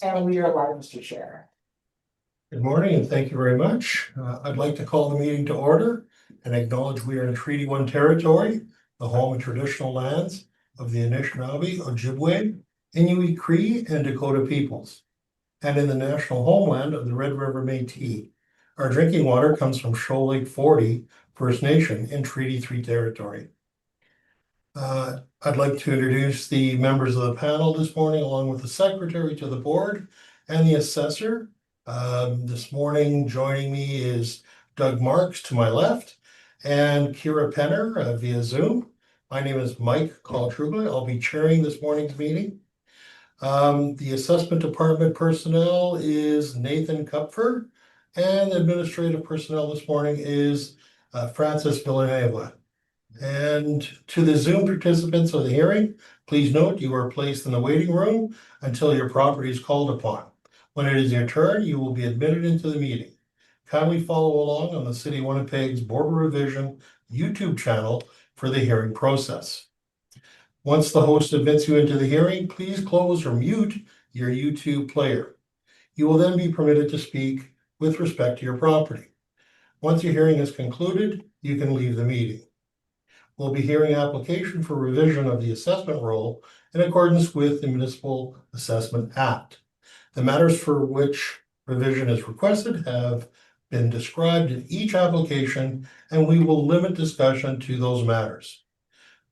Yes. And we are live, Mr. Chair. Good morning and thank you very much. I'd like to call the meeting to order and acknowledge we are in Treaty 1 territory, the home and traditional lands of the Anishinaabe, Ojibwe, Inuit, Cree, and Dakota peoples, and in the national homeland of the Red River Métis. Our drinking water comes from Shoal Lake 40 First Nation in Treaty 3 territory. I'd like to introduce the members of the panel this morning, along with the secretary to the board and the assessor. This morning, joining me is Doug Marks to my left and Kira Penner via Zoom. My name is Mike Kaltruba. I'll be chairing this morning's meeting. The assessment department personnel is Nathan Kupfer, and the administrative personnel this morning is Francis Villanueva. And to the Zoom participants of the hearing, please note you are placed in the waiting room until your property is called upon. When it is your turn, you will be admitted into the meeting. Kindly follow along on the City of Winnipeg's Board Revision YouTube channel for the hearing process. Once the host admits you into the hearing, please close or mute your YouTube player. You will then be permitted to speak with respect to your property. Once your hearing is concluded, you can leave the meeting. We'll be hearing an application for revision of the assessment roll in accordance with the Municipal Assessment Act. The matters for which revision is requested have been described in each application, and we will limit discussion to those matters.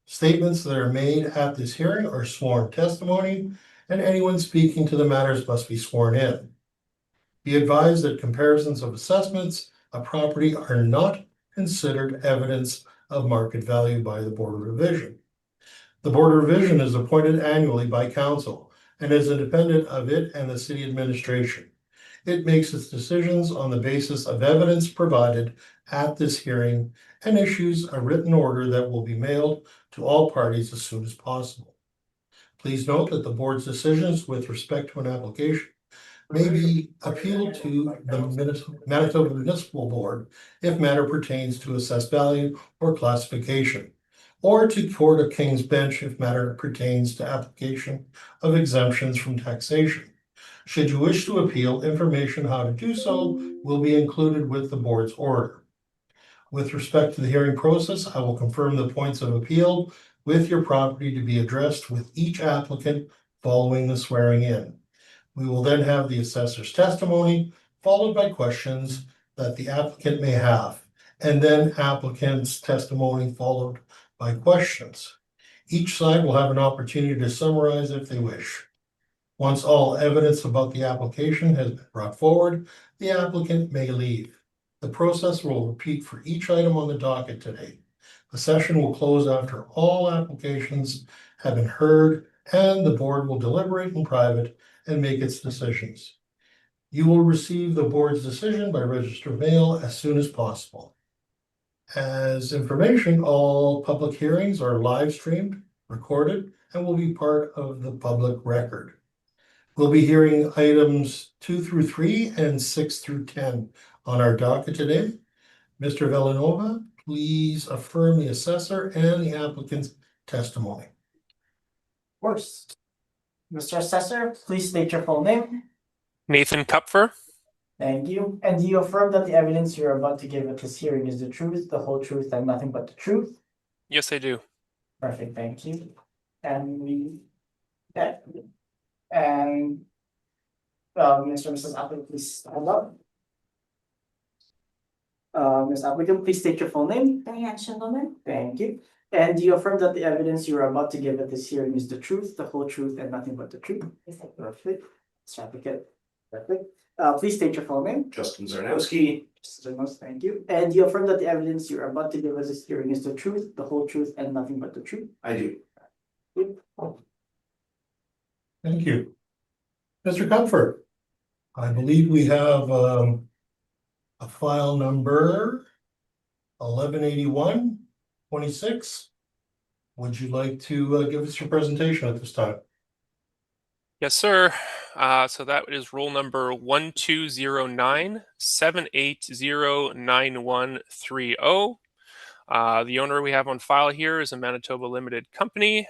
Statements that are made at this hearing are sworn testimony, and anyone speaking to the matters must be sworn in. Be advised that comparisons of assessments of property are not considered evidence of market value by the Board of Revision. The Board of Revision is appointed annually by Council and is independent of it and the City Administration. It makes its decisions on the basis of evidence provided at this hearing and issues a written order that will be mailed to all parties as soon as possible. Please note that the Board's decisions with respect to an application may be appealed to the Manitoba Municipal Board if matter pertains to assessed value or classification, or to Court of King's Bench if matter pertains to application of exemptions from taxation. Should you wish to appeal, information how to do so will be included with the board's order. With respect to the hearing process, I will confirm the points of appeal with your property to be addressed with each applicant following the swearing in. We will then have the assessor's testimony, followed by questions that the applicant may have, and then applicant's testimony followed by questions. Each side will have an opportunity to summarize if they wish. Once all evidence about the application has been brought forward, the applicant may leave. The process will repeat for each item on the docket today. The session will close after all applications have been heard, and the board will deliberate in private and make its decisions. You will receive the board's decision by registered mail as soon as possible. As information, all public hearings are live streamed, recorded, and will be part of the public record. We'll be hearing items 2 through 3 and 6 through 10 on our docket today. Mr. Villanueva, please affirm the assessor and the applicant's testimony. Of course. Mr. Assessor, please state your full name. Nathan Kupfer. Thank you. And do you affirm that the evidence you're about to give at this hearing is the truth, the whole truth, and nothing but the truth? Yes, I do. Perfect, thank you. And Mr. and Mrs. Applicant, please stand up. Ms. Applicant, please state your full name. Diane Schindelman. Thank you. And do you affirm that the evidence you are about to give at this hearing is the truth, the whole truth, and nothing but the truth? Yes, I do. Perfect. Mr. Applicant, perfect. Please state your full name. Justin Zarnowski. Thank you. And do you affirm that the evidence you are about to give at this hearing is the truth, the whole truth, and nothing but the truth? I do. Thank you. Mr. Comfort, I believe we have a file number 1181-26. Would you like to give us your presentation at this time? Yes, sir. So that is roll number 1209-780-9130. The owner we have on file here is a Manitoba Limited Company.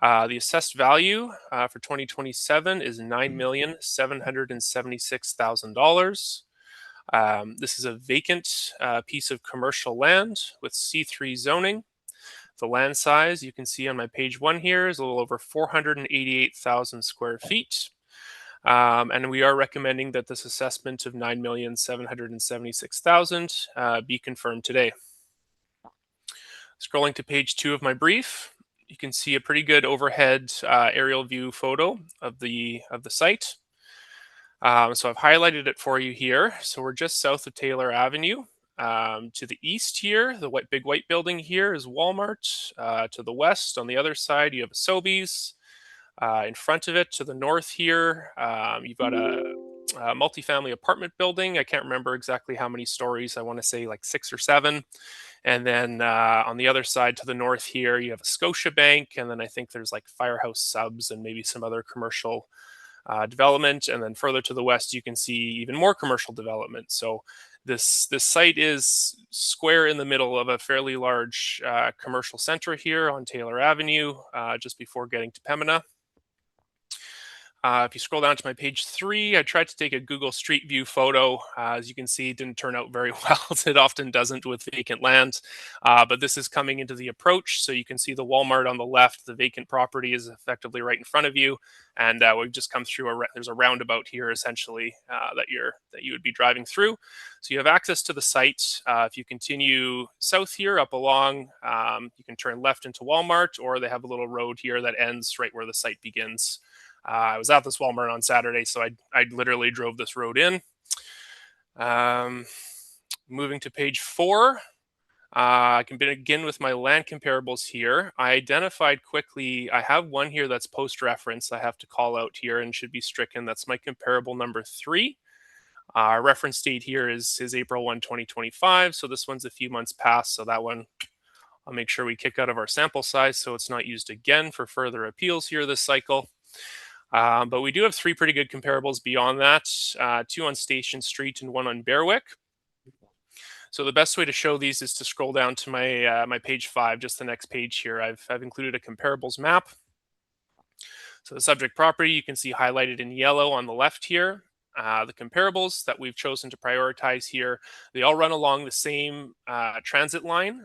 The assessed value for 2027 is $9,776,000. This is a vacant piece of commercial land with C3 zoning. The land size you can see on my page 1 here is a little over 488,000 square feet. And we are recommending that this assessment of $9,776,000 be confirmed today. Scrolling to page 2 of my brief, you can see a pretty good overhead aerial view photo of the site. So I've highlighted it for you here. So we're just south of Taylor Avenue. To the east here, the big white building here is Walmart. To the west, on the other side, you have a Sobeys. In front of it, to the north here, you've got a multifamily apartment building. I can't remember exactly how many stories. I want to say like 6 or 7. And then on the other side to the north here, you have a Scotiabank. And then I think there's like Firehouse Subs and maybe some other commercial development. And then further to the west, you can see even more commercial development. So this site is square in the middle of a fairly large commercial center here on Taylor Avenue, just before getting to Pembina. If you scroll down to my page 3, I tried to take a Google Street View photo. As you can see, it didn't turn out very well. It often doesn't with vacant land. But this is coming into the approach. So you can see the Walmart on the left. The vacant property is effectively right in front of you. And we've just come through, there's a roundabout here essentially that you would be driving through. So you have access to the site. If you continue south here up along, you can turn left into Walmart, or they have a little road here that ends right where the site begins. I was at this Walmart on Saturday, so I literally drove this road in. Moving to page 4, I can begin with my land comparables here. I identified quickly, I have one here that's post-reference I have to call out here and should be stricken. That's my comparable number 3. Reference date here is April 1, 2025, so this one's a few months past, so that one I'll make sure we kick out of our sample size so it's not used again for further appeals here this cycle. But we do have 3 pretty good comparables beyond that, 2 on Station Street and 1 on Berwick. So the best way to show these is to scroll down to my my page 5, just the next page here. I've included a comparables map. So the subject property you can see highlighted in yellow on the left here. The comparables that we've chosen to prioritize here, they all run along the same transit line,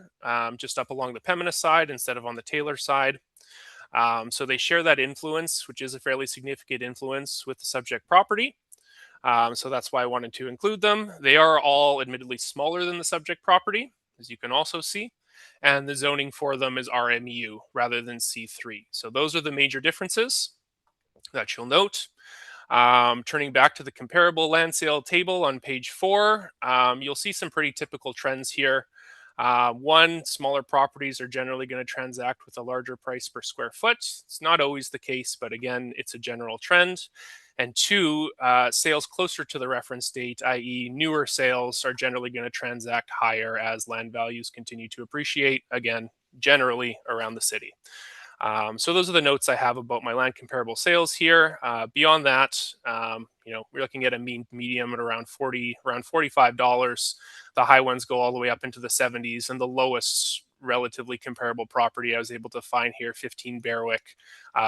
just up along the Pembina side instead of on the Taylor side. So they share that influence, which is a fairly significant influence with the subject property. So that's why I wanted to include them. They are all admittedly smaller than the subject property, as you can also see. And the zoning for them is RMU rather than C3. So those are the major differences that you'll note. Turning back to the comparable land sale table on page 4, you'll see some pretty typical trends here. 1, smaller properties are generally going to transact with a larger price per square foot. It's not always the case, but again, it's a general trend. And 2, sales closer to the reference date, i.e. newer sales, are generally going to transact higher as land values continue to appreciate, again, generally around the city. So those are the notes I have about my land comparable sales here. Beyond that, we're looking at a medium at around $45. The high ones go all the way up into the 70s, and the lowest relatively comparable property I was able to find here, 15 Berwick,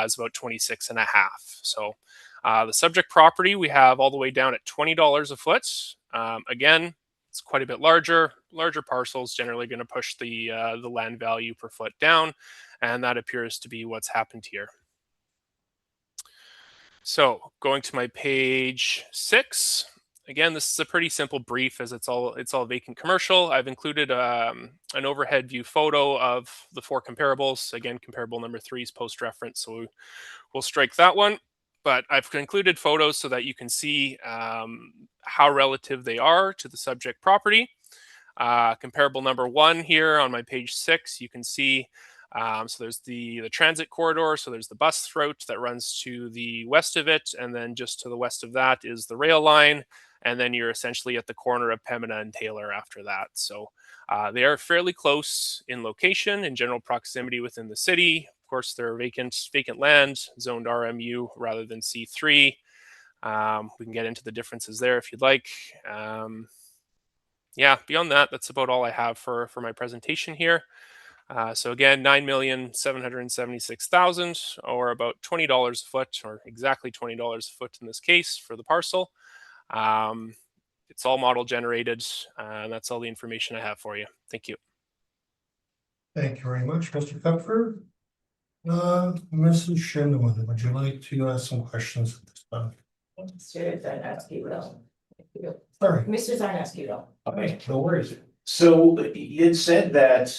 is about 26 and a half. So the subject property we have all the way down at $20 a foot. Again, it's quite a bit larger. Larger parcels generally going to push the land value per foot down, and that appears to be what's happened here. So going to my page 6, again, this is a pretty simple brief as it's all vacant commercial. I've included an overhead view photo of the 4 comparables. Again, comparable number 3 is post-reference, so we'll strike that one. But I've included photos so that you can see how relative they are to the subject property. Comparable number 1 here on my page 6, you can see so there's the transit corridor, so there's the bus route that runs to the west of it, and then just to the west of that is the rail line, and then you're essentially at the corner of Pembina and Taylor after that. So they are fairly close in location, in general proximity within the city. Of course, they're vacant land, zoned RMU rather than C3. We can get into the differences there if you'd like. Yeah, beyond that, that's about all I have for my presentation here. So again, 9,776,000, or about $20 a foot, or exactly $20 a foot in this case for the parcel. It's all model generated, and that's all the information I have for you. Thank you. Thank you very much, Mr. Kupfer. Mrs. Shindeman, would you like to ask some questions at this time? Mr. Zarnowski will. Sorry. Mr. Zarnowski will. Okay, no worries. So you had said that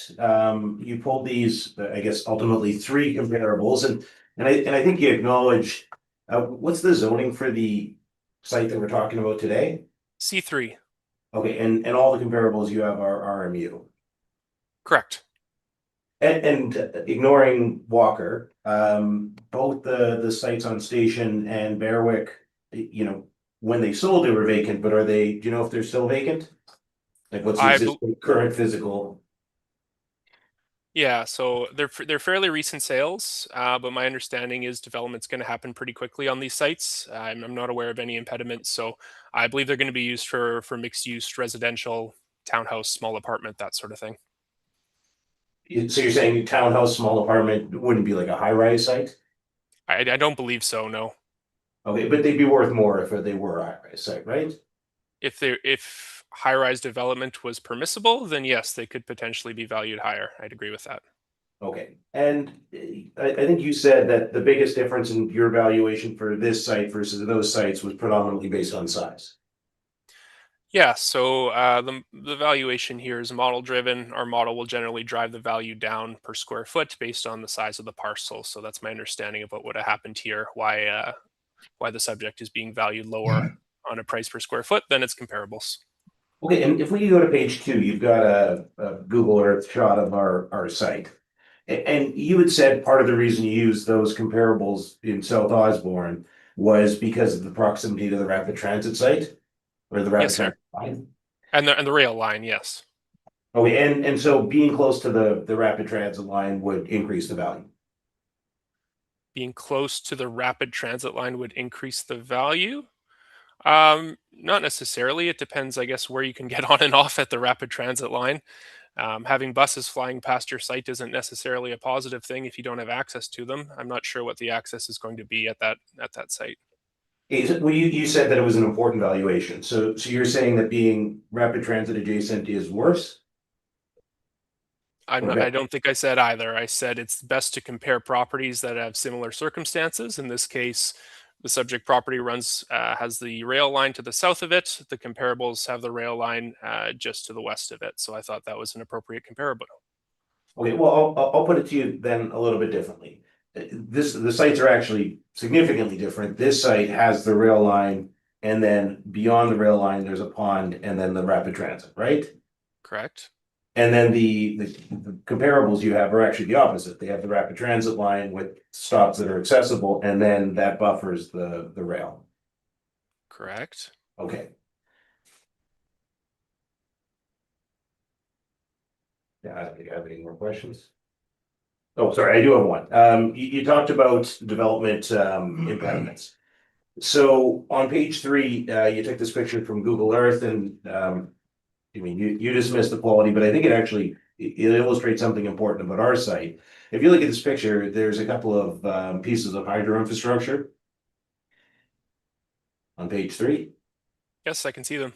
you pulled these, I guess, ultimately 3 comparables, and I think you acknowledged what's the zoning for the site that we're talking about today? C3. Okay, and all the comparables you have are RMU. Correct. And ignoring Walker, both the sites on Station and Berwick, you know, when they sold, they were vacant, but do you know if they're still vacant? Like what's the existing current physical? Yeah, so they're fairly recent sales, but my understanding is development's going to happen pretty quickly on these sites. I'm not aware of any impediments, so I believe they're going to be used for mixed use, residential, townhouse, small apartment, that sort of thing. So you're saying townhouse, small apartment wouldn't be like a high rise site? I don't believe so. No. Okay, but they'd be worth more if they were a high rise site, right? If high rise development was permissible, then yes, they could potentially be valued higher. I'd agree with that. Okay, and I think you said that the biggest difference in your valuation for this site versus those sites was predominantly based on size. Yeah, so the valuation here is model driven. Our model will generally drive the value down per square foot based on the size of the parcel. So that's my understanding of what would have happened here. Why the subject is being valued lower on a price per square foot than its comparables. Okay, and if we go to page 2, you've got a Google Earth shot of our site. And you had said part of the reason you used those comparables in South Osborne was because of the proximity to the rapid transit site or the rapid Yes, sir. transit line. And the rail line, yes. Okay, and so being close to the rapid transit line would increase the value. Being close to the rapid transit line would increase the value. Not necessarily. It depends, I guess, where you can get on and off at the rapid transit line. Having buses flying past your site isn't necessarily a positive thing if you don't have access to them. I'm not sure what the access is going to be at that site. Well, you said that it was an important valuation. So you're saying that being rapid transit adjacent is worse? Okay. I don't think I said either. I said it's best to compare properties that have similar circumstances. In this case, the subject property has the rail line to the south of it. The comparables have the rail line just to the west of it. So I thought that was an appropriate comparable. Okay, well, I'll put it to you then a little bit differently. The sites are actually significantly different. This site has the rail line, and then beyond the rail line, there's a pond, and then the rapid transit, right? Correct. And then the comparables you have are actually the opposite. They have the rapid transit line with stops that are accessible, and then that buffers the rail. Correct. Okay. Yeah, I don't think I have any more questions. Oh, sorry, I do have one. You talked about development impediments. So on page 3, you took this picture from Google Earth, and I mean, you dismissed the quality, but I think it illustrates something important about our site. If you look at this picture, there's a couple of pieces of hydro infrastructure on page 3. Yes, I can see them.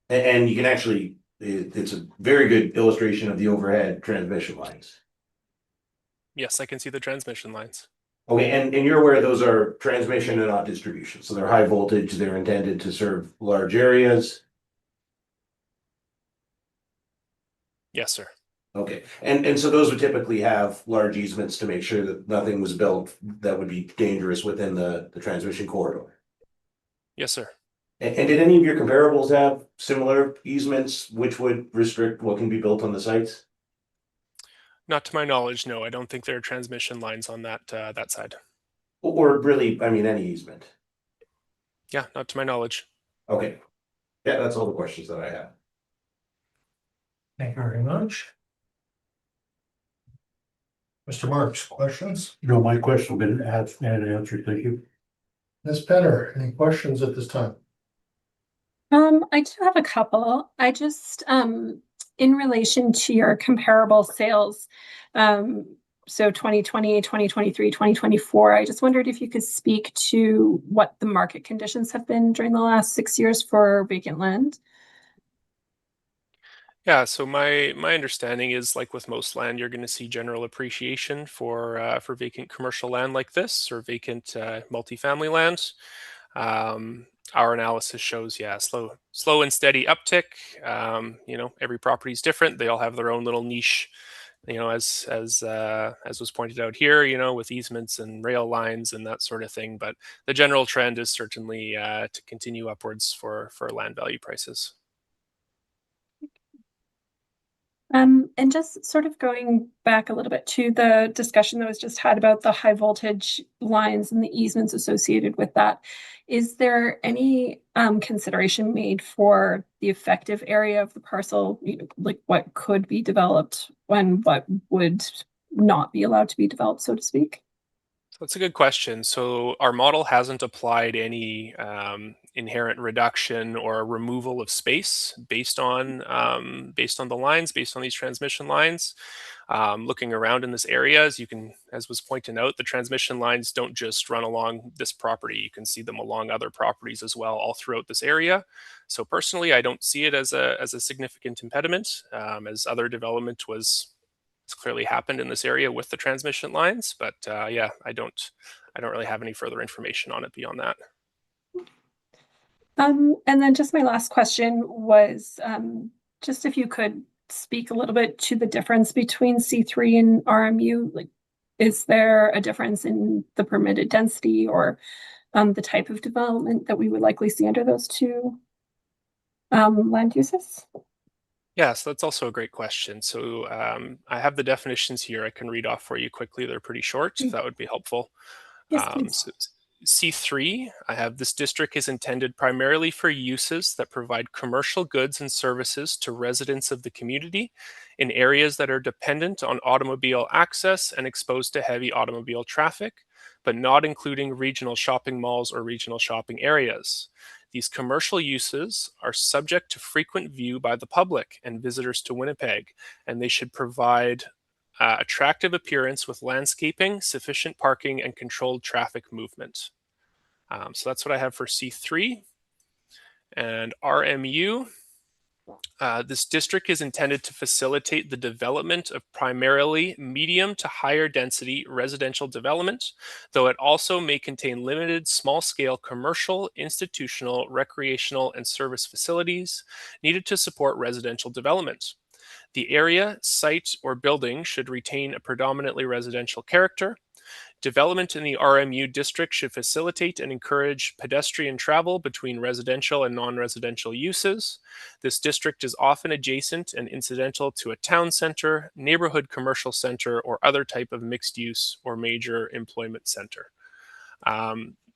And you can actually, it's a very good illustration of the overhead transmission lines. Yes, I can see the transmission lines. Okay, and you're aware those are transmission and not distribution. So they're high voltage, they're intended to serve large areas. Yes, sir. Okay, and so those would typically have large easements to make sure that nothing was built that would be dangerous within the transmission corridor. Yes, sir. And did any of your comparables have similar easements which would restrict what can be built on the sites? Not to my knowledge, no. I don't think there are transmission lines on that side. Or really, I mean, any easement? Yeah, not to my knowledge. Okay, yeah, that's all the questions that I have. Thank you very much. Mr. Marks, questions? No, my question has been asked and answered. Thank you. Ms. Penner, any questions at this time? I do have a couple. I just in relation to your comparable sales, so 2020, 2023, 2024, I just wondered if you could speak to what the market conditions have been during the last 6 years for vacant land. Yeah, so my understanding is, like with most land, you're going to see general appreciation for vacant commercial land like this, or vacant multifamily land. Our analysis shows, yeah, slow and steady uptick. Every property is different. They all have their own little niche. As was pointed out here, with easements and rail lines and that sort of thing. But the general trend is certainly to continue upwards for land value prices. And just sort of going back a little bit to the discussion that was just had about the high voltage lines and the easements associated with that, is there any consideration made for the effective area of the parcel, like what could be developed when what would not be allowed to be developed, so to speak? So that's a good question. So our model hasn't applied any inherent reduction or removal of space based on the lines, based on these transmission lines. Looking around in this area, as was pointed out, the transmission lines don't just run along this property. You can see them along other properties as well, all throughout this area. So personally, I don't see it as a significant impediment, as other development it's clearly happened in this area with the transmission lines. But yeah, I don't really have any further information on it beyond that. And then just my last question was just if you could speak a little bit to the difference between C3 and RMU. Like, is there a difference in the permitted density or the type of development that we would likely see under those two land uses? Yes, that's also a great question. So I have the definitions here. I can read off for you quickly. They're pretty short. If that would be helpful. Yes, please. So C3, I have this district is intended primarily for uses that provide commercial goods and services to residents of the community in areas that are dependent on automobile access and exposed to heavy automobile traffic, but not including regional shopping malls or regional shopping areas. These commercial uses are subject to frequent view by the public and visitors to Winnipeg, and they should provide attractive appearance with landscaping, sufficient parking, and controlled traffic movement. So that's what I have for C3. And RMU, this district is intended to facilitate the development of primarily medium to higher density residential development, though it also may contain limited small-scale commercial, institutional, recreational, and service facilities needed to support residential development. The area, site, or building should retain a predominantly residential character. Development in the RMU district should facilitate and encourage pedestrian travel between residential and non-residential uses. This district is often adjacent and incidental to a town center, neighborhood commercial center, or other type of mixed use or major employment center.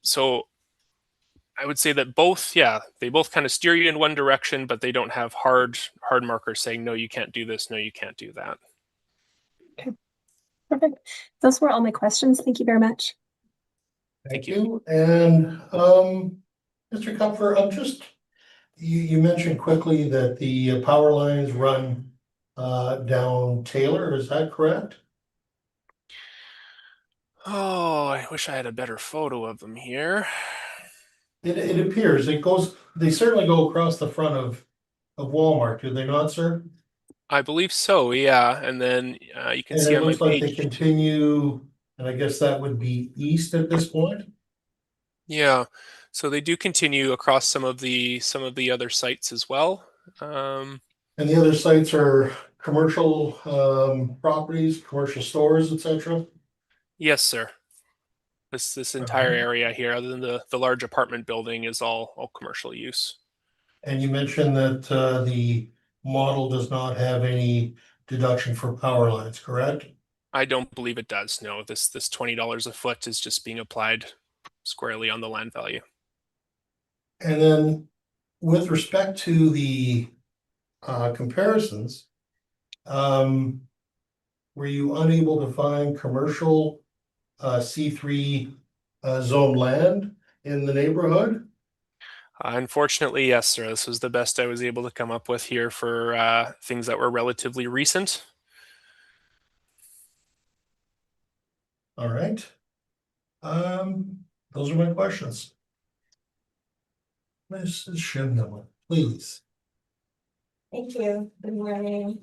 So I would say that they both kind of steer you in one direction, but they don't have hard markers saying, no, you can't do this, no, you can't do that. Okay, perfect. Those were all my questions. Thank you very much. Thank you. And Mr. Kupfer, you mentioned quickly that the power lines run down Taylor, is that correct? Oh, I wish I had a better photo of them here. It appears they certainly go across the front of Walmart, do they not, sir? I believe so, yeah. And then you can And see it on my looks like they page. continue, and I guess that would be east at this point. Yeah, so they do continue across some of the other sites as well. And the other sites are commercial properties, commercial stores, etc. Yes, sir. This entire area here, other than the large apartment building, is all commercial use. And you mentioned that the model does not have any deduction for power lines, correct? I don't believe it does. No, this $20 a foot is just being applied squarely on the land value. And then with respect to the comparisons, were you unable to find commercial C3 zone land in the neighborhood? Unfortunately, yes, sir. This was the best I was able to come up with here for things that were relatively recent. All right. Those are my questions. Mrs. Shibnall, please. Thank you. Good morning.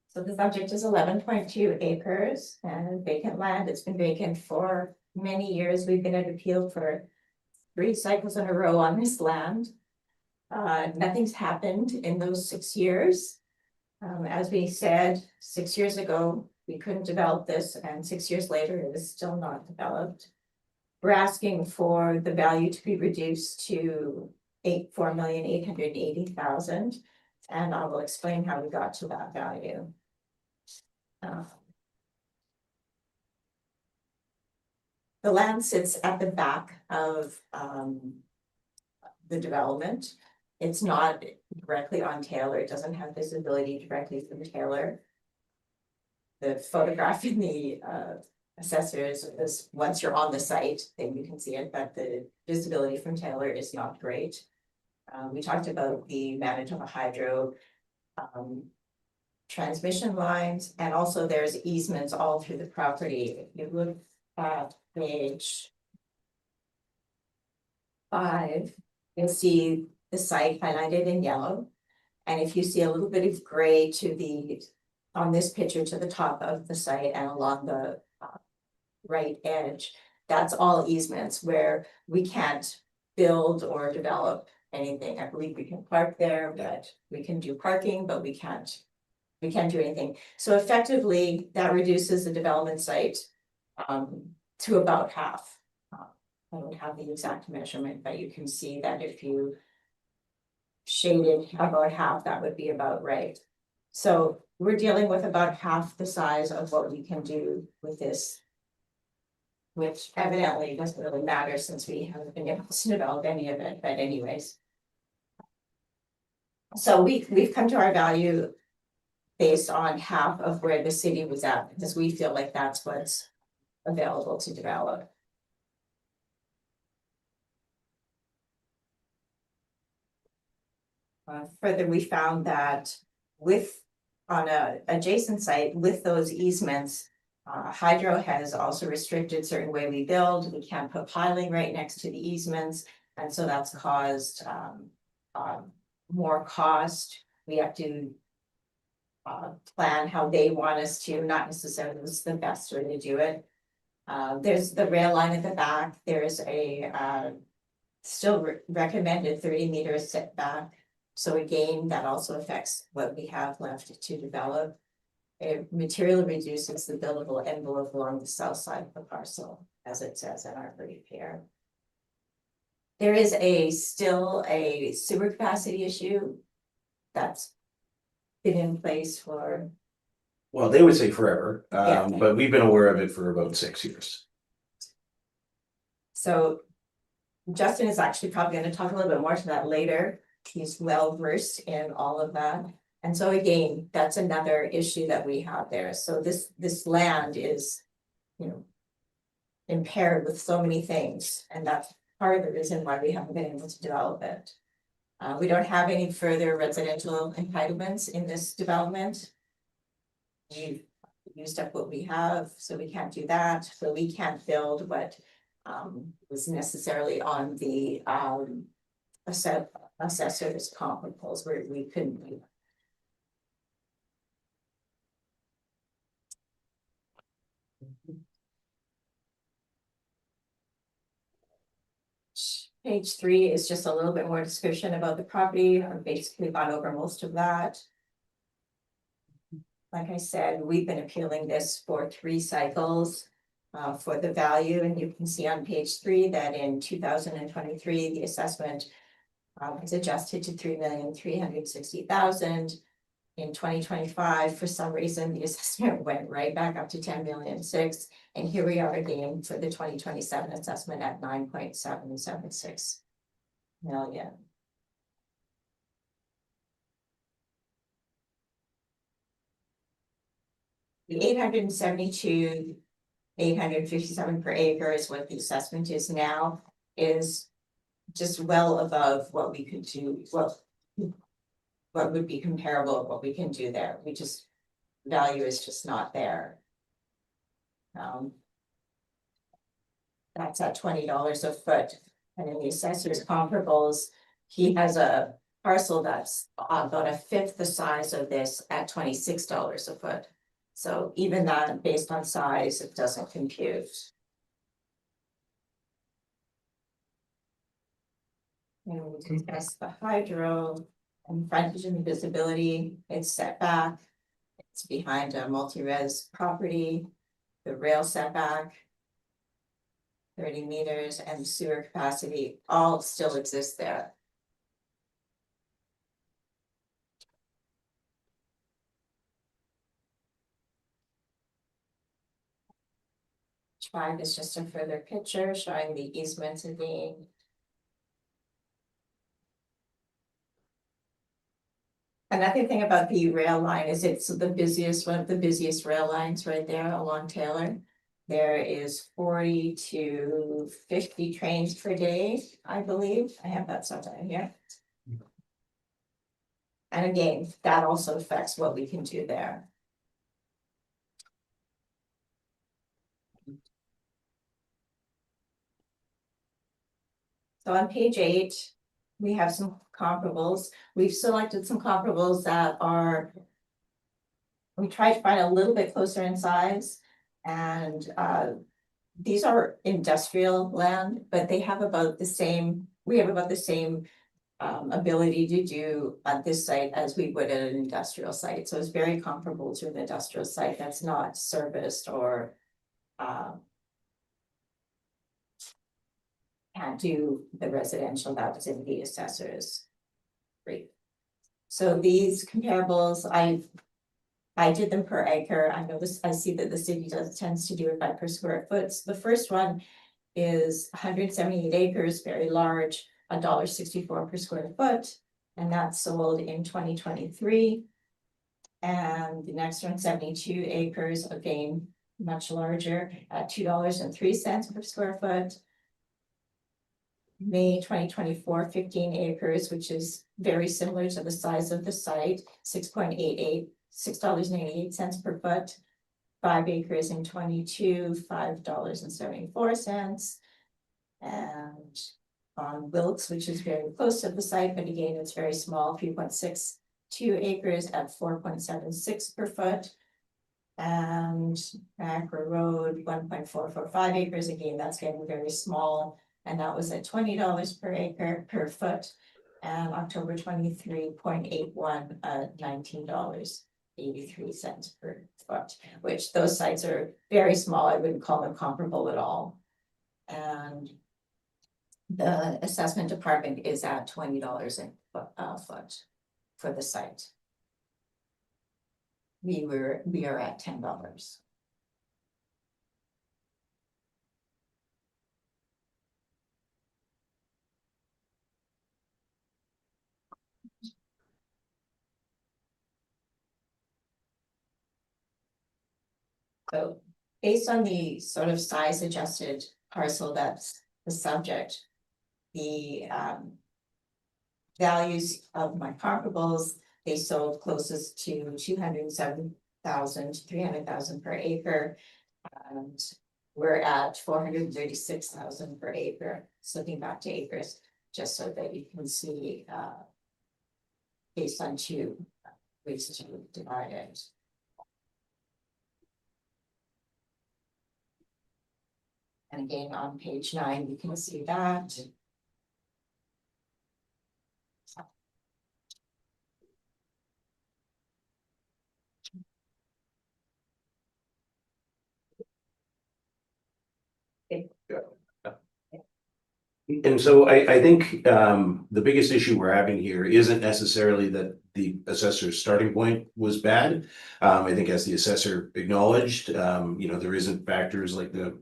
So the subject is 11.2 acres and vacant land. It's been vacant for many years. We've been at appeal for 3 cycles in a row on this land. Nothing's happened in those 6 years. As we said, 6 years ago, we couldn't develop this, and 6 years later, it is still not developed. We're asking for the value to be reduced to 4,880,000, and I will explain how we got to that value. The land sits at the back of the development. It's not directly on Taylor. It doesn't have visibility directly from Taylor. The photograph in the assessors is once you're on the site, then you can see it, but the visibility from Taylor is not great. We talked about the Manitoba Hydro transmission lines, and also there's easements all through the property. If you look at page 5, you'll see the site highlighted in yellow. And if you see a little bit of gray to the, on this picture to the top of the site and along the right edge, that's all easements where we can't build or develop anything. I believe we can park there, but we can do parking, but we can't do anything. So effectively, that reduces the development site to about half. I don't have the exact measurement, but you can see that if you shaded about half, that would be about right. So we're dealing with about half the size of what we can do with this, which evidently doesn't really matter since we haven't been able to develop any of it, but anyways. So we've come to our value based on half of where the city was at, because we feel like that's what's available to develop. Further, we found that on a adjacent site with those easements, Hydro has also restricted certain way we build. We can't put piling right next to the easements, and so that's caused more cost. We have to plan how they want us to, not necessarily this is the best way to do it. There's the rail line at the back. There's a still recommended 30-meter setback. So again, that also affects what we have left to develop. It materially reduces the buildable envelope along the south side of the parcel, as it says in our brief here. There is still a sewer capacity issue that's been in place for. Well, they would say forever, Yeah. but we've been aware of it for about 6 years. So Justin is actually probably going to talk a little bit more to that later. He's well versed in all of that. And so again, that's another issue that we have there. So this land is, impaired with so many things, and that's part of the reason why we haven't been able to develop it. We don't have any further residential entitlements in this development. We've used up what we have, so we can't do that. So we can't build what was necessarily on the assessor's comparables where we couldn't do. Page 3 is just a little bit more description about the property. I've basically gone over most of that. Like I said, we've been appealing this for 3 cycles for the value, and you can see on page 3 that in 2023, the assessment was adjusted to 3,360,000. In 2025, for some reason, the assessment went right back up to 10,000,006. And here we are again for the 2027 assessment at 9.776 million. The 872, 857 per acre is what the assessment is now, is just well above what we could do, what would be comparable, what we can do there. We just, value is just not there. That's at $20 a foot, and in the assessor's comparables, he has a parcel that's about a fifth the size of this at $26 a foot. So even that, based on size, it doesn't compute. And we discussed the hydro and frontage and visibility, it's set back. It's behind a multi-res property, the rail setback. 30 meters, and sewer capacity all still exist there. Five is just a further picture showing the easements again. Another thing about the rail line is it's the busiest, one of the busiest rail lines right there along Taylor. There is 40 to 50 trains per day, I believe. I have that somewhere here. And again, that also affects what we can do there. So on page 8, we have some comparables. We've selected some comparables that are, we tried to find a little bit closer in size, and these are industrial land, but they have about the same, we have about the same ability to do at this site as we would at an industrial site. So it's very comparable to an industrial site that's not serviced or can't do the residential that was in the assessor's rate. So these comparables, I did them per acre. I know this, I see that the city tends to do it by per square foot. So the first one is 178 acres, very large, $1.64 per square foot, and that's sold in 2023. And the next one, 72 acres, again, much larger, at $2.03 per square foot. May 2024, 15 acres, which is very similar to the size of the site, $6.88 per foot. 5 acres in 22, $5.74. And on Wilkes, which is very close to the site, but again, it's very small, 3.62 acres at 4.76 per foot. And Niagara Road, 1.445 acres, again, that's getting very small. And that was at $20 per acre per foot. And October 23, 0.81 at $19.83 per foot, which those sites are very small. I wouldn't call them comparable at all. And the assessment department is at $20 a foot for the site. We are at $10. So based on the sort of size adjusted parcel that's the subject, the values of my comparables, they sold closest to 207,000 to 300,000 per acre. And we're at 436,000 per acre, slipping back to acres, just so that you can see based on two ways to divide it. And again, on page 9, you can see that. And so I think the biggest issue we're having here isn't necessarily that the assessor's starting point was bad. I think as the assessor acknowledged, there isn't factors like the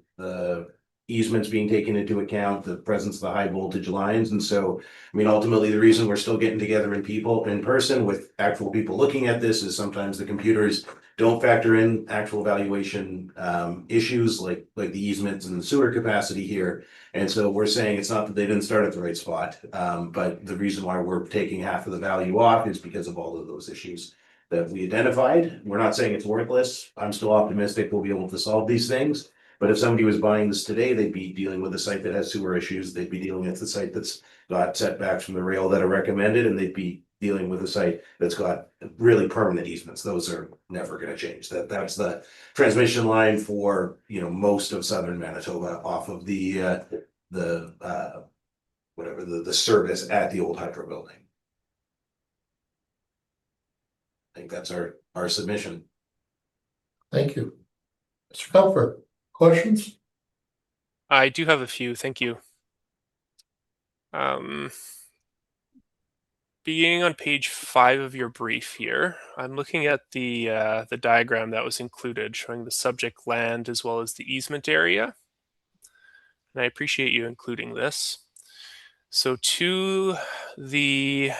easements being taken into account, the presence of the high voltage lines. And so, I mean, ultimately, the reason we're still getting together in person with actual people looking at this is sometimes the computers don't factor in actual valuation issues like the easements and the sewer capacity here. And so we're saying it's not that they didn't start at the right spot, but the reason why we're taking half of the value off is because of all of those issues that we identified. We're not saying it's worthless. I'm still optimistic we'll be able to solve these things. But if somebody was buying this today, they'd be dealing with a site that has sewer issues. They'd be dealing with the site that's got setbacks from the rail that are recommended, and they'd be dealing with a site that's got really permanent easements. Those are never going to change. That's the transmission line for, you know, most of southern Manitoba off of the whatever the service at the old hydro building. I think that's our submission. Thank you. Mr. Comfort, questions? I do have a few, thank you. Beginning on page 5 of your brief here, I'm looking at the diagram that was included showing the subject land as well as the easement area. And I appreciate you including this. So to the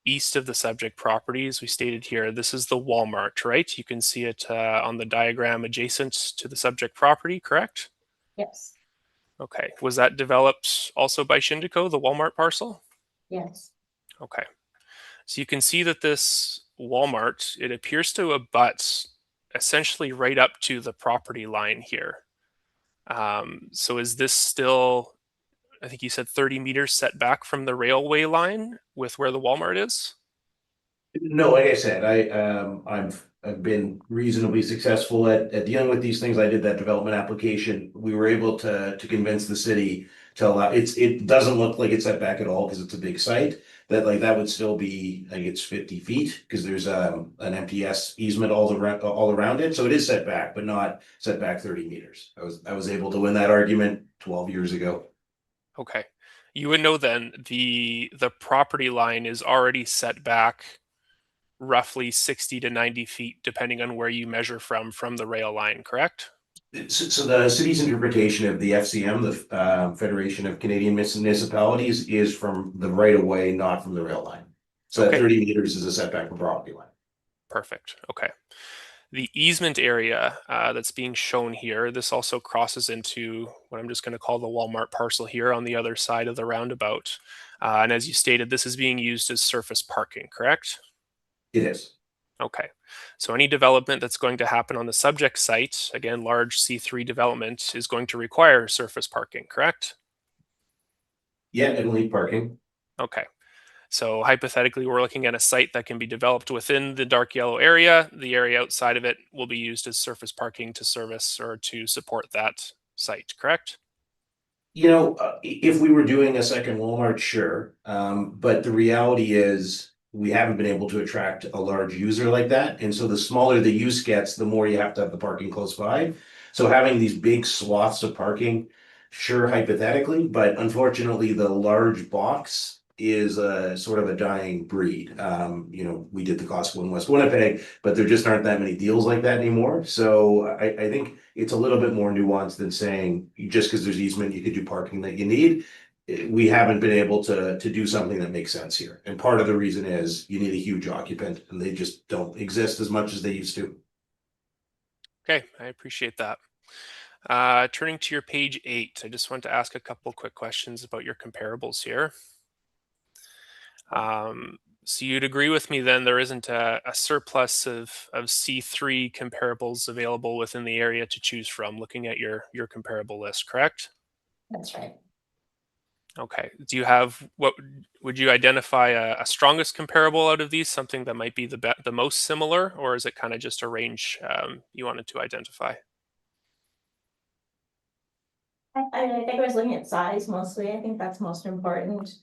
east of the subject properties, we stated here, this is the Walmart, right? You can see it on the diagram adjacent to the subject property, correct? Yes, Okay. Was that developed also by Shindico, the Walmart parcel? yes. Okay. So you can see that this Walmart, it appears to abut essentially right up to the property line here. So is this still, I think you said 30 meters set back from the railway line with where the Walmart is? No, like I said, I've been reasonably successful at dealing with these things. I did that development application. We were able to convince the city to allow, it doesn't look like it's set back at all because it's a big site. That would still be, I think it's 50 feet because there's an MTS easement all around it. So it is set back, but not set back 30 meters. I was able to win that argument 12 years ago. Okay. You would know then the property line is already set back roughly 60 to 90 feet, depending on where you measure from the rail line, correct? So the city's interpretation of the FCM, the Federation of Canadian Municipalities, is from the right of way, not from the rail line. So that Okay. 30 meters is a setback from property line. Perfect. Okay. The easement area that's being shown here, this also crosses into what I'm just going to call the Walmart parcel here on the other side of the roundabout. And as you stated, this is being used as surface parking, correct? It is. Okay. So any development that's going to happen on the subject site, again, large C3 development, is going to require surface parking, correct? Yeah, and lead parking. Okay. So hypothetically, we're looking at a site that can be developed within the dark yellow area. The area outside of it will be used as surface parking to service or to support that site, correct? You know, if we were doing a second Walmart, sure. But the reality is we haven't been able to attract a large user like that. And so the smaller the use gets, the more you have to have the parking close by. So having these big swaths of parking, sure, hypothetically, but unfortunately, the large box is a sort of a dying breed. You know, we did the Costco in West Winnipeg, but there just aren't that many deals like that anymore. So I think it's a little bit more nuanced than saying just because there's easement, you could do parking that you need. We haven't been able to do something that makes sense here. And part of the reason is you need a huge occupant and they just don't exist as much as they used to. Okay, I appreciate that. Turning to your page 8, I just want to ask a couple quick questions about your comparables here. So you'd agree with me then there isn't a surplus of C3 comparables available within the area to choose from looking at your comparable list, correct? That's right. Okay. Do you have, what would you identify a strongest comparable out of these, something that might be the most similar, or is it kind of just a range you wanted to identify? I think I was looking at size mostly. I think that's most important.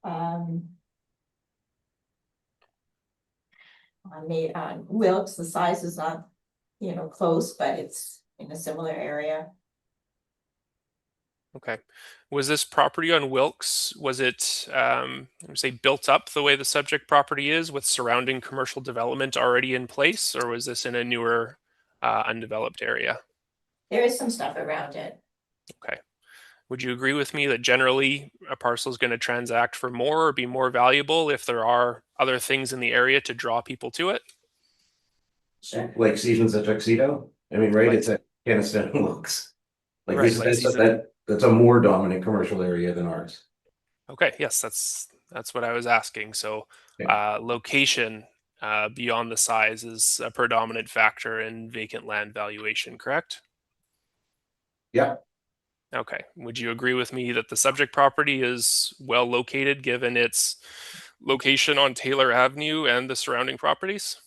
On the Wilkes, the size is not, you know, close, but it's in a similar area. Okay. Was this property on Wilkes, was it, say, built up the way the subject property is with surrounding commercial development already in place, or was this in a newer, undeveloped area? There is some stuff around it. Okay. Would you agree with me that generally a parcel is going to transact for more or be more valuable if there are other things in the area to draw people to it? Like Seasons of Tuxedo, I mean, right, Like- it's a Keniston looks. Like Right, this, like that's, Season- that's a more dominant commercial area than ours. Okay, yes, that's what I was asking. So, location beyond the size is a predominant factor in vacant land valuation, correct? Yeah, Okay. Would you agree with me that the subject property is well located given its location on Taylor Avenue and the surrounding properties?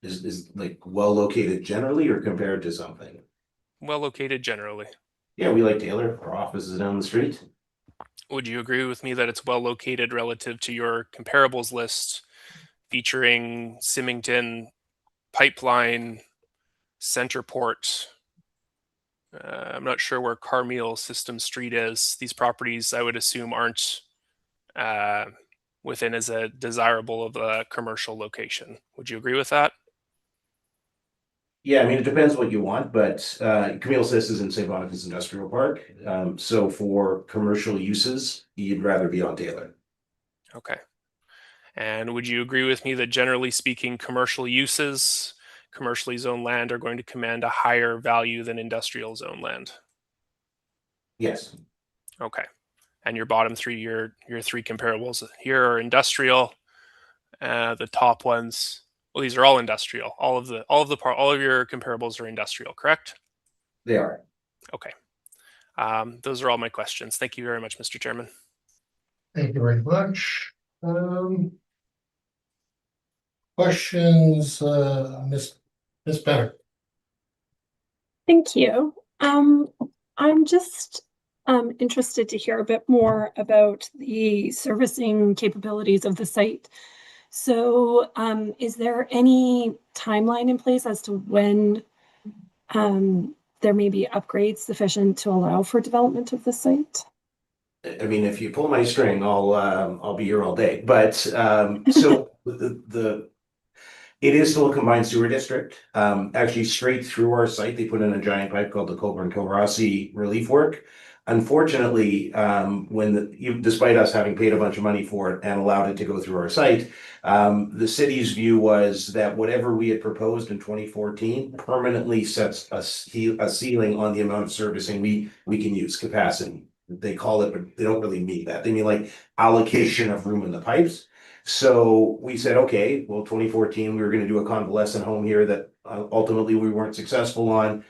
is like well located generally or compared to something? Well located generally. Yeah, we like Taylor, our office is down the street. Would you agree with me that it's well located relative to your comparables list featuring Symington, Pipeline, Centerport? I'm not sure where Carmeal System Street is. These properties, I would assume, aren't within as a desirable of a commercial location. Would you agree with that? Yeah, I mean, it depends what you want, but Camille Sis is in St. Boniface Industrial Park. So for commercial uses, you'd rather be on Taylor. Okay. And would you agree with me that generally speaking, commercial uses, commercially zoned land are going to command a higher value than industrial zone land? Yes, Okay. And your bottom three, your three comparables here are industrial. The top ones, well, these are all industrial. All of your comparables are industrial, correct? they are. Okay. Those are all my questions. Thank you very much, Mr. Chairman. Thank you very much. Questions, Miss Bennett? Thank you. I'm just interested to hear a bit more about the servicing capabilities of the site. So, is there any timeline in place as to when there may be upgrades sufficient to allow for development of the site? I mean, if you pull my string, I'll be here all day. But so it is still a combined sewer district. Actually, straight through our site, they put in a giant pipe called the Coburn-Kilrossie relief work. Unfortunately, despite us having paid a bunch of money for it and allowed it to go through our site, the city's view was that whatever we had proposed in 2014 permanently sets a ceiling on the amount of servicing we can use, capacity. They call it, but they don't really mean that. They mean like allocation of room in the pipes. So we said, okay, well, 2014, we were going to do a convalescent home here that ultimately we weren't successful on,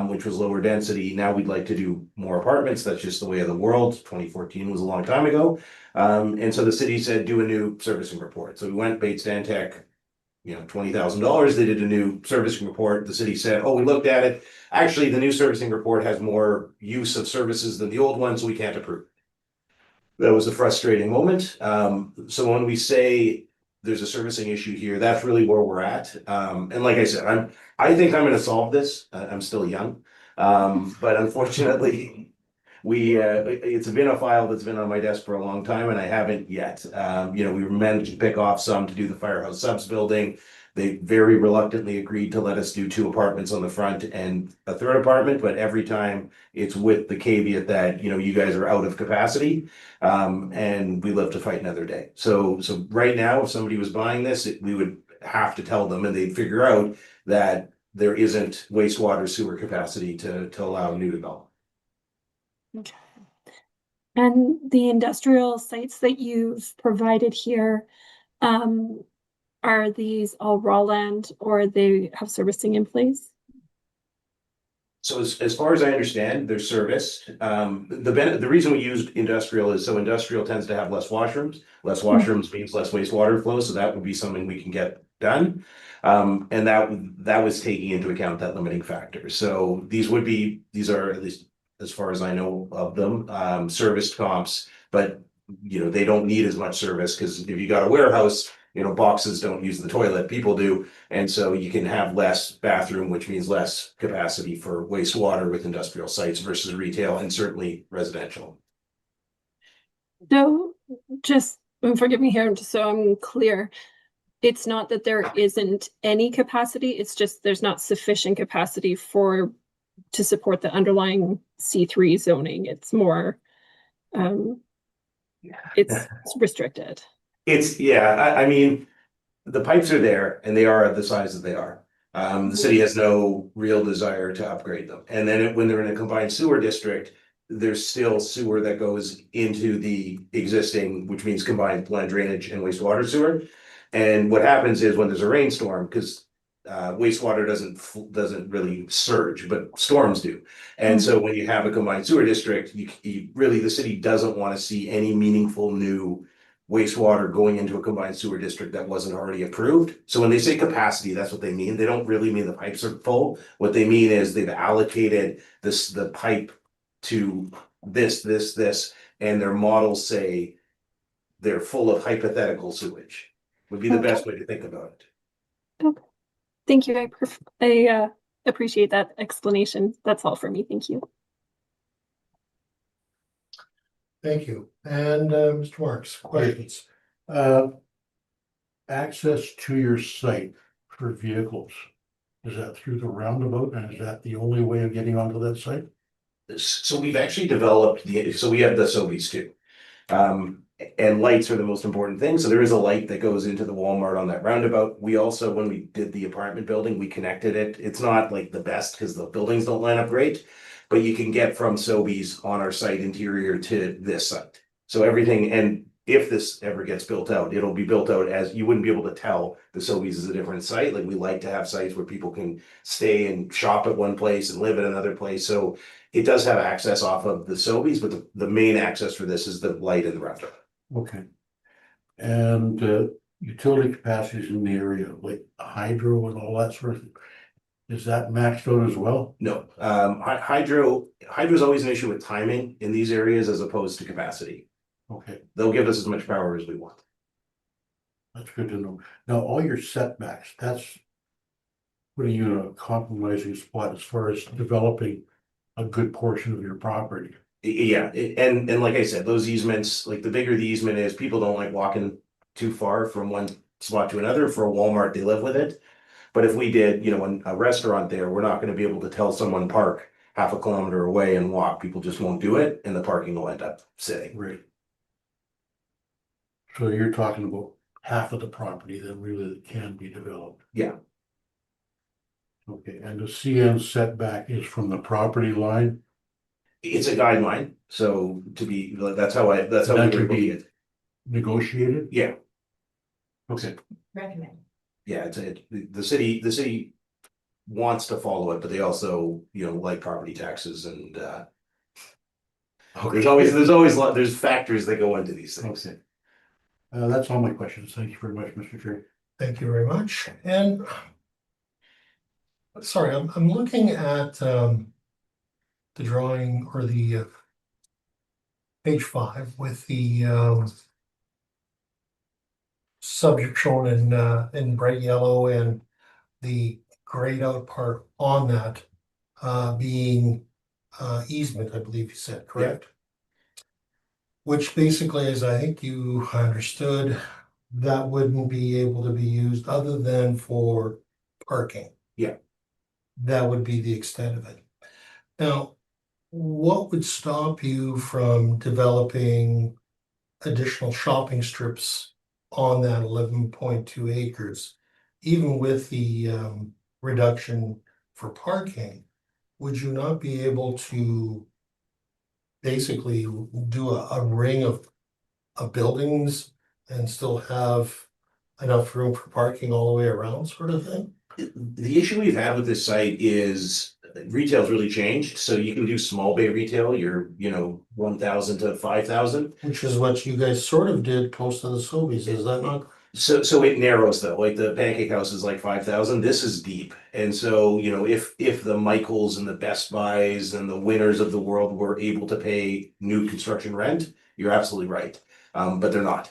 which was lower density. Now we'd like to do more apartments. That's just the way of the world. 2014 was a long time ago. And so the city said, do a new servicing report. So we went, paid Stantec, $20,000. They did a new servicing report. The city said, oh, we looked at it. Actually, the new servicing report has more use of services than the old one, so we can't approve. That was a frustrating moment. So when we say there's a servicing issue here, that's really where we're at. And like I said, I think I'm going to solve this. I'm still young, but unfortunately, it's been a file that's been on my desk for a long time, and I haven't yet. We managed to pick off some to do the firehouse subs building. They very reluctantly agreed to let us do 2 apartments on the front and a 3rd apartment, but every time it's with the caveat that, you guys are out of capacity, and we live to fight another day. So right now, if somebody was buying this, we would have to tell them and they'd figure out that there isn't wastewater sewer capacity to allow new development. Okay. And the industrial sites that you've provided here, are these all raw land or they have servicing in place? So as far as I understand, they're serviced. The reason we used industrial is so industrial tends to have less washrooms. Less washrooms means less wastewater flow, so that would be something we can get done. And that was taking into account that limiting factor. So these are, at least as far as I know of them, serviced comps, but they don't need as much service because if you got a warehouse, boxes don't use the toilet, people do. And so you can have less bathroom, which means less capacity for wastewater with industrial sites versus retail and certainly residential. So just forgive me here, just so I'm clear. It's not that there isn't any capacity, it's just there's not sufficient capacity for to support the underlying C3 zoning. It's more, it's restricted. I mean, the pipes are there and they are the size that they are. The city has no real desire to upgrade them. And then when they're in a combined sewer district, there's still sewer that goes into the existing, which means combined land drainage and wastewater sewer. And what happens is when there's a rainstorm, because wastewater doesn't really surge, but storms do. And so when you have a combined sewer district, you really, the city doesn't want to see any meaningful new wastewater going into a combined sewer district that wasn't already approved. So when they say capacity, that's what they mean. They don't really mean the pipes are full. What they mean is they've allocated the pipe to this, and their models say they're full of hypothetical sewage, would be the best way to think about it. Okay. Thank you. I appreciate that explanation. That's all for me. Thank you. Thank you. And Mr. Marks, questions? Access to your site for vehicles, is that through the roundabout, and is that the only way of getting onto that site? So we've actually developed so we have the Sobeys too. And lights are the most important thing. So there is a light that goes into the Walmart on that roundabout. We also, when we did the apartment building, we connected it. It's not like the best because the buildings don't line up great, but you can get from Sobeys on our site interior to this site. So everything, and if this ever gets built out, it'll be built out as you wouldn't be able to tell the Sobeys is a different site. Like we like to have sites where people can stay and shop at one place and live at another place. So it does have access off of the Sobeys, but the main access for this is the light in the roundabout. Okay. And utility capacities in the area, like hydro and all that sort of thing, is that maxed out as well? No, hydro is always an issue with timing in these areas as opposed to capacity. Okay, They'll give us as much power as we want. that's good to know. Now, all your setbacks, that's putting you in a compromising spot as far as developing a good portion of your property. Yeah, and like I said, those easements, like the bigger the easement is, people don't like walking too far from one spot to another. For a Walmart, they live with it. But if we did, a restaurant there, we're not gonna be able to tell someone park half a kilometer away and walk. People just won't do it, and the parking will end up sitting. Right. So you're talking about half of the property that really can be developed. Yeah. Okay, and the CN setback is from the property line? It's a guideline, so that's how we That were could able to be get. negotiated? Yeah, Okay, Recommend. yeah, the city wants to follow it, but they also, like property taxes and there's factors that go into these things. okay. That's all my questions. Thank you very much, Mr. Chair. Thank you very much. And sorry, I'm looking at the drawing or the page 5 with the subject shown in bright yellow and the grayed out part on that being easement, I believe you said, correct? Which basically is, I think you understood, that wouldn't be able to be used other than for parking. Yeah. That would be the extent of it. Now, what would stop you from developing additional shopping strips on that 11.2 acres? Even with the reduction for parking, would you not be able to basically do a ring of buildings and still have enough room for parking all the way around, sort of thing? The issue we've had with this site is retail's really changed, so you can do small bay retail, you're 1,000 to 5,000. Which is what you guys sort of did close to the Sobeys, is that not? So it narrows though, like the Pancake House is like 5,000, this is deep. And so, if the Michaels and the Best Buys and the Winners of the world were able to pay new construction rent, you're absolutely right. But they're not.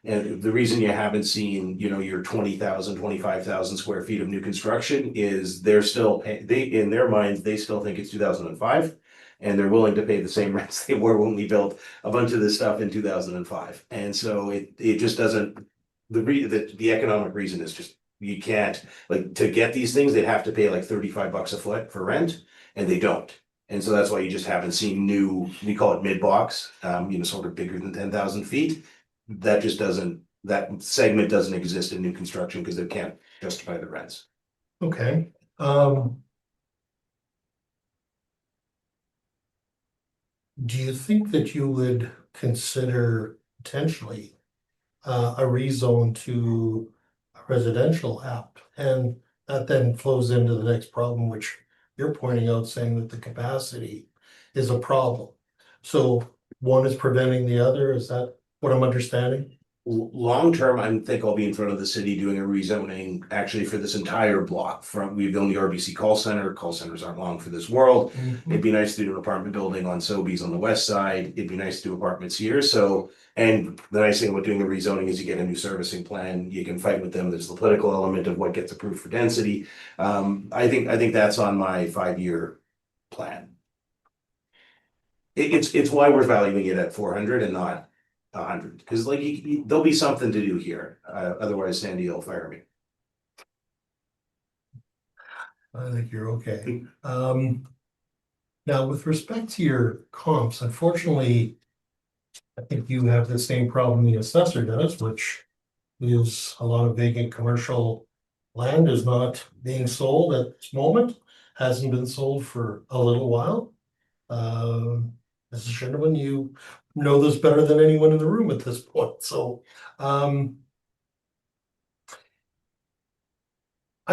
And the reason you haven't seen, your 20,000, 25,000 square feet of new construction is they're still, in their minds, they still think it's 2005. And they're willing to pay the same rents they were when we built a bunch of this stuff in 2005. And so it just doesn't, the economic reason is just You can't, like, to get these things, they'd have to pay like $35 a foot for rent, and they don't. And so that's why you just haven't seen new, we call it mid-box, sort of bigger than 10,000 feet. That just doesn't, that segment doesn't exist in new construction because they can't justify the rents. Okay, do you think that you would consider potentially a rezone to a residential app? And that then flows into the next problem, which you're pointing out, saying that the capacity is a problem. So one is preventing the other, is that what I'm understanding? Long term, I think I'll be in front of the city doing a rezoning actually for this entire block. We've owned the RBC call center. Call centers aren't long for this world. It'd be nice to do an apartment building on Sobeys on the west side. It'd be nice to do apartments here. So, and the nice thing about doing a rezoning is you get a new servicing plan. You can fight with them. There's the political element of what gets approved for density. I think that's on my 5-year plan. It's why we're valuing it at 400 and not 100, because like there'll be something to do here. Otherwise, Sandy will fire me. I think you're okay. Now, with respect to your comps, unfortunately, I think you have the same problem the assessor does, which is a lot of vacant commercial land is not being sold at this moment, hasn't been sold for a little while. Mrs. Shindeman, you know this better than anyone in the room at this point, so I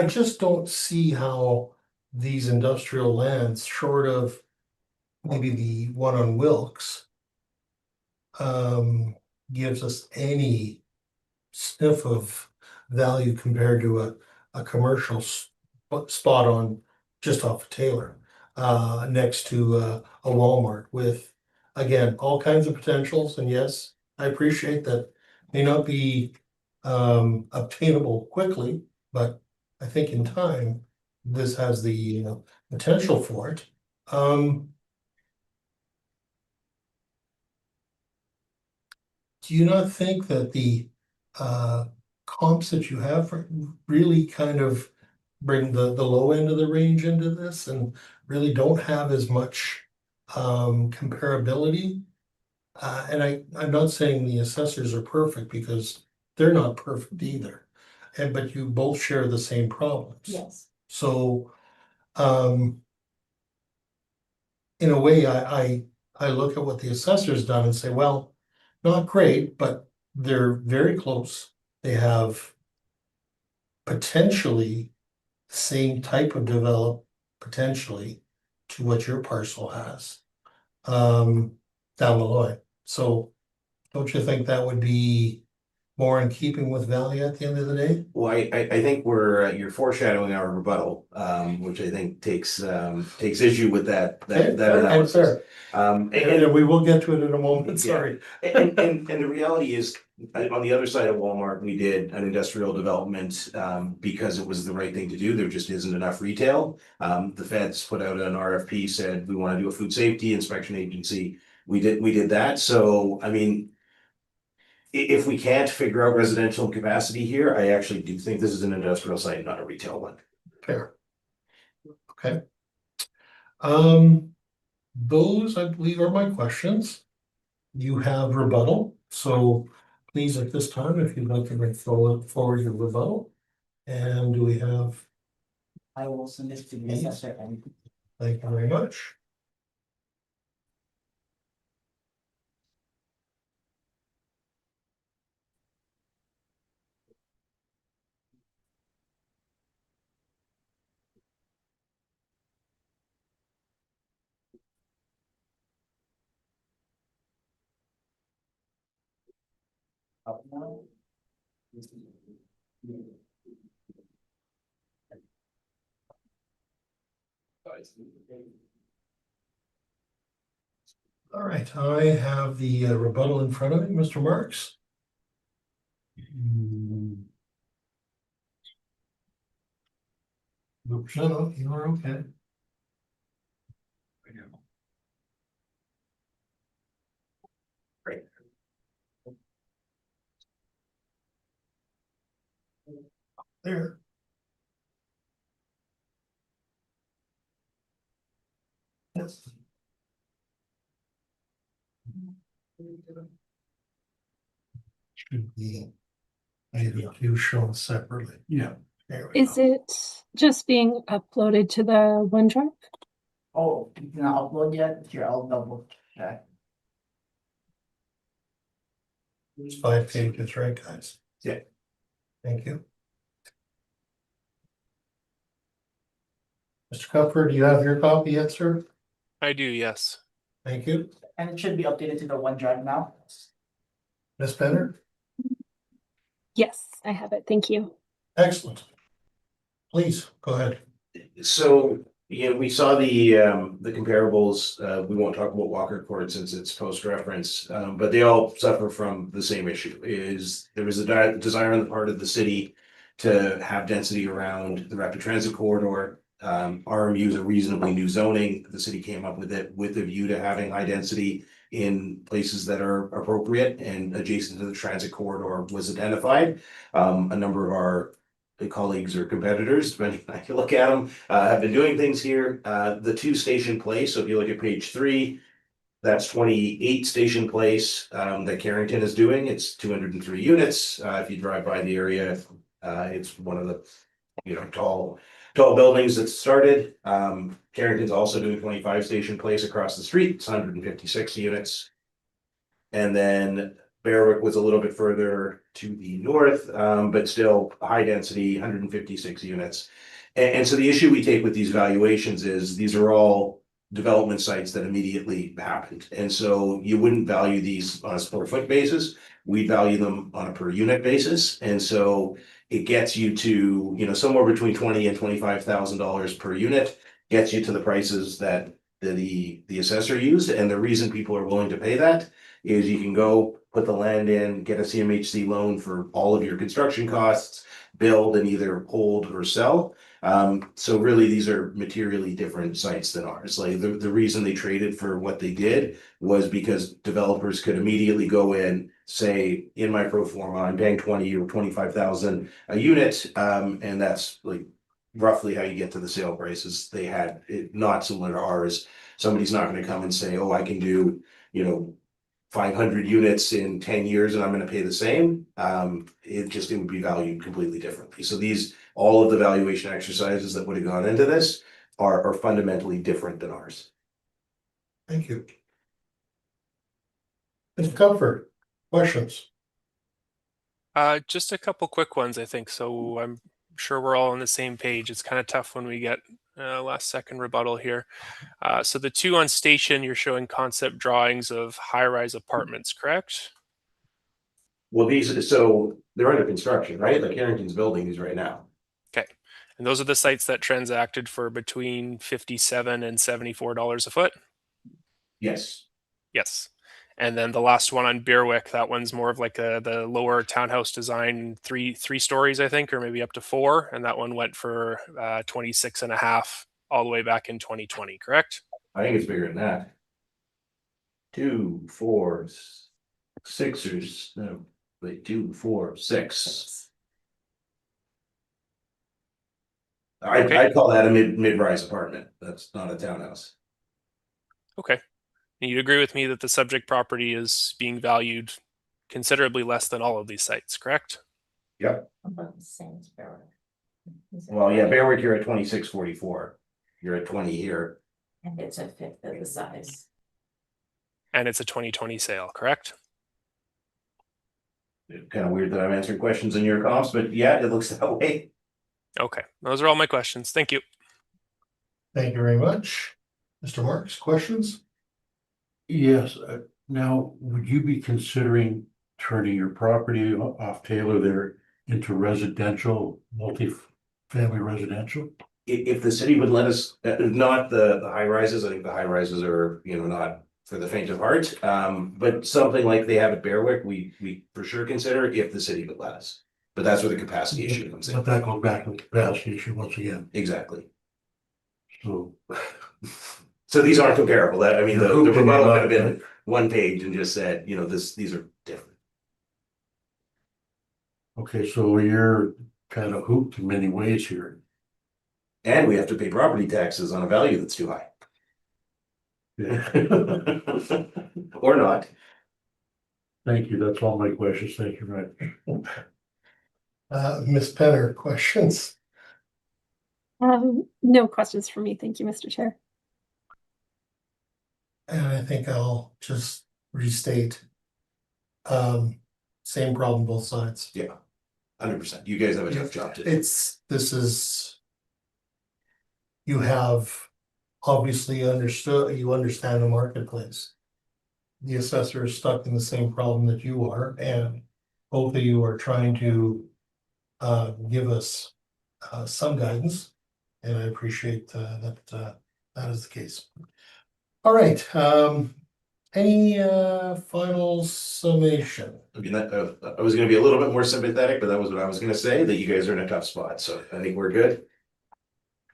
just don't see how these industrial lands, short of maybe the one on Wilkes, gives us any sniff of value compared to a commercial spot on just off of Taylor, next to a Walmart with, again, all kinds of potentials. And yes, I appreciate that may not be obtainable quickly, but I think in time, this has the potential for it. Do you not think that the comps that you have really kind of bring the low end of the range into this and really don't have as much comparability? And I'm not saying the assessors are perfect because they're not perfect either. But you both share the same problems. Yes. So in a way, I look at what the assessor's done and say, well, not great, but they're very close. They have potentially the same type of develop potentially to what your parcel has down the line. So don't you think that would be more in keeping with value at the end of the day? Well, I think you're foreshadowing our rebuttal, which I think takes issue with that Okay, analysis. fair. And we will get to it in a moment, Yeah. sorry. And the reality is, on the other side of Walmart, we did an industrial development because it was the right thing to do. There just isn't enough retail. The feds put out an RFP, said we want to do a food safety inspection agency. We did that. So, I mean, if we can't figure out residential capacity here, I actually do think this is an industrial site, not a retail one. Fair. Okay. Those, I believe, are my questions. You have rebuttal, so please, at this time, if you'd like to bring forward your rebuttal. And do we have, I will send this to the assessor and thank you very much. up now. All right, I have the rebuttal in front of me, Mr. Marks. No, you are okay. Great. There. Should be maybe two shown separately. Yeah. There we Is go. it just being uploaded to the OneDrive? Oh, you did not upload yet? Here, I'll double check. It's 5 pages, right, guys? Yeah. Thank you. Mr. Comfort, do you have your copy yet, sir? I do, yes. Thank you. And it should be updated to the OneDrive now. Ms. Benner? Yes, I have it. Thank you. Excellent. Please, go ahead. So, yeah, we saw the comparables, we won't talk about Walker Court since it's post-reference, but they all suffer from the same issue, is there was a desire on the part of the city to have density around the rapid transit corridor. RMU is a reasonably new zoning, the city came up with it with a view to having high density in places that are appropriate and adjacent to the transit corridor was identified. A number of our colleagues or competitors, depending on how you look at them, have been doing things here. The 2 Station Place, so if you look at page 3, that's 28 Station Place that Carrington is doing. It's 203 units. If you drive by the area, it's one of the tall buildings that started. Carrington's also doing 25 Station Place across the street. It's 156 units. And then Berwick was a little bit further to the north, but still high density, 156 units. And so the issue we take with these valuations is these are all development sites that immediately happened. And so you wouldn't value these on a square foot basis. We value them on a per unit basis. And so it gets you to, somewhere between $20,000 and $25,000 per unit, gets you to the prices that the assessor used. And the reason people are willing to pay that is you can go put the land in, get a CMHC loan for all of your construction costs, build and either hold or sell. So really, these are materially different sites than ours. Like the reason they traded for what they did was because developers could immediately go in, say, in my pro forma, I'm paying 20 or 25,000 a unit. And that's like roughly how you get to the sale prices. They had it not similar to ours. Somebody's not going to come and say, oh, I can do, 500 units in 10 years and I'm going to pay the same. It would be valued completely differently. So all of the valuation exercises that would have gone into this are fundamentally different than ours. Thank you. Mr. Comfort, questions? Just a couple quick ones, I think. So I'm sure we're all on the same page. It's kind of tough when we get last second rebuttal here. So the 2 on Station, you're showing concept drawings of high-rise apartments, correct? Well, they're under construction, right? Like Carrington's building these right now. Okay. And those are the sites that transacted for between $57 and $74 a foot? Yes. Yes. And then the last one on Berwick, that one's more of like the lower townhouse design, three stories, I think, or maybe up to 4. And that one went for 26 and a half all the way back in 2020, correct? I think it's bigger than that. 2, 4, 6 or no, wait, 2, 4, 6. I call that a mid-rise apartment. That's not a townhouse. Okay. And you'd agree with me that the subject property is being valued considerably less than all of these sites, correct? Yep. About the same as Berwick. Well, yeah, Berwick, you're at 2644. You're at 20 here. And it's a fifth of the size. And it's a 2020 sale, correct? Kind of weird that I'm answering questions in your comps, but yeah, it looks that way. Okay. Those are all my questions. Thank you. Thank you very much. Mr. Marks, questions? Yes, now, would you be considering turning your property off Taylor there into residential, multi-family residential? If the city would let us, not the high rises, I think the high rises are, not for the faint of heart. But something like they have at Berwick, we for sure consider if the city would let us. But that's where the capacity issue comes in. But that goes back to the capacity issue once again, Exactly. so. So these aren't comparable. That, I mean, the You're hooping proposal it could have up, been one page and just said, these are different. Okay, so you're kind of hooped in many ways here. And we have to pay property taxes on a value that's too high. Yeah. Or not. Thank you. That's all my questions. Thank you, Ryan. Ms. Penner, questions? No questions for me. Thank you, Mr. Chair. And I think I'll just restate. Same problem both sides. 100%. You guys have a tough job to do. This is. You have obviously you understand the marketplace. The assessor is stuck in the same problem that you are, and both of you are trying to give us some guidance, and I appreciate that that is the case. All right, any final summation? I mean, I was going to be a little bit more sympathetic, but that was what I was going to say, that you guys are in a tough spot. So I think we're good.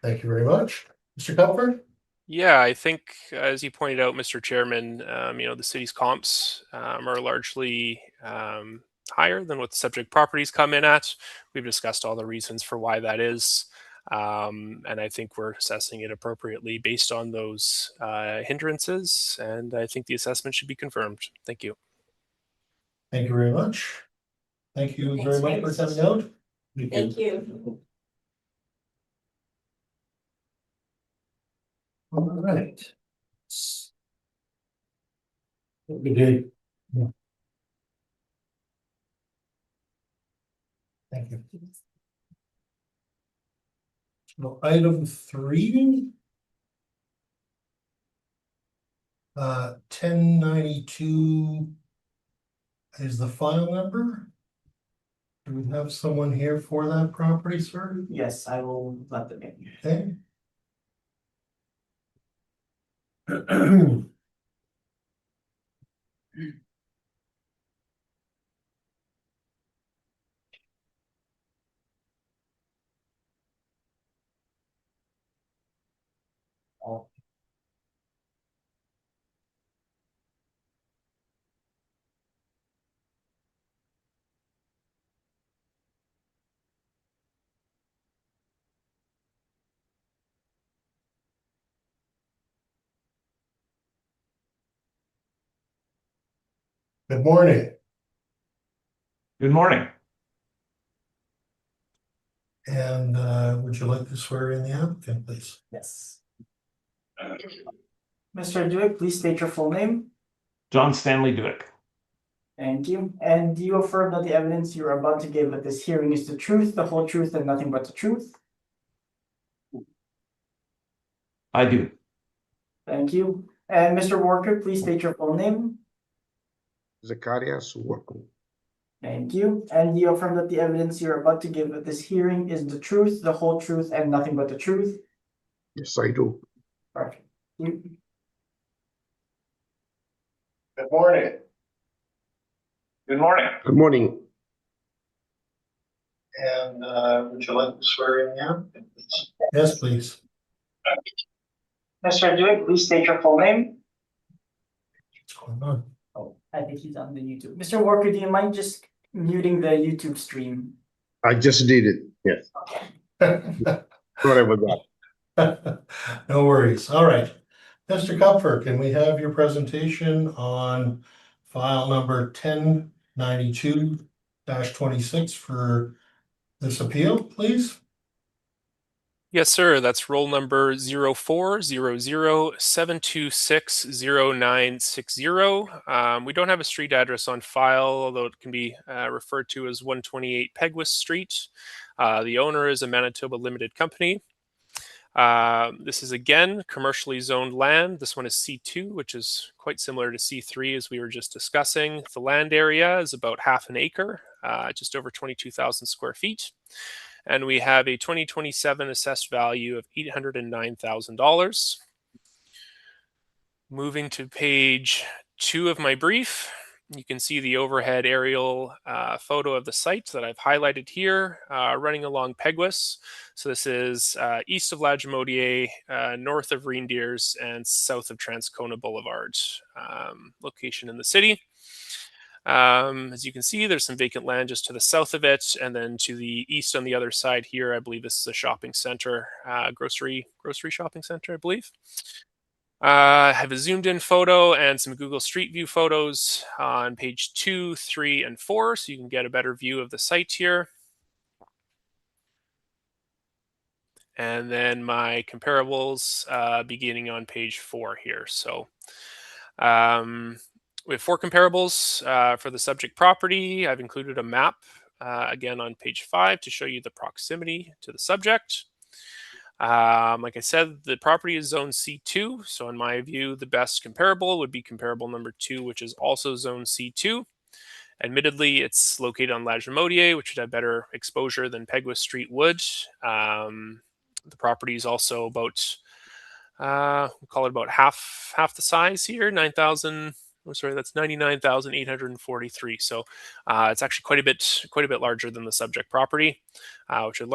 Thank you very much. Mr. Comfort? Yeah, I think, as you pointed out, Mr. Chairman, the city's comps are largely higher than what the subject properties come in at. We've discussed all the reasons for why that is. And I think we're assessing it appropriately based on those hindrances. And I think the assessment should be confirmed. Thank you. Thank you very much. Thank you very much for coming out. Thank you. All right. Good day. Thank you. So item 3. 1092 is the file number. Do we have someone here for that property, sir? Yes, I will let them in. Okay. Oh. Good morning. Good morning. And would you like to swear in the applicant, please? Yes. Mr. Dewick, please state your full name. John Stanley Dewick. Thank you. And do you affirm that the evidence you're about to give at this hearing is the truth, the whole truth, and nothing but the truth? I do. Thank you. And Mr. Walker, please state your full name. Zacharias Worko. Thank you. And do you affirm that the evidence you're about to give at this hearing is the truth, the whole truth, and nothing but the truth? Yes, I do. Perfect. Thank you. Good morning. Good morning. Good morning. And would you like to swear in the applicant, please? Yes, please. Mr. Dewick, please state your full name. What's going on? Oh, I think he's on the YouTube. Mr. Walker, do you mind just muting the YouTube stream? I just did it. Yes. Sorry about that. No worries. All right. Mr. Kupfer, can we have your presentation on file number 1092-26 for this appeal, please? Yes, sir. That's roll number 0400-726-0960. We don't have a street address on file, although it can be referred to as 128 Pegwis Street. The owner is a Manitoba Limited Company. This is, again, commercially zoned land. This one is C2, which is quite similar to C3 as we were just discussing. The land area is about half an acre, just over 22,000 square feet. And we have a 2027 assessed value of $809,000. Moving to page 2 of my brief, you can see the overhead aerial photo of the site that I've highlighted here, running along Pegwis. So this is east of Lagimodiere, north of Reindeers, and south of Transcona Boulevard, location in the city. As you can see, there's some vacant land just to the south of it, and then to the east on the other side here, I believe this is a shopping center, grocery shopping center, I believe. I have a zoomed in photo and some Google Street View photos on page 2, 3, and 4, so you can get a better view of the site here. And then my comparables beginning on page 4 here. So we have 4 comparables for the subject property. I've included a map again on page 5 to show you the proximity to the subject. Like I said, the property is zone C2. So in my view, the best comparable would be comparable number 2, which is also zone C2. Admittedly, it's located on Lagimodier, which would have better exposure than Peguis Street would. The property is also about, we'll call it about half the size here, 9,000. Oh, sorry, that's 99,843. So it's actually quite a bit larger than the subject property, which would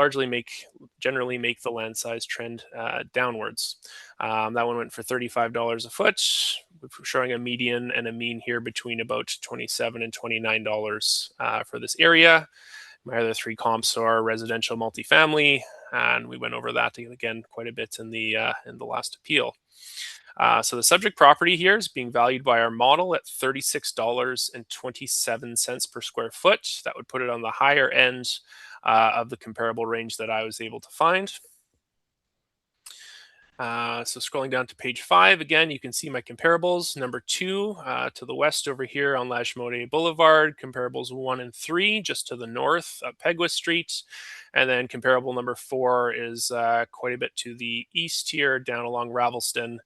generally make the land size trend downwards. That one went for $35 a foot, showing a median and a mean here between about $27 and $29 for this area. My other 3 comps are residential multifamily, and we went over that again quite a bit in the last appeal. So the subject property here is being valued by our model at $36.27 per square foot. That would put it on the higher end of the comparable range that I was able to find. So scrolling down to page 5, again, you can see my comparables. Number 2 to the west over here on Lagimodier Boulevard, comparables 1 and 3 just to the north of Peguis Street. And then comparable number 4 is quite a bit to the east here down along Ravelston.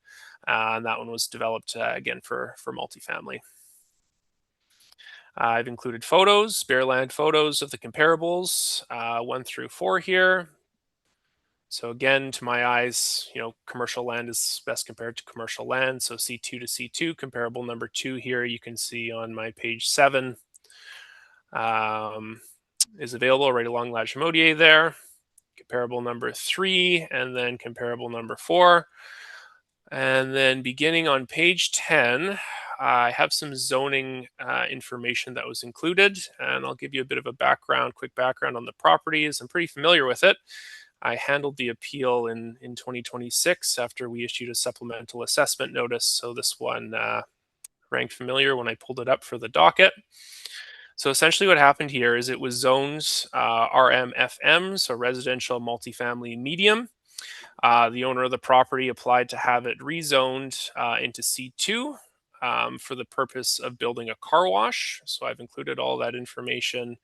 And that one was developed again for multifamily. I've included photos, bare land photos of the comparables, 1 through 4 here. So again, to my eyes, commercial land is best compared to commercial land. So C2 to C2, comparable number 2 here, you can see on my page 7 is available right along Lagimodier there. Comparable number 3, and then comparable number 4. And then beginning on page 10, I have some zoning information that was included, and I'll give you a bit of a quick background on the properties. I'm pretty familiar with it. I handled the appeal in 2026 after we issued a supplemental assessment notice. So this one rang familiar when I pulled it up for the docket. So essentially what happened here is it was zoned RMFM, so residential multifamily medium. The owner of the property applied to have it rezoned into C2 for the purpose of building a car wash. So I've included all that information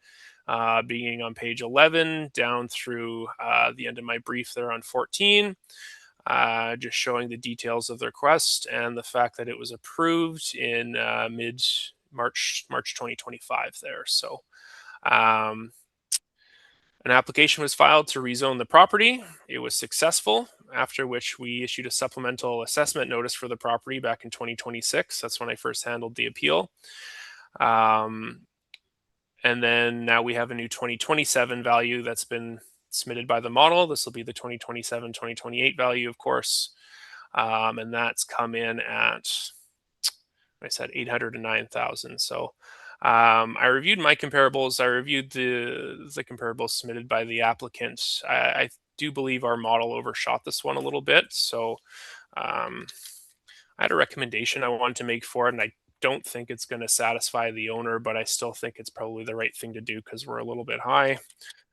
beginning on page 11 down through the end of my brief there on 14, just showing the details of the request and the fact that it was approved in mid-March 2025 there. So an application was filed to rezone the property. It was successful, after which we issued a supplemental assessment notice for the property back in 2026. That's when I first handled the appeal. And then now we have a new 2027 value that's been submitted by the model. This will be the 2027-2028 value, of course. And that's come in at, I said, 809,000. So I reviewed my comparables. I reviewed the comparables submitted by the applicant. I do believe our model overshot this one a little bit. So I had a recommendation I wanted to make for it, and I don't think it's going to satisfy the owner, but I still think it's probably the right thing to do because we're a little bit high.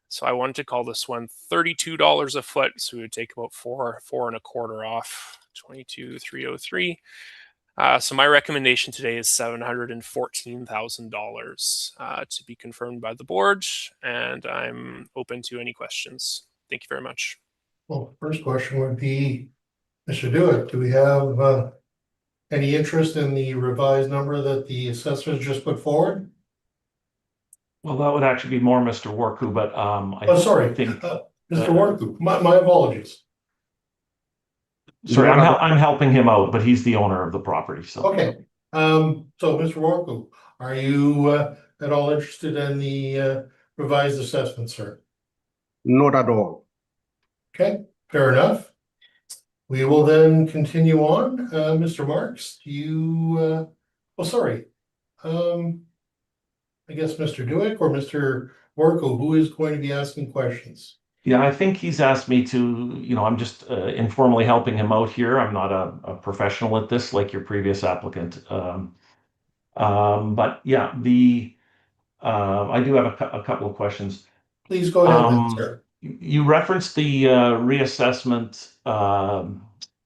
So I wanted to call this one $32 a foot. So we would take about four and a quarter off, 22,303. So my recommendation today is $714,000 to be confirmed by the board, and I'm open to any questions. Thank you very much. Well, first question would be, Mr. Dewitt, do we have any interest in the revised number that the assessors just put forward? Well, that would actually be more Mr. Worku, but Sorry, think Mr. Worku, my apologies. sorry, I'm helping him out, but he's the owner of the property. So Okay, so Mr. Worku, are you at all interested in the revised assessment, sir? Not at all. Okay, fair enough. We will then continue on. Mr. Marks, do you, sorry. I guess Mr. Dewick or Mr. Worko, who is going to be asking questions? Yeah, I think he's asked me to, I'm just informally helping him out here. I'm not a professional at this like your previous applicant. But yeah, I do have a couple of questions. Please go ahead, then, Um, sir. you referenced the reassessment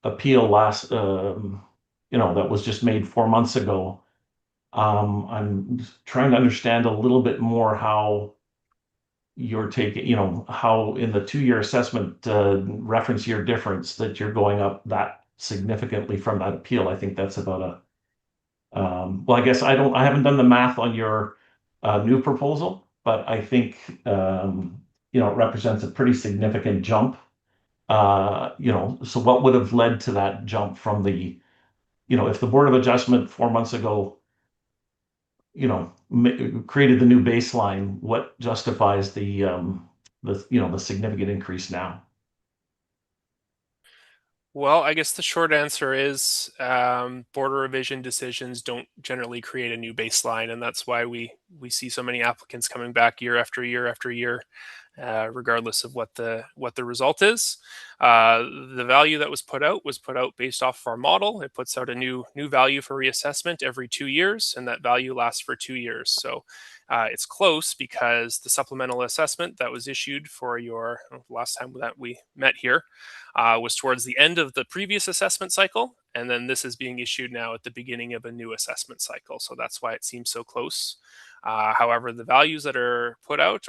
appeal that was just made 4 months ago. I'm trying to understand a little bit more how you're taking, how in the 2-year assessment reference year difference that you're going up that significantly from that appeal. I think that's about well, I guess I haven't done the math on your new proposal, but I think, it represents a pretty significant jump. So what would have led to that jump from if the Board of Adjustment 4 months ago, created the new baseline, what justifies the significant increase now? Well, I guess the short answer is border revision decisions don't generally create a new baseline, and that's why we see so many applicants coming back year after year after year, regardless of what the result is. The value that was put out based off of our model. It puts out a new value for reassessment every 2 years, and that value lasts for 2 years. So it's close because the supplemental assessment that was issued for your last time that we met here was towards the end of the previous assessment cycle, and then this is being issued now at the beginning of a new assessment cycle. So that's why it seems so close. However, the values that are put out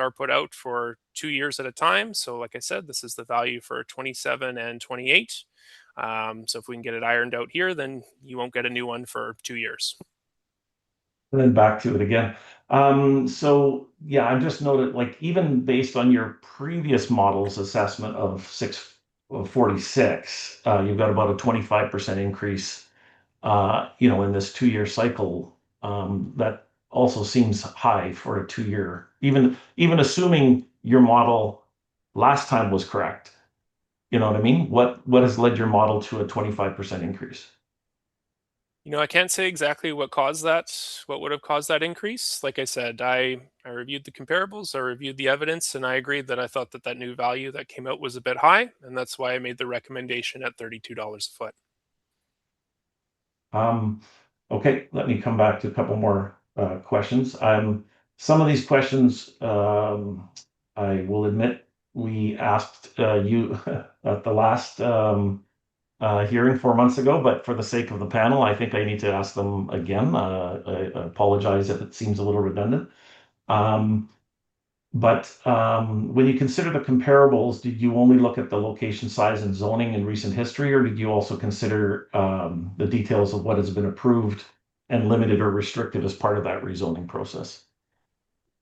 for 2 years at a time. So, like I said, this is the value for 27 and 28. So, if we can get it ironed out here, then you won't get a new one for 2 years. And then back to it again. So yeah, I just noted, like, even based on your previous model's assessment of 646, you've got about a 25% increase, in this 2-year cycle. That also seems high for a 2-year, even assuming your model last time was correct. You know what I mean? What has led your model to a 25% increase? I can't say exactly what would have caused that increase. Like I said, I reviewed the comparables, I reviewed the evidence, and I agreed that I thought that new value that came out was a bit high, and that's why I made the recommendation at $32 a foot. Um, okay, let me come back to a couple more questions. Some of these questions, I will admit, we asked you at the last hearing 4 months ago, but for the sake of the panel, I think I need to ask them again. I apologize if it seems a little redundant. But when you consider the comparables, did you only look at the location, size, and zoning in recent history, or did you also consider the details of what has been approved and limited or restricted as part of that rezoning process?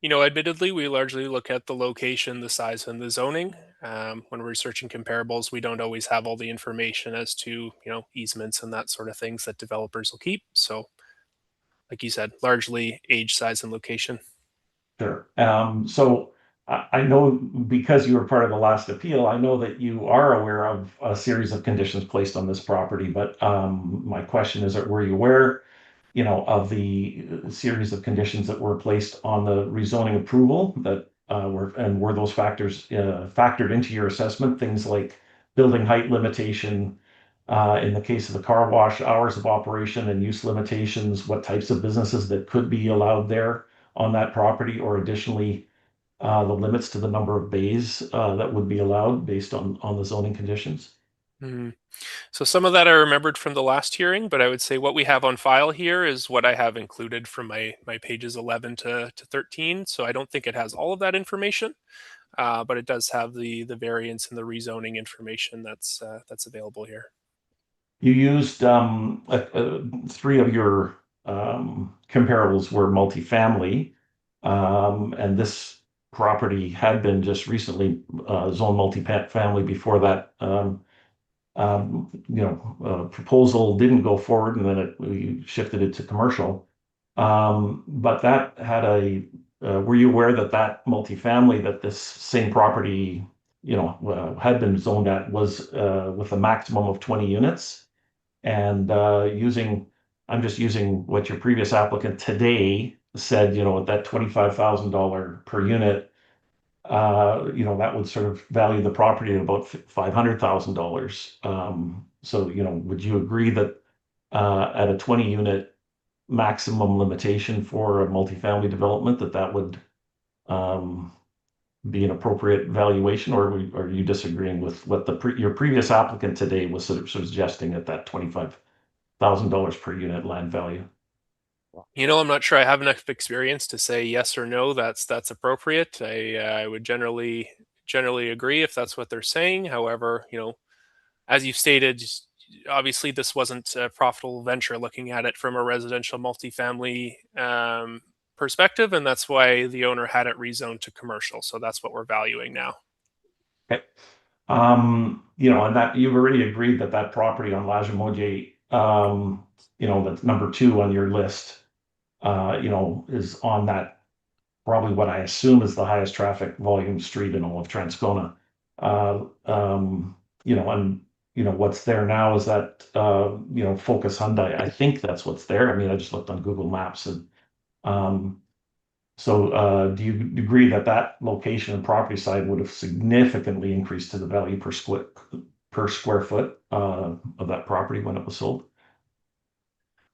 Admittedly, we largely look at the location, the size, and the zoning. When we're researching comparables, we don't always have all the information as to, easements and that sort of things that developers will keep. So, like you said, largely age, size, and location. Sure. So I know, because you were part of the last appeal, I know that you are aware of a series of conditions placed on this property, but my question is, were you aware, of the series of conditions that were placed on the rezoning approval that were those factors factored into your assessment? Things like building height limitation, in the case of the car wash, hours of operation and use limitations, what types of businesses that could be allowed there on that property, or additionally, the limits to the number of bays that would be allowed based on the zoning conditions. Mhm. So some of that I remembered from the last hearing, but I would say what we have on file here is what I have included from my pages 11 to 13. So I don't think it has all of that information, but it does have the variance and the rezoning information that's available here. You used 3 of your comparables were multifamily, and this property had been just recently zoned multifamily before that. Proposal didn't go forward, and then we shifted it to commercial. But that had were you aware that multifamily, that this same property, had been zoned at, was with a maximum of 20 units? And I'm just using what your previous applicant today said, at that $25,000 per unit, that would sort of value the property at about $500,000. So, would you agree that at a 20 unit maximum limitation for a multifamily development, that would be an appropriate valuation, or are you disagreeing with what your previous applicant today was sort of suggesting at that $25,000 per unit land value? I'm not sure I have enough experience to say yes or no. That's appropriate. I would generally agree if that's what they're saying. However, as you've stated, obviously this wasn't a profitable venture looking at it from a residential multifamily perspective, and that's why the owner had it rezoned to commercial. So that's what we're valuing now. Okay. And that you've already agreed that property on Lajimodier, that's number 2 on your list, is on that probably what I assume is the highest traffic volume street in all of Transcona. What's there now is that, Focus Hyundai. I think that's what's there. I mean, I just looked on Google Maps and, do you agree that location and property side would have significantly increased to the value per square foot of that property when it was sold?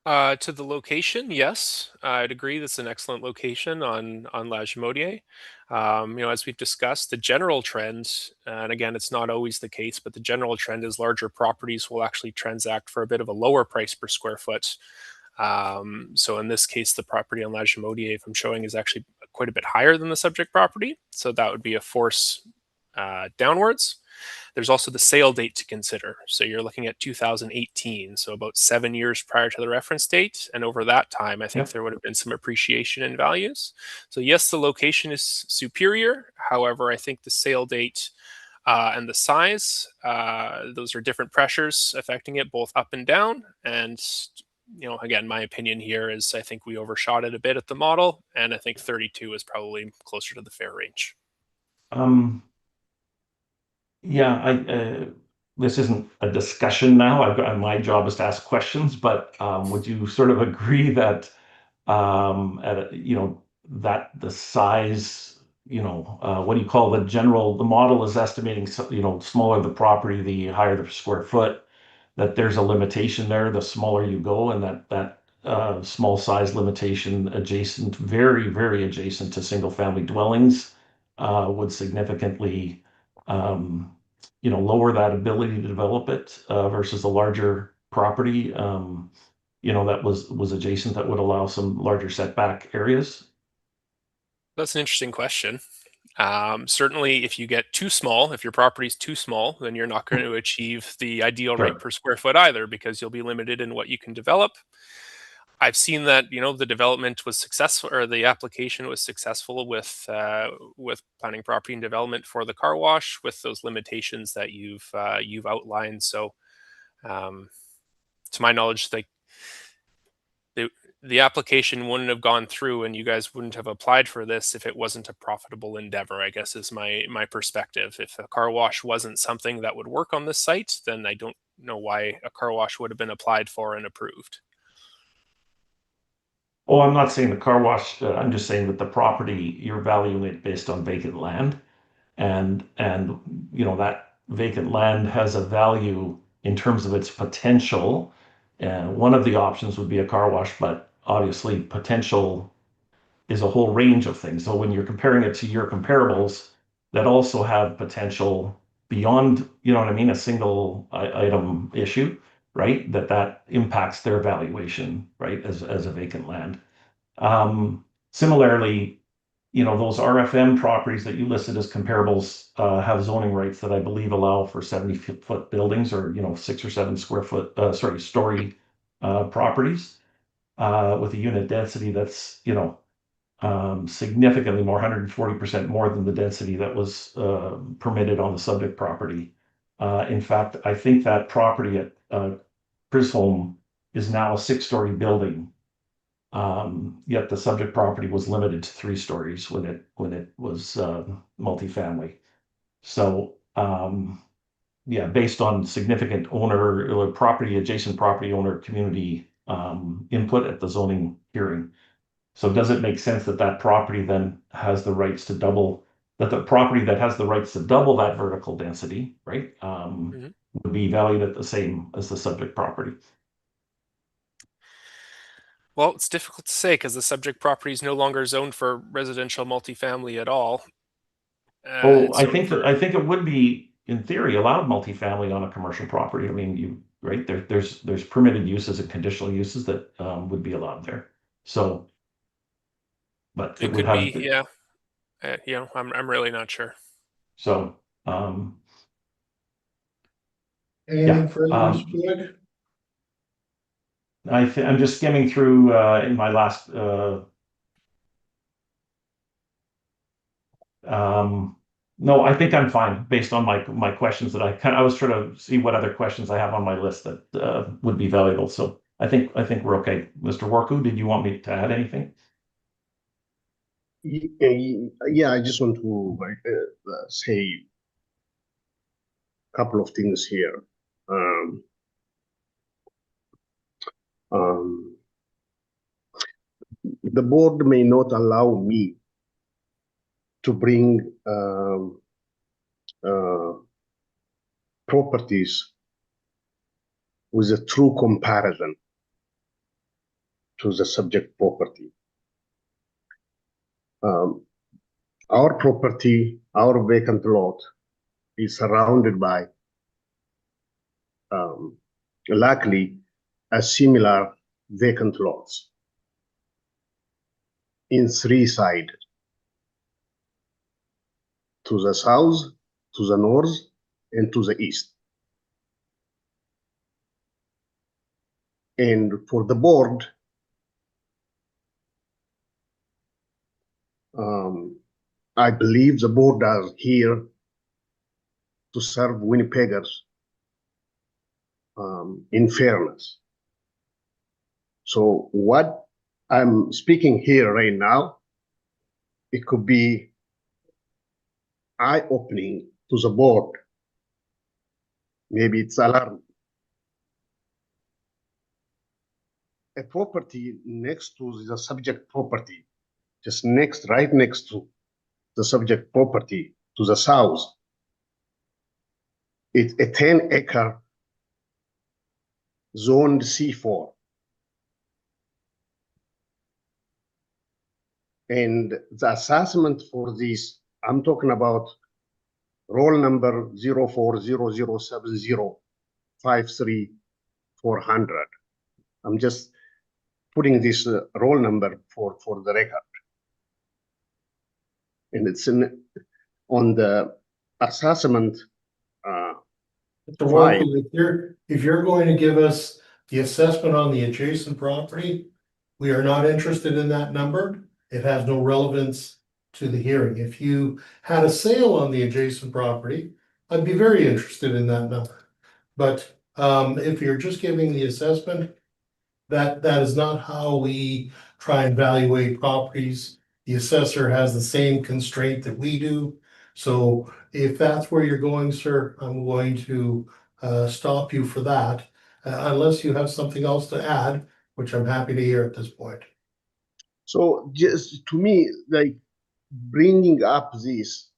To the location, yes, I'd agree. That's an excellent location on Lajimodier. As we've discussed, the general trend, and again, it's not always the case, but the general trend is larger properties will actually transact for a bit of a lower price per square foot. So in this case, the property on Lajimodier, if I'm showing, is actually quite a bit higher than the subject property. So that would be a force downwards. There's also the sale date to consider. So you're looking at 2018, so about 7 years prior to the reference date. And over that time, I think there would have been some appreciation in values. So yes, the location is superior. However, I think the sale date and the size, those are different pressures affecting it both up and down. And again, my opinion here is I think we overshot it a bit at the model, and I think 32 is probably closer to the fair range. Yeah, this isn't a discussion now. My job is to ask questions, but would you sort of agree that that the size, what do you call the model is estimating, smaller the property, the higher the square foot, that there's a limitation there, the smaller you go, and that small size limitation very, very adjacent to single family dwellings would significantly lower that ability to develop it versus a larger property, that was adjacent, that would allow some larger setback areas? That's an interesting question. Certainly, if you get too small, if your property is too small, then you're not going to achieve the ideal rate per square foot either, because you'll be limited in what you can develop. I've seen that the development was successful, or the application was successful with planning, property, and development for the car wash with those limitations that you've outlined. So, to my knowledge, the application wouldn't have gone through, and you guys wouldn't have applied for this if it wasn't a profitable endeavor, I guess, is my perspective. If a car wash wasn't something that would work on this site, then I don't know why a car wash would have been applied for and approved. Oh, I'm not saying the car wash. I'm just saying that the property, you're valuing it based on vacant land, and that vacant land has a value in terms of its potential. And one of the options would be a car wash, but obviously potential is a whole range of things. So when you're comparing it to your comparables that also have potential beyond, a single item issue, right? That impacts their valuation, right? As a vacant land. Similarly, those RFM properties that you listed as comparables have zoning rights that I believe allow for 70-foot buildings, or 6 or 7 story properties with a unit density that's significantly more, 140% more than the density that was permitted on the subject property. In fact, I think that property at Chisholm is now a 6-story building. Yet the subject property was limited to 3 stories when it was multifamily. So based on significant adjacent property owner community input at the zoning hearing. So does it make sense that property then has the rights to double that the property that has the rights to double that vertical density, right, would be valued at the same as the subject property. Well, it's difficult to say because the subject property is no longer zoned for residential multifamily at all. Oh, It's I zoned think for- I think it would be, in theory, allowed multifamily on a commercial property. I mean, there's permitted uses and conditional uses that would be allowed there. So, but it it would could be, have yeah. I'm really not sure. so Anything further, Mr. Boyd? I'm just skimming through in my last no, I think I'm fine based on my questions that I was trying to see what other questions I have on my list that would be valuable. So I think we're okay. Mr. Worku, did you want me to add anything? Yeah, I just want to say a couple of things here. The board may not allow me to bring properties with a true comparison to the subject property. Our property, our vacant lot, is surrounded by, luckily, a similar vacant lots in three sides: to the south, to the north, and to the east. And for the board, I believe the board are here to serve Winnipeggers in fairness. So what I'm speaking here right now, it could be eye-opening to the board. Maybe it's alarming. A property next to the subject property, just right next to the subject property to the south, it's a 10-acre zoned C4. And the assessment for this, I'm talking about roll number 04007053,400. I'm just putting this roll number for the record. And it's on the assessment Mr. Worku, if you're going to give us the assessment on the adjacent property, we are not interested in that number. It has no relevance to the hearing. If you had a sale on the adjacent property, I'd be very interested in that number. But if you're just giving the assessment, that is not how we try and evaluate properties. The assessor has the same constraint that we do. So if that's where you're going, sir, I'm going to stop you for that, unless you have something else to add, which I'm happy to hear at this point. So just to me, like bringing up this,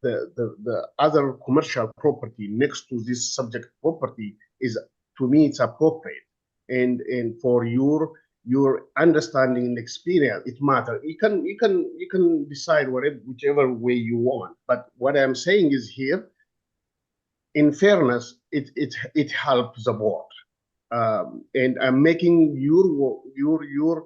the other commercial property next to this subject property is, to me, it's appropriate. And for your understanding and experience, it matters. You can decide whichever way you want. But what I'm saying is here, in fairness, it helps the board. And I'm making your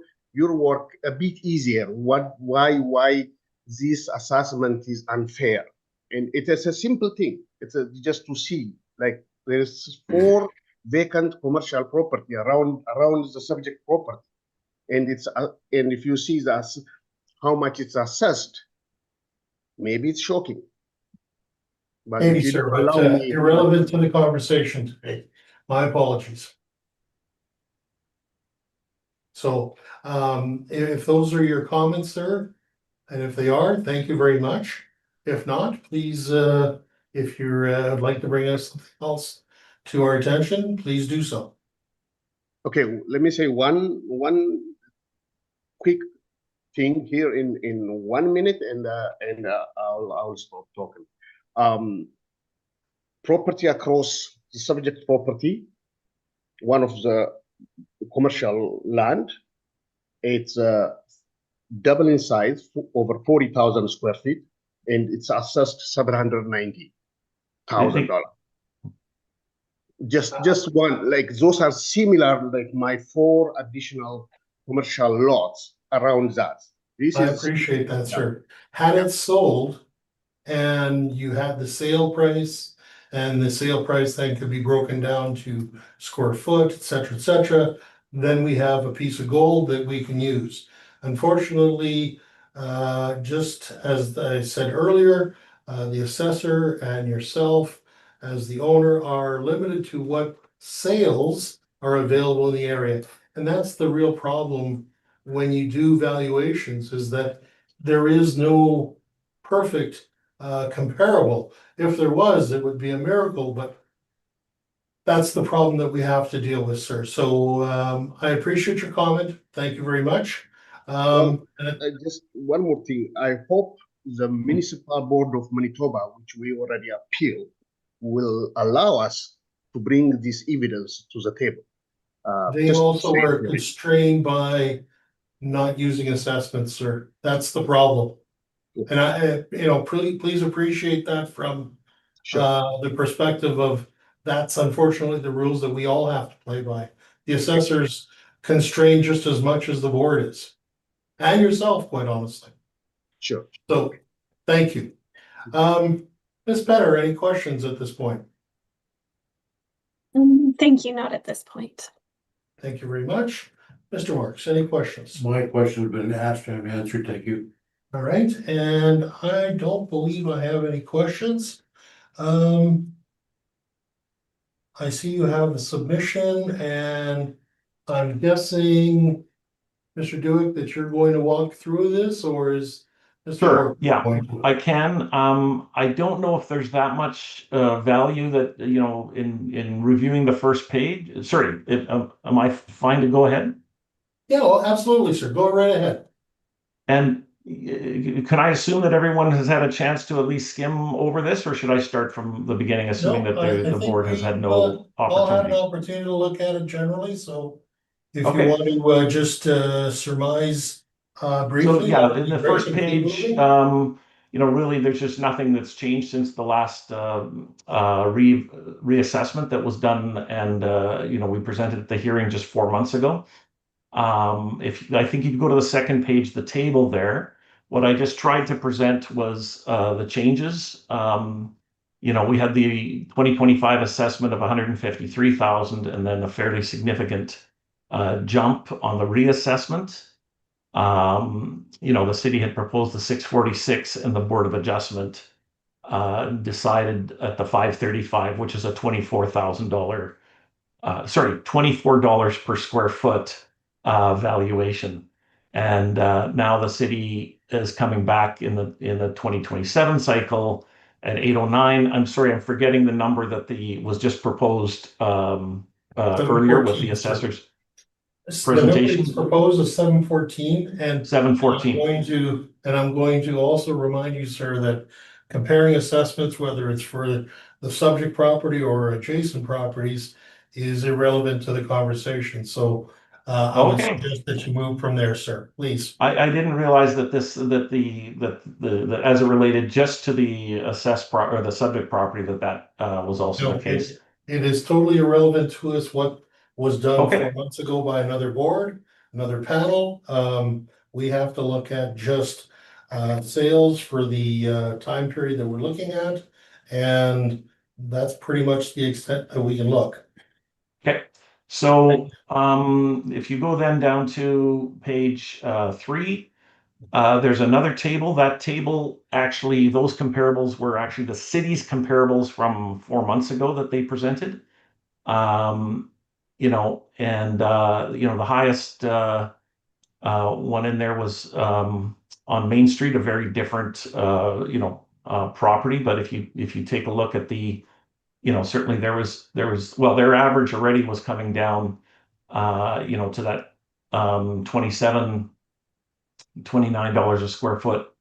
work a bit easier. Why this assessment is unfair? And it is a simple thing. It's just to see, like there's 4 vacant commercial property around the subject property, and and if you see how much it's assessed, maybe it's shocking. But Maybe, if you sir, don't but allow me, irrelevant to the conversation today. My apologies. So if those are your comments, sir, and if they are, thank you very much. If not, please, if you're would like to bring us something else to our attention, please do so. okay, let me say one quick thing here in 1 minute, and I'll stop talking. Property across the subject property, one of the commercial land, it's double in size, over 40,000 square feet, and it's assessed $790,000. Just one, like those are similar, like my 4 additional commercial lots around that. This I is appreciate that, sir. Had it sold and you had the sale price, and the sale price then could be broken down to square foot, et cetera, then we have a piece of gold that we can use. Unfortunately, just as I said earlier, the assessor and yourself as the owner are limited to what sales are available in the area. And that's the real problem when you do valuations, is that there is no perfect comparable. If there was, it would be a miracle, but that's the problem that we have to deal with, sir. So I appreciate your comment. Thank you very much. Just one more thing. I hope the Municipal Board of Manitoba, which we already appealed, will allow us to bring this evidence to the table. They Just also say are it. constrained by not using assessments, sir. That's the problem. And please appreciate that from Sure. the perspective of that's unfortunately the rules that we all have to play by. The assessors constrain just as much as the board is, and yourself, quite honestly. Sure. So, thank you. Ms. Petter, any questions at this point? Thank you, not at this point. Thank you very much. Mr. Marks, any questions? My question has been asked and answered. Thank you. All right, and I don't believe I have any questions. I see you have the submission, and I'm guessing, Mr. Dewick, that you're going to walk through this, or is Mr. Sure, Mark yeah, going to? I can. I don't know if there's that much value that, in reviewing the first page. Sorry, am I fine to go ahead? Yeah, well, absolutely, sir. Go right ahead. And can I assume that everyone has had a chance to at least skim over this, or should I start from the beginning, assuming No, that I the think board has had we've, no all had an opportunity? opportunity to look at it generally, so if you Okay. want to just surmise briefly. So yeah, that'd in be the great, first and keep page, moving. really, there's just nothing that's changed since the last reassessment that was done, and we presented at the hearing just 4 months ago. If I think you go to the second page, the table there, what I just tried to present was the changes. We had the 2025 assessment of 153,000, and then a fairly significant jump on the reassessment. The city had proposed the 646, and the Board of Adjustment decided at the 535, which is a $24,000, $24 per square foot valuation. And now the city is coming back in the 2027 cycle at 809. I'm sorry, I'm forgetting the number that was just proposed earlier with the 714, sir. assessors. The number Presentation? is proposed is 714, and 714. I'm going to also remind you, sir, that comparing assessments, whether it's for the subject property or adjacent properties, is irrelevant to the conversation. So I would Okay. suggest that you move from there, sir, please. I didn't realize that as it related just to the or the subject property that was also No, the case. it is totally irrelevant to us what was done Okay. 4 months ago by another board, another panel. We have to look at just sales for the time period that we're looking at, and that's pretty much the extent that we can look. Okay. So if you go then down to page 3, there's another table. That table, actually, those comparables were actually the city's comparables from 4 months ago that they presented. The highest one in there was on Main Street, a very different property. But if you take a look at certainly there was their average already was coming down to that 27 $29 a square foot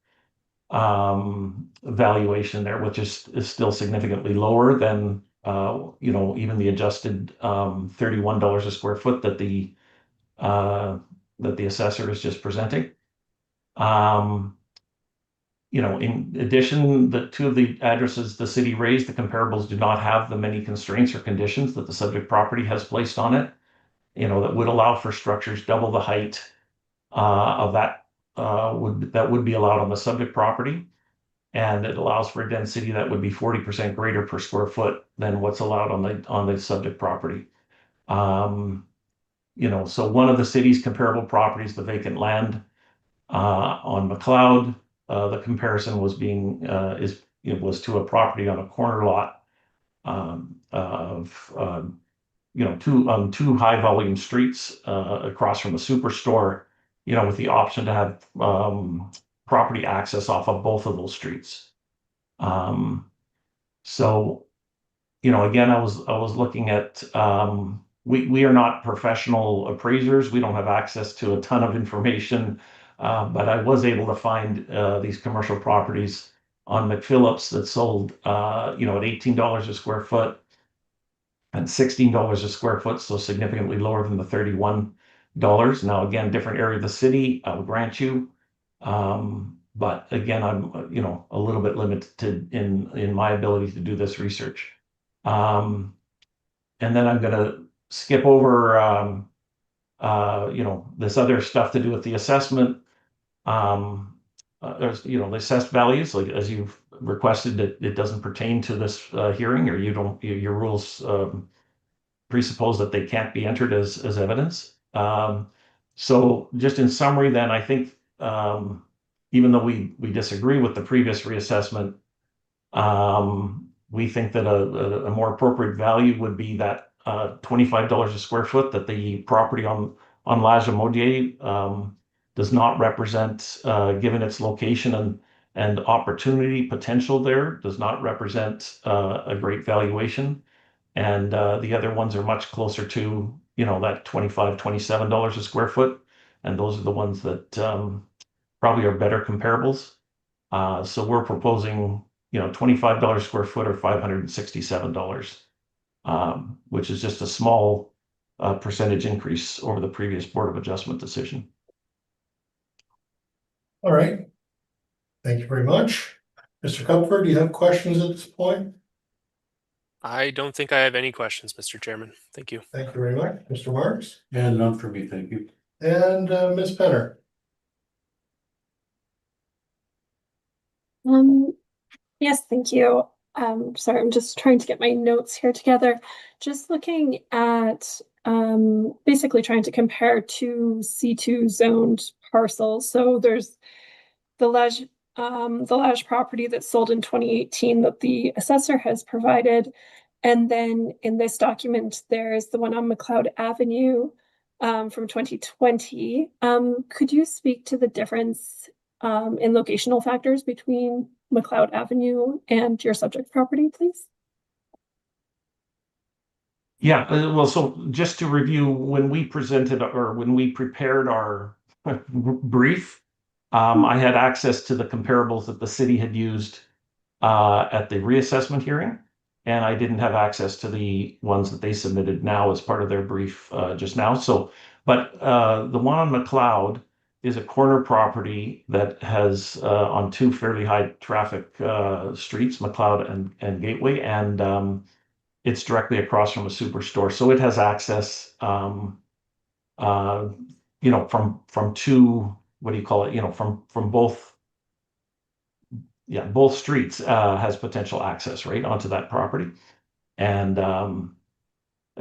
valuation there, which is still significantly lower than even the adjusted $31 a square foot that the assessor is just presenting. In addition, the two of the addresses the city raised, the comparables do not have the many constraints or conditions that the subject property has placed on it, that would allow for structures double the height of that would be allowed on the subject property. And it allows for a density that would be 40% greater per square foot than what's allowed on the subject property. So one of the city's comparable properties, the vacant land on McLeod, the comparison was was to a property on a corner lot of two high volume streets across from a superstore, with the option to have property access off of both of those streets. So, again, I was looking at, we are not professional appraisers. We don't have access to a ton of information, but I was able to find these commercial properties on McPhillips that sold, at $18 a square foot and $16 a square foot, so significantly lower than the $31. Now, again, different area of the city, I'll grant you. But again, I'm, a little bit limited in my ability to do this research. And then I'm going to skip over, this other stuff to do with the assessment. There's, the assessed values, like as you've requested, it doesn't pertain to this hearing, or your rules presuppose that they can't be entered as evidence. So just in summary, then, I think even though we disagree with the previous reassessment, we think that a more appropriate value would be that $25 a square foot that the property on La Jamodier does not represent, given its location and opportunity potential there, does not represent a great valuation. And the other ones are much closer to, that $25, $27 a square foot. And those are the ones that probably are better comparables. So we're proposing, $25 square foot or $567, which is just a small percentage increase over the previous Board of Adjustment decision. All right. Thank you very much. Mr. Comfort, do you have questions at this point? I don't think I have any questions, Mr. Chairman. Thank you. Thank you very much. Mr. Marks? And none for me, thank you. And Ms. Penner? Yes, thank you. Sorry, I'm just trying to get my notes here together. Just looking at basically trying to compare two C2 zoned parcels. So there's the Lage property that sold in 2018 that the assessor has provided. And then in this document, there's the one on McLeod Avenue from 2020. Could you speak to the difference in locational factors between McLeod Avenue and your subject property, please? Yeah, well, so just to review, when we presented or when we prepared our brief, I had access to the comparables that the city had used at the reassessment hearing, and I didn't have access to the ones that they submitted now as part of their brief just now. So, but the one on McLeod is a corner property that has on two fairly high traffic streets, McLeod and Gateway, and it's directly across from a superstore. So it has access, from two, what do you call it? From both, both streets has potential access right onto that property, and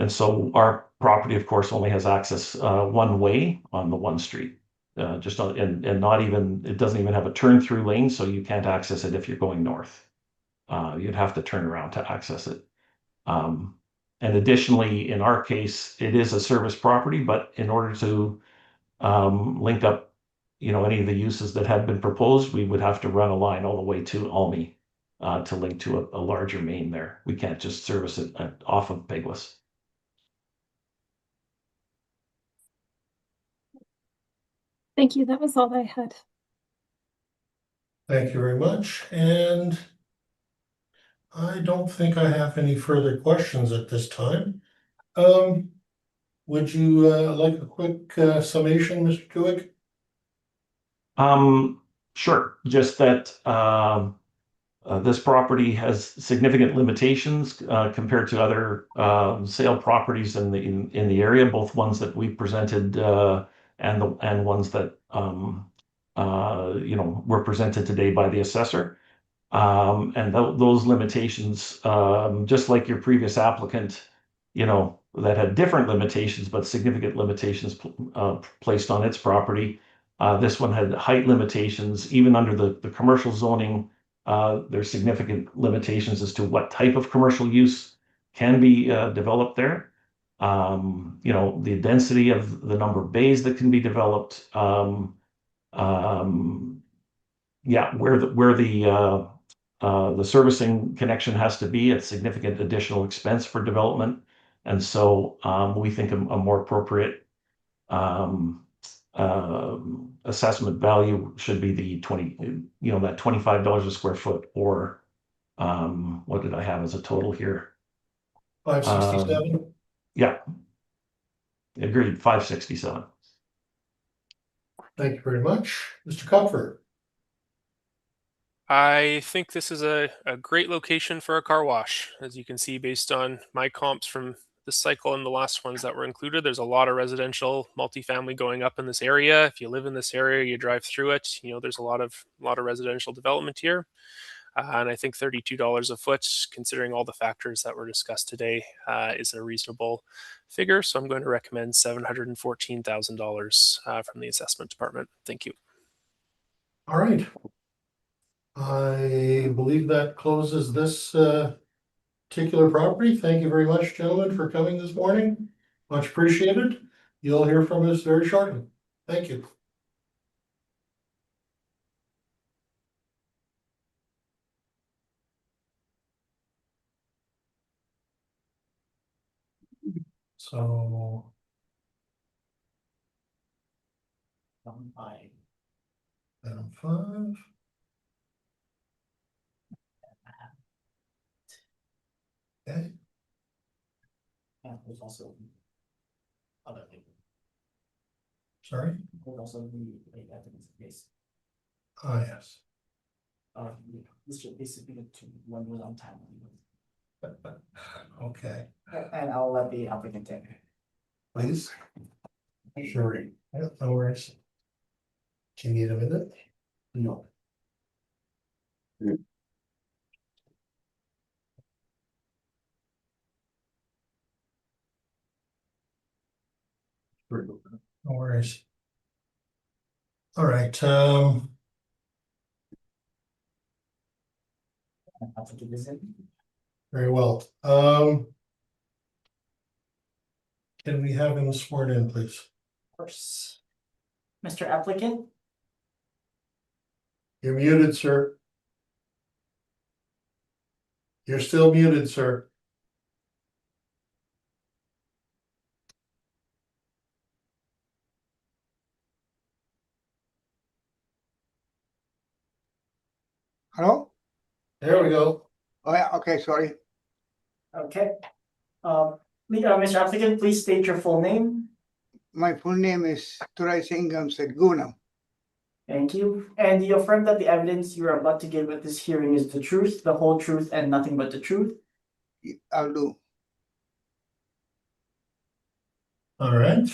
so our property, of course, only has access one way on the one street. And not even, it doesn't even have a turn through lane, so you can't access it if you're going north. You'd have to turn around to access it. And additionally, in our case, it is a service property, but in order to link up, any of the uses that had been proposed, we would have to run a line all the way to Almy to link to a larger main there. We can't just service it off of Pegulas. Thank you. That was all I had. Thank you very much, and I don't think I have any further questions at this time. Would you like a quick summation, Mr. Tuick? Sure. Just that this property has significant limitations compared to other sale properties in the area, both ones that we presented and ones that were presented today by the assessor. And those limitations, just like your previous applicant, that had different limitations, but significant limitations placed on its property. This one had height limitations, even under the commercial zoning. There's significant limitations as to what type of commercial use can be developed there. The density of the number of bays that can be developed. Where the servicing connection has to be at significant additional expense for development. And so we think a more appropriate assessment value should be the that $25 a square foot, or what did I have as a total here? 567? Yeah. Agreed, 567. Thank you very much. Mr. Kupfer? I think this is a great location for a car wash. As you can see, based on my comps from this cycle and the last ones that were included, there's a lot of residential multifamily going up in this area. If you live in this area, you drive through it, there's a lot of residential development here. And I think $32 a foot, considering all the factors that were discussed today, is a reasonable figure. So I'm going to recommend $714,000 from the assessment department. Thank you. All right. I believe that closes this particular property. Thank you very much, gentlemen, for coming this morning. Much appreciated. You'll hear from us very shortly. Thank you. So, item 5. Okay. And there's also other things. Sorry? There's also the evidence case. Ah, yes. This should basically be to one was on time. Okay, And I'll let the applicant take. please. Sure. Yeah, no worries. Do you need a minute? No. No worries. All right, Applicant is in. very well. Can we have him sworn in, please? Of course. Mr. Applicant, You're muted, sir. You're still muted, sir. Hello? There we go. Oh, yeah, okay, sorry. okay. Mr. Applicant, please state your full name. My full name is Turay Singham Seguna. Thank you. And do you affirm that the evidence you are about to give at this hearing is the truth, the whole truth, and nothing but the truth? I'll do. All right.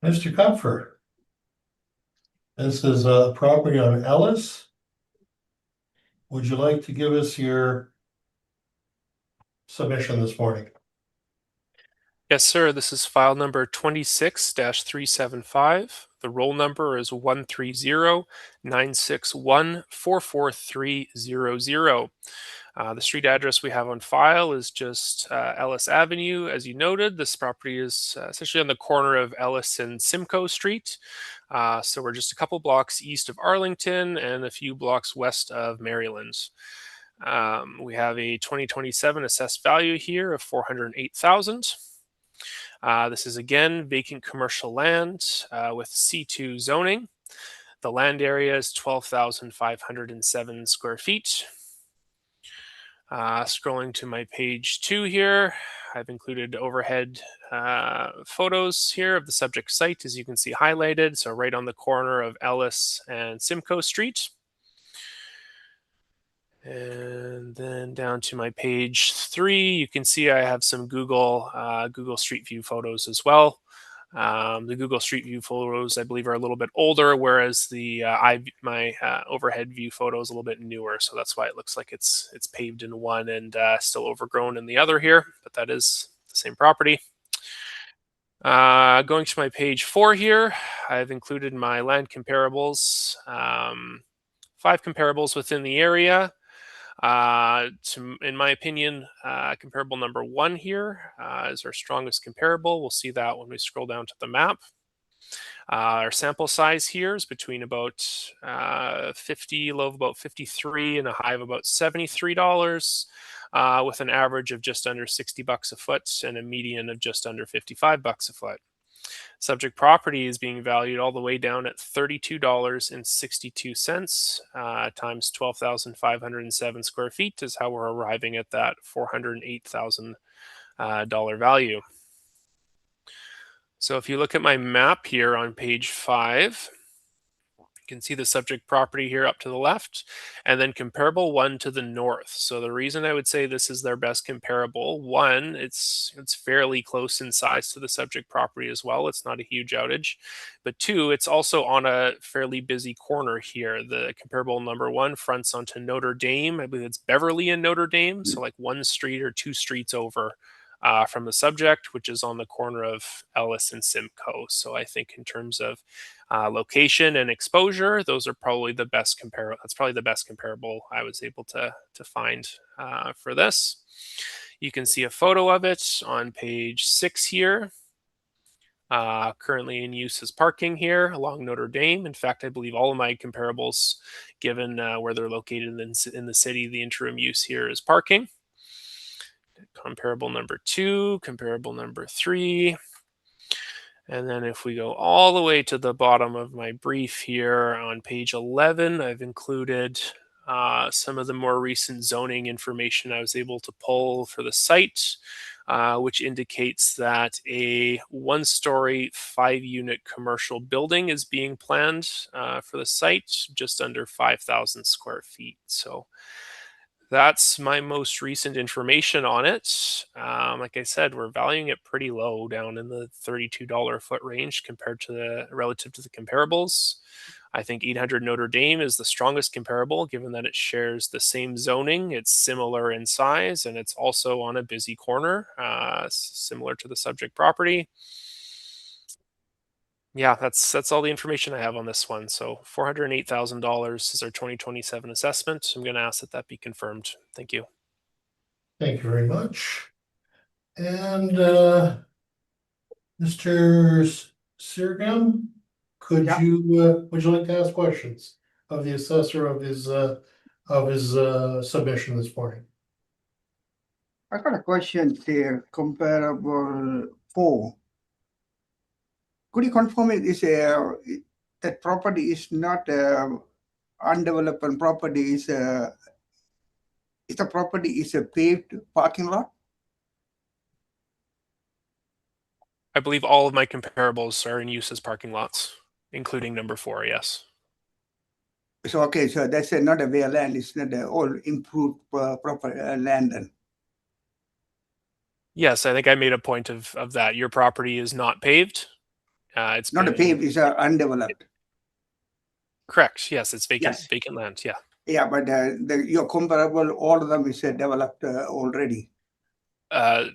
Mr. Kupfer. This is a property on Ellis. Would you like to give us your submission this morning? Yes, sir. This is file number 26-375. The roll number is 130-961-44300. The street address we have on file is just Ellis Avenue. As you noted, this property is essentially on the corner of Ellis and Simcoe Street. So we're just a couple blocks east of Arlington and a few blocks west of Maryland. We have a 2027 assessed value here of $408,000. This is again vacant commercial land with C2 zoning. The land area is 12,507 square feet. Scrolling to my page 2 here, I've included overhead photos here of the subject site, as you can see highlighted. So right on the corner of Ellis and Simcoe Street. And then down to my page 3, you can see I have some Google Street View photos as well. The Google Street View photos, I believe, are a little bit older, whereas my overhead view photo is a little bit newer. So that's why it looks like it's paved in one and still overgrown in the other here. But that is the same property. Going to my page 4 here, I've included my land comparables. 5 comparables within the area. In my opinion, comparable number 1 here is our strongest comparable. We'll see that when we scroll down to the map. Our sample size here is between about 50, low of about 53 and a high of about $73, with an average of just under $60 a foot and a median of just under $55 a foot. Subject property is being valued all the way down at $32.62 times 12,507 square feet is how we're arriving at that $408,000 value. So if you look at my map here on page 5, you can see the subject property here up to the left, and then comparable 1 to the north. So the reason I would say this is their best comparable, 1, it's fairly close in size to the subject property as well. It's not a huge outage. But 2, it's also on a fairly busy corner here. The comparable number 1 fronts onto Notre Dame. I believe it's Beverly and Notre Dame. So like 1 street or 2 streets over from the subject, which is on the corner of Ellis and Simcoe. So I think in terms of location and exposure, those are probably the best comparable. That's probably the best comparable I was able to find for this. You can see a photo of it on page 6 here. Currently in use as parking here along Notre Dame. In fact, I believe all of my comparables, given where they're located in the city, the interim use here is parking. Comparable number 2, comparable number 3. And then if we go all the way to the bottom of my brief here on page 11, I've included some of the more recent zoning information I was able to pull for the site, which indicates that a 1-story, 5-unit commercial building is being planned for the site, just under 5,000 square feet. So that's my most recent information on it. Like I said, we're valuing it pretty low, down in the $32 a foot range compared to relative to the comparables. I think 800 Notre Dame is the strongest comparable, given that it shares the same zoning. It's similar in size, and it's also on a busy corner, similar to the subject property. Yeah, that's all the information I have on this one. So $408,000 is our 2027 assessment. I'm going to ask that that be confirmed. Thank you. Thank you very much. And Mr. Sirgam, would you like to ask questions of the assessor of his submission this morning? I got a question here, comparable 4. Could you confirm it is that property is not undeveloped property, is the property is a paved parking lot? I believe all of my comparables are in use as parking lots, including number 4, yes. So, okay, so that's not a bare land, it's not all improved proper land then. Yes, I think I made a point of that. Your property is not paved. It's not a paved, it's undeveloped. Correct. Yes, it's vacant, Yes. vacant land. Yeah. Yeah, but your comparable, all of them is developed already.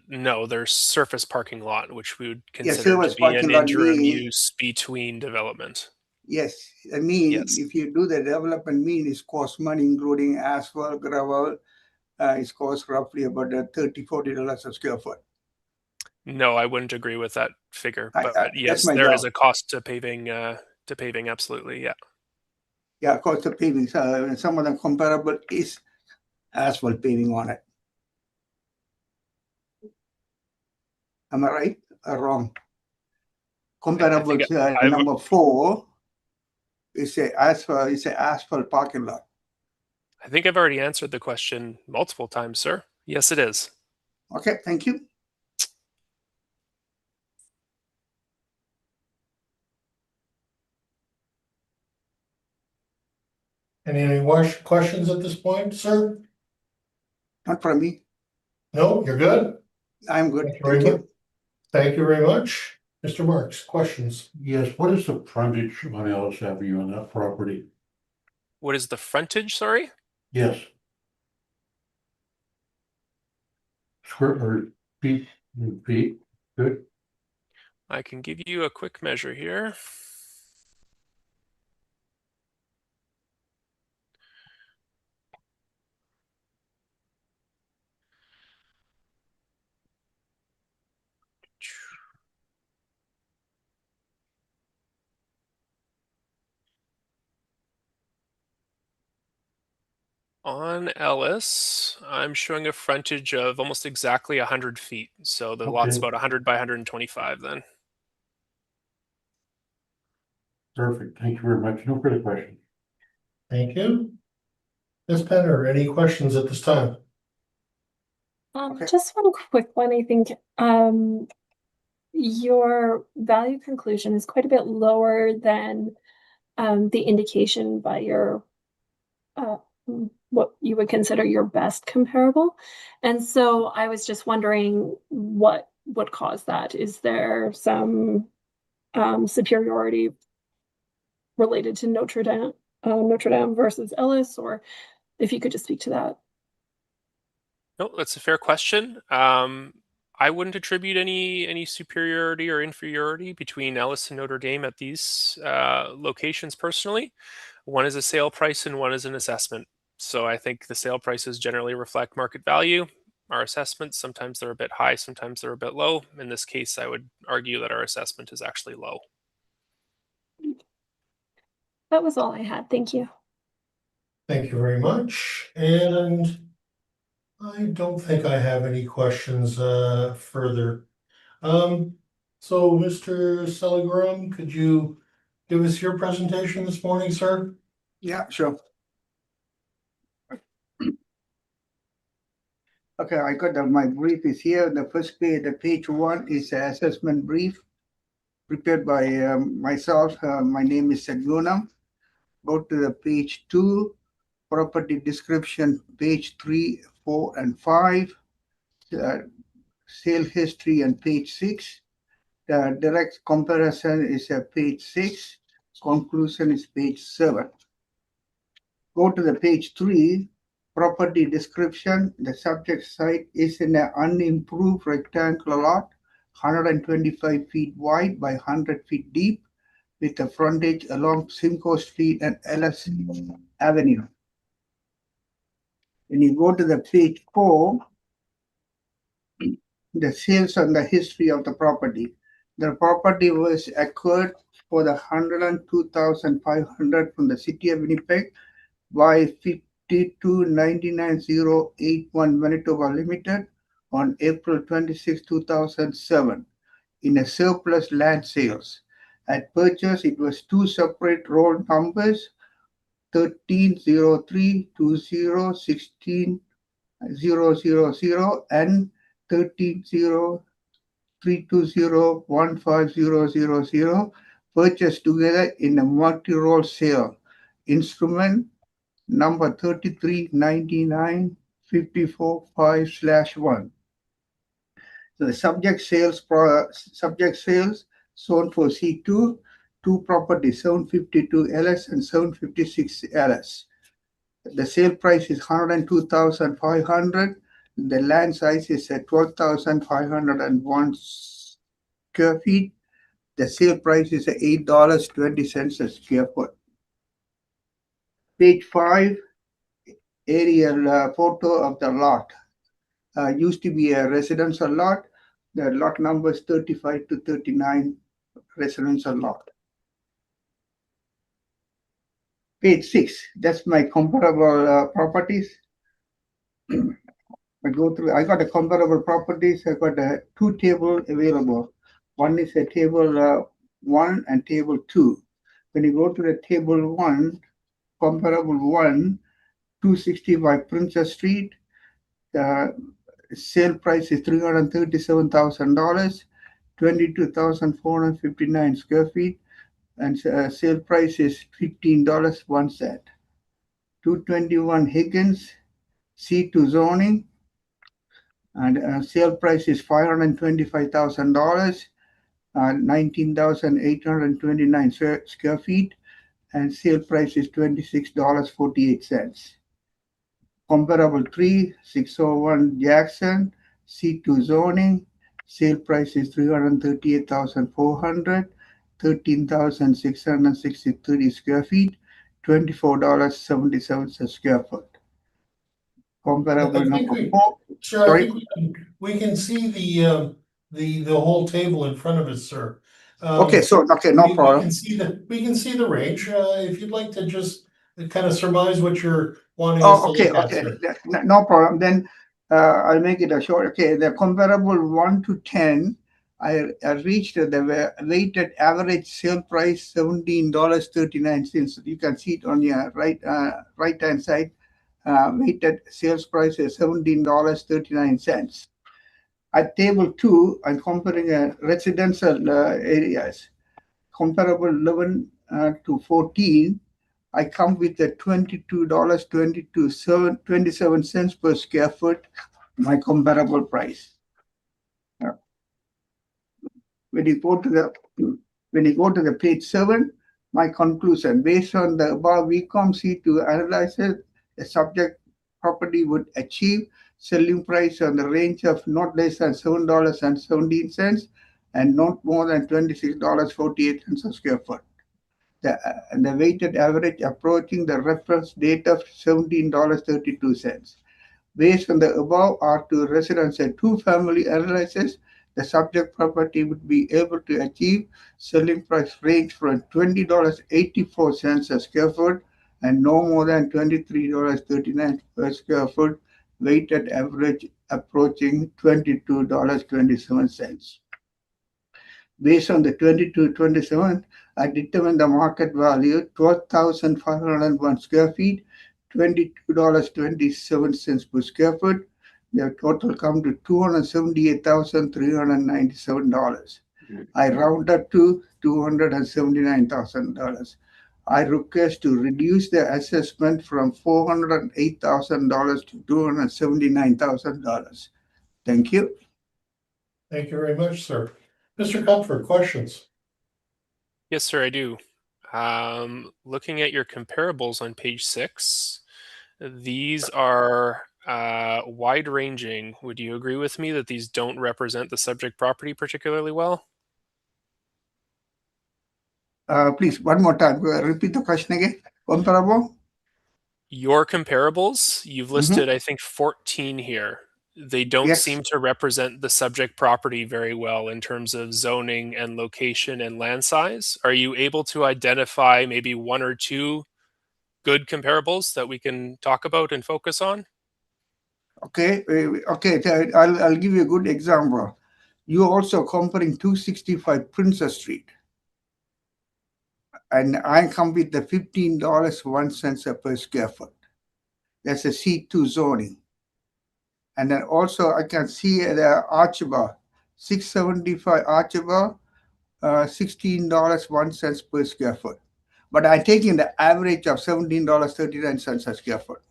No, there's surface parking lot, which we would consider surface to be an parking lot interim mean- use between development. Yes, I mean, Yes. if you do the development, it costs money, including asphalt, gravel. It costs roughly about $30-40 a square foot. No, I wouldn't agree with that figure, but that's yes, my there is doubt. a cost to paving. Absolutely, yeah. Yeah, cost of paving. So some of them comparable is asphalt paving on it. Am I right or wrong? Comparable I've- number 4 It's a asphalt parking lot. I think I've already answered the question multiple times, sir. Yes, it is. Okay, thank you. Any questions at this point, sir? Not from me. No, you're good? I'm good. Thank you very much. Thank you very much. Mr. Marks, questions? Yes, what is the frontage on Ellis Avenue on that property? What is the frontage, sorry? Yes. Square or feet, feet, good. I can give you a quick measure here. On Ellis, I'm showing a frontage of almost exactly 100 feet. So the lot's Okay. about 100 by 125 then. Perfect. Thank you very much. No further questions. Thank you. Ms. Penner, any questions at this time? Okay. Just one quick one. I think your value conclusion is quite a bit lower than the indication by your what you would consider your best comparable. And so I was just wondering what would cause that. Is there some superiority related to Notre Dame versus Ellis, or if you could just speak to that? No, that's a fair question. I wouldn't attribute any superiority or inferiority between Ellis and Notre Dame at these locations personally. One is a sale price and one is an assessment. So I think the sale prices generally reflect market value. Our assessments, sometimes they're a bit high, sometimes they're a bit low. In this case, I would argue that our assessment is actually low. That was all I had. Thank you. Thank you very much. And I don't think I have any questions further. So Mr. Seligram, could you give us your presentation this morning, sir? Yeah, sure. Okay, I got my brief is here. The first page, the page 1 is an assessment brief prepared by myself. My name is Sagunam. Go to the page 2, property description, page 3, 4, and 5. Sale history on page 6. The direct comparison is page 6. Conclusion is page 7. Go to the page 3, property description. The subject site is in an unimproved rectangular lot, 125 feet wide by 100 feet deep, with a frontage along Simcoe Street and Ellis Avenue. When you go to the page 4, the sales and the history of the property. The property was acquired for the $102,500 from the city of Winnipeg by 5299081 Manitoba Limited on April 26, 2007 in a surplus land sales. At purchase, it was 2 separate roll numbers, 13032016 000 and 1303201500 purchased together in a multi-roll sale. Instrument number 339954-5/1. So the subject sales sold for C2, 2 properties, 752 LS and 756 LS. The sale price is $102,500. The land size is at 12,501 square feet. The sale price is at $8.20 a square foot. Page 5, aerial photo of the lot. Used to be a residential lot. The lot number is 35 to 39 residential lot. Page 6, that's my comparable properties. I got a comparable properties. I got 2 tables available. One is a table 1 and table 2. when you go to the table one, comparable one, 265 Princess Street, the sale price is $337,000, 22,459 square feet, and sale price is $15.01. 221 Higgins, C2 zoning, and sale price is $525,000, 19,829 square feet, and sale price is $26.48. Comparable 3, 601 Jackson, C2 zoning, sale price is $338,400, 13,663 square feet, $24.77 a square foot. Comparable I think number we- 4. Sure, I Sorry? think we can see the whole table in front of us, sir. Okay, no We problem. can see the range. If you'd like to just kind of surmise what you're wanting us to Oh, okay, look at, okay, sir. no problem. Then I'll make it a short. Okay, the comparable 1 to 10, I reached the weighted average sale price $17.39. You can see it on your right hand side. Weighted sales price is $17.39. At table 2, I'm comparing residential areas. Comparable 11 to 14. I come with a $22.27 per square foot, my comparable price. When you go to the page 7, my conclusion, based on the above, we come see to analyze it, the subject property would achieve selling price on the range of not less than $7.17 and not more than $26.48 a square foot. The weighted average approaching the reference date of $17.32. Based on the above R2 residential two-family analysis, the subject property would be able to achieve selling price range from $20.84 a square foot and no more than $23.39 per square foot, weighted average approaching $22.27. Based on the 2227, I determined the market value 12,501 square feet, $22.27 per square foot. The total come to $278,397. I round up to $279,000. I request to reduce the assessment from $408,000 to $279,000. Thank you. Thank you very much, sir. Mr. Cuthbert, questions? Yes, sir, I do. Looking at your comparables on page 6, these are wide ranging. Would you agree with me that these don't represent the subject property particularly well? Please, one more time. Repeat the question again. Comparable? Your comparables, you've listed, I think, 14 here. They don't Yes. seem to represent the subject property very well in terms of zoning and location and land size. Are you able to identify maybe one or two good comparables that we can talk about and focus on? Okay. Okay. I'll give you a good example. You're also comparing 265 Princess Street. And I come with the $15.01 per square foot. That's a C2 zoning. And then also I can see the Archibald, 675 Archibald, $16.01 per square foot. But I'm taking the average of $17.39 a square foot.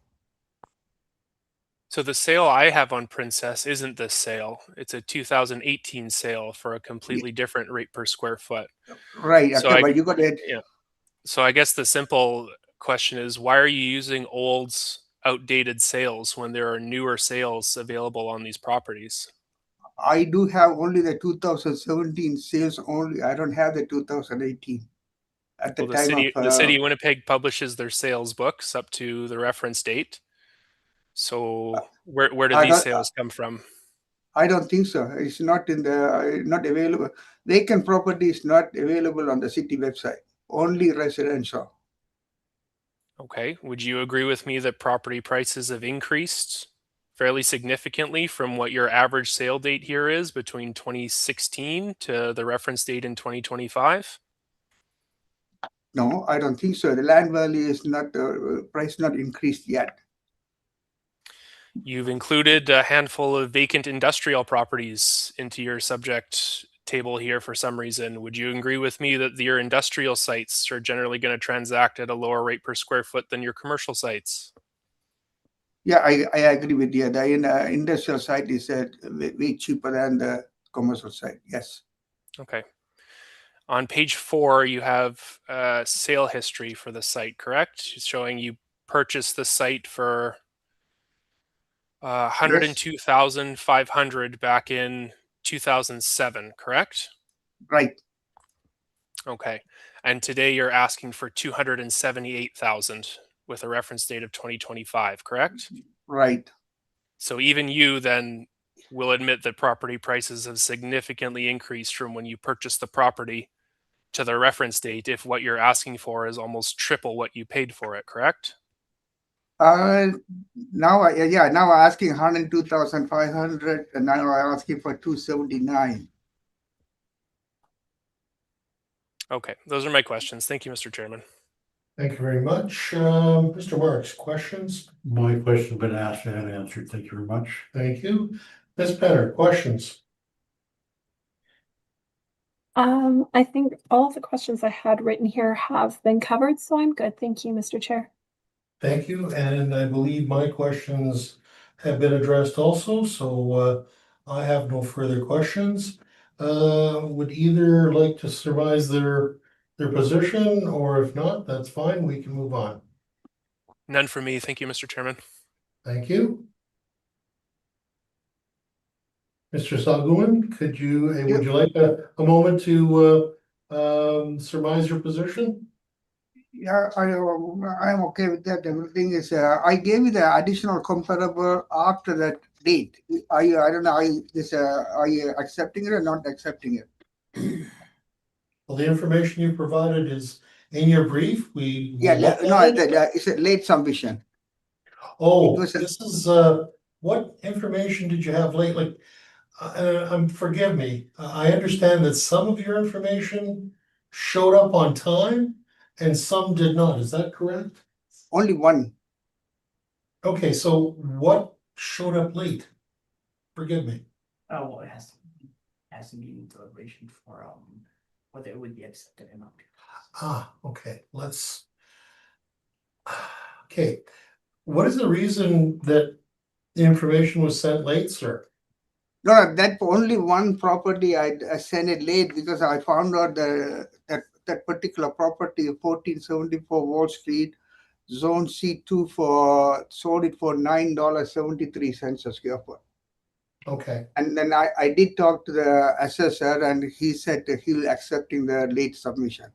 So the sale I have on Princess isn't this sale. It's a 2018 sale for a completely different rate per square foot. Right. So Okay, but you got it. Yeah. So I guess the simple question is, why are you using old, outdated sales when there are newer sales available on these properties? I do have only the 2017 sales only. I don't have the 2018. At the Well, time the city of Winnipeg publishes their sales books up to the reference date. So where do I these don't- sales come from? I don't think so. It's not not available. Vacant property is not available on the city website. Only residential. Okay. Would you agree with me that property prices have increased fairly significantly from what your average sale date here is between 2016 to the reference date in 2025? No, I don't think so. The land value is not, price not increased yet. You've included a handful of vacant industrial properties into your subject table here for some reason. Would you agree with me that your industrial sites are generally going to transact at a lower rate per square foot than your commercial sites? Yeah, I agree with you. The industrial site is way cheaper than the commercial site. Yes. Okay. On page 4, you have sale history for the site, correct? It's showing you purchased the site for 102,500 back in 2007, correct? Right. Okay. And today you're asking for 278,000 with a reference date of 2025, correct? Right. So even you then will admit that property prices have significantly increased from when you purchased the property to the reference date if what you're asking for is almost triple what you paid for it, correct? Now I'm asking 102,500 and now I'm asking for 279. Okay, those are my questions. Thank you, Mr. Chairman. Thank you very much. Mr. Marks, questions? My question's been asked and answered. Thank you very much. Thank you. Ms. Penner, questions? I think all of the questions I had written here have been covered, so I'm good. Thank you, Mr. Chair. Thank you, and I believe my questions have been addressed also, so I have no further questions. Would either like to surmise their position, or if not, that's fine, we can move on. None for me. Thank you, Mr. Chairman. Thank you. Mr. Salguin, would you like a moment to surmise your position? Yeah, I'm okay with that. Everything is, I gave you the additional comparable after that date. I don't know, are you accepting it or not accepting it? Well, the information you provided is in your brief. Yeah, it's a late submission. Oh, this is, what information did you have lately? Forgive me, I understand that some of your information showed up on time and some did not, is that correct? Only one. Okay, so what showed up late? Forgive me. Oh, well, it has to be in deliberation for whether it would be accepted or not. Okay, okay, what is the reason that the information was sent late, sir? No, that only one property I sent it late because I found out that particular property, 1474 Wall Street, Zone C2 sold it for $9.73 a square foot. Okay. And then I did talk to the assessor and he said that he'll accepting the late submission.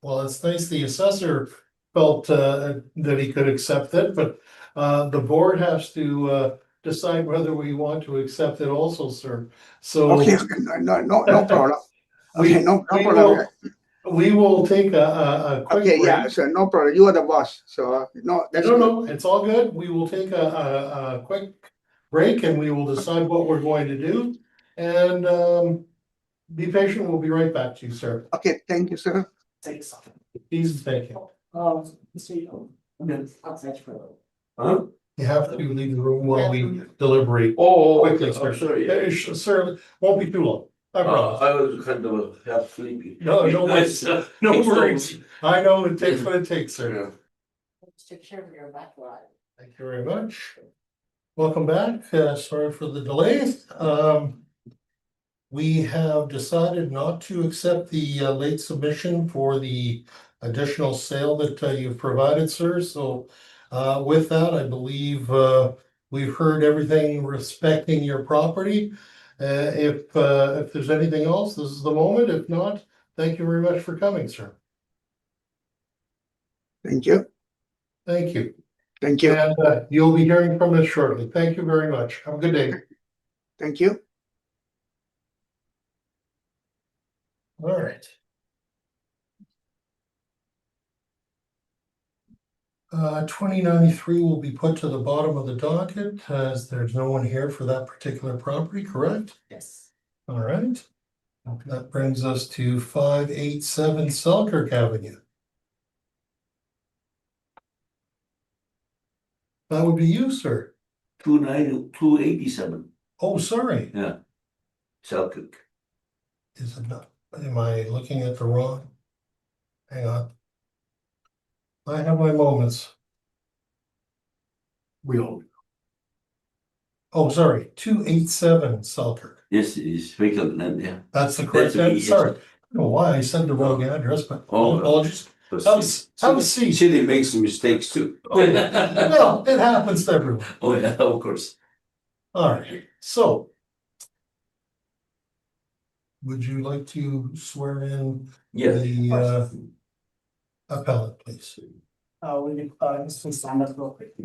Well, it's nice the assessor felt that he could accept it, but the board has to decide whether we want to accept it also, sir. So Okay, no problem. Okay, no problem. We will take a quick break. Yeah, so no problem. You are the boss, so no, that's good. No, it's all good. We will take a quick break and we will decide what we're going to do. And be patient. We'll be right back to you, sir. Okay, thank you, sir. Take something. Please, thank you. I'm good. I'll touch for a little. Huh? You have to leave the room while we deliberate. Quickly, Quickly, sir. sorry. Sir, won't be too long. I promise. I was kind of half sleepy. No worries. No worries. I know it takes what it takes, sir. Mr. Chairman, you're back live. Thank you very much. Welcome back. Sorry for the delay. We have decided not to accept the late submission for the additional sale that you've provided, sir. So with that, I believe we've heard everything respecting your property. If there's anything else, this is the moment. If not, thank you very much for coming, sir. Thank you. Thank you. Thank you. And you'll be hearing from us shortly. Thank you very much. Have a good day. Thank you. All right. 2093 will be put to the bottom of the docket as there's no one here for that particular property, correct? Yes. All right. That brings us to 587 Selkirk Avenue. That would be you, sir. 287, Oh, sorry. yeah. Selkirk. Is it not? Am I looking at the wrong? Hang on. I have my moments. We all, Oh, sorry, 287 Selkirk. Yes, it's vacant land, yeah. That's the correct That's okay, answer. yes. Sorry. I don't know why I said the wrong address, but Oh, apologies. Have a seat. City makes mistakes too. Well, it happens to everyone. Oh, yeah, of course. All right, so. Would you like to swear in Yeah. the appellant, please? Will you, just please stand up real quick.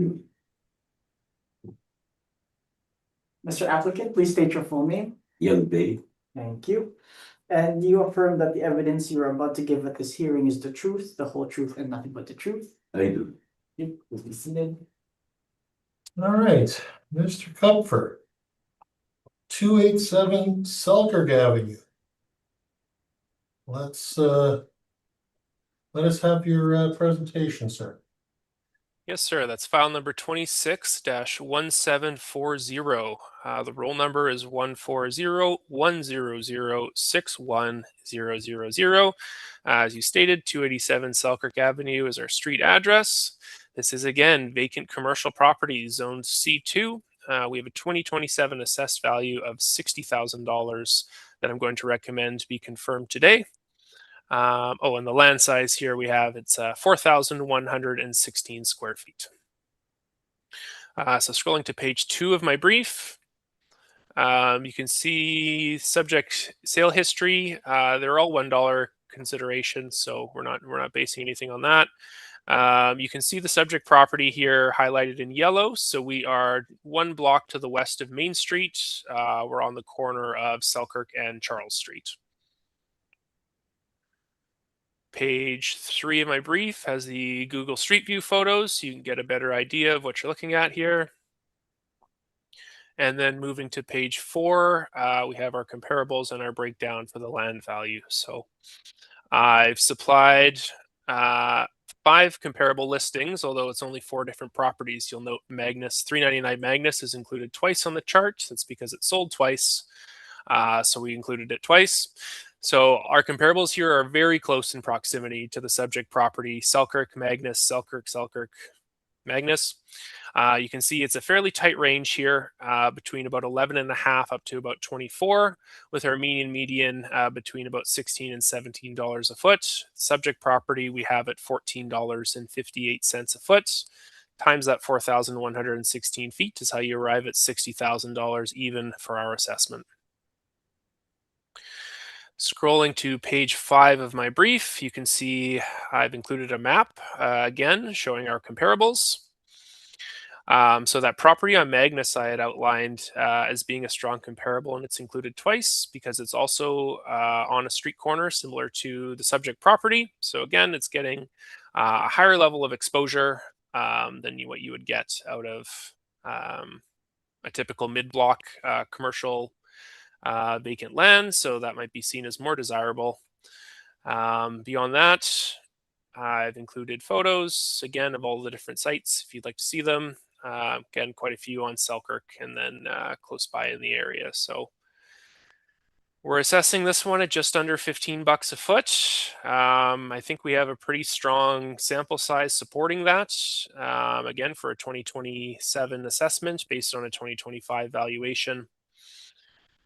Mr. Applicant, please state your full name. Young Bay, Thank you. And do you affirm that the evidence you are about to give at this hearing is the truth, the whole truth, and nothing but the truth? I do. Yep, please be seated. All right, Mr. Kupfer. 287 Selkirk Avenue. Let us have your presentation, sir. Yes, sir. That's file number 26-1740. The roll number is 140-100-61000. As you stated, 287 Selkirk Avenue is our street address. This is again vacant commercial property, zoned C2. We have a 2027 assessed value of $60,000 that I'm going to recommend be confirmed today. And the land size here we have, it's 4,116 square feet. So scrolling to page 2 of my brief, you can see subject sale history. They're all $1 considerations, so we're not basing anything on that. You can see the subject property here highlighted in yellow. So we are 1 block to the west of Main Street. We're on the corner of Selkirk and Charles Street. Page 3 of my brief has the Google Street View photos, so you can get a better idea of what you're looking at here. And then moving to page 4, we have our comparables and our breakdown for the land value. So I've supplied 5 comparable listings, although it's only 4 different properties. You'll note Magnus 399 Magnus is included twice on the chart. That's because it sold twice. So we included it twice. So our comparables here are very close in proximity to the subject property, Selkirk, Magnus, Selkirk, Selkirk, Magnus. You can see it's a fairly tight range here, between about 11.5 up to about 24, with our median between about $16 and $17 a foot. Subject property we have at $14.58 a foot. Times that 4,116 feet is how you arrive at $60,000 even for our assessment. Scrolling to page 5 of my brief, you can see I've included a map, again, showing our comparables. So that property on Magnus I had outlined as being a strong comparable, and it's included twice because it's also on a street corner similar to the subject property. So again, it's getting a higher level of exposure than what you would get out of a typical mid-block commercial vacant land, so that might be seen as more desirable. Beyond that, I've included photos again of all the different sites if you'd like to see them. Again, quite a few on Selkirk and then close by in the area. So we're assessing this one at just under $15 a foot. I think we have a pretty strong sample size supporting that. Again, for a 2027 assessment based on a 2025 valuation.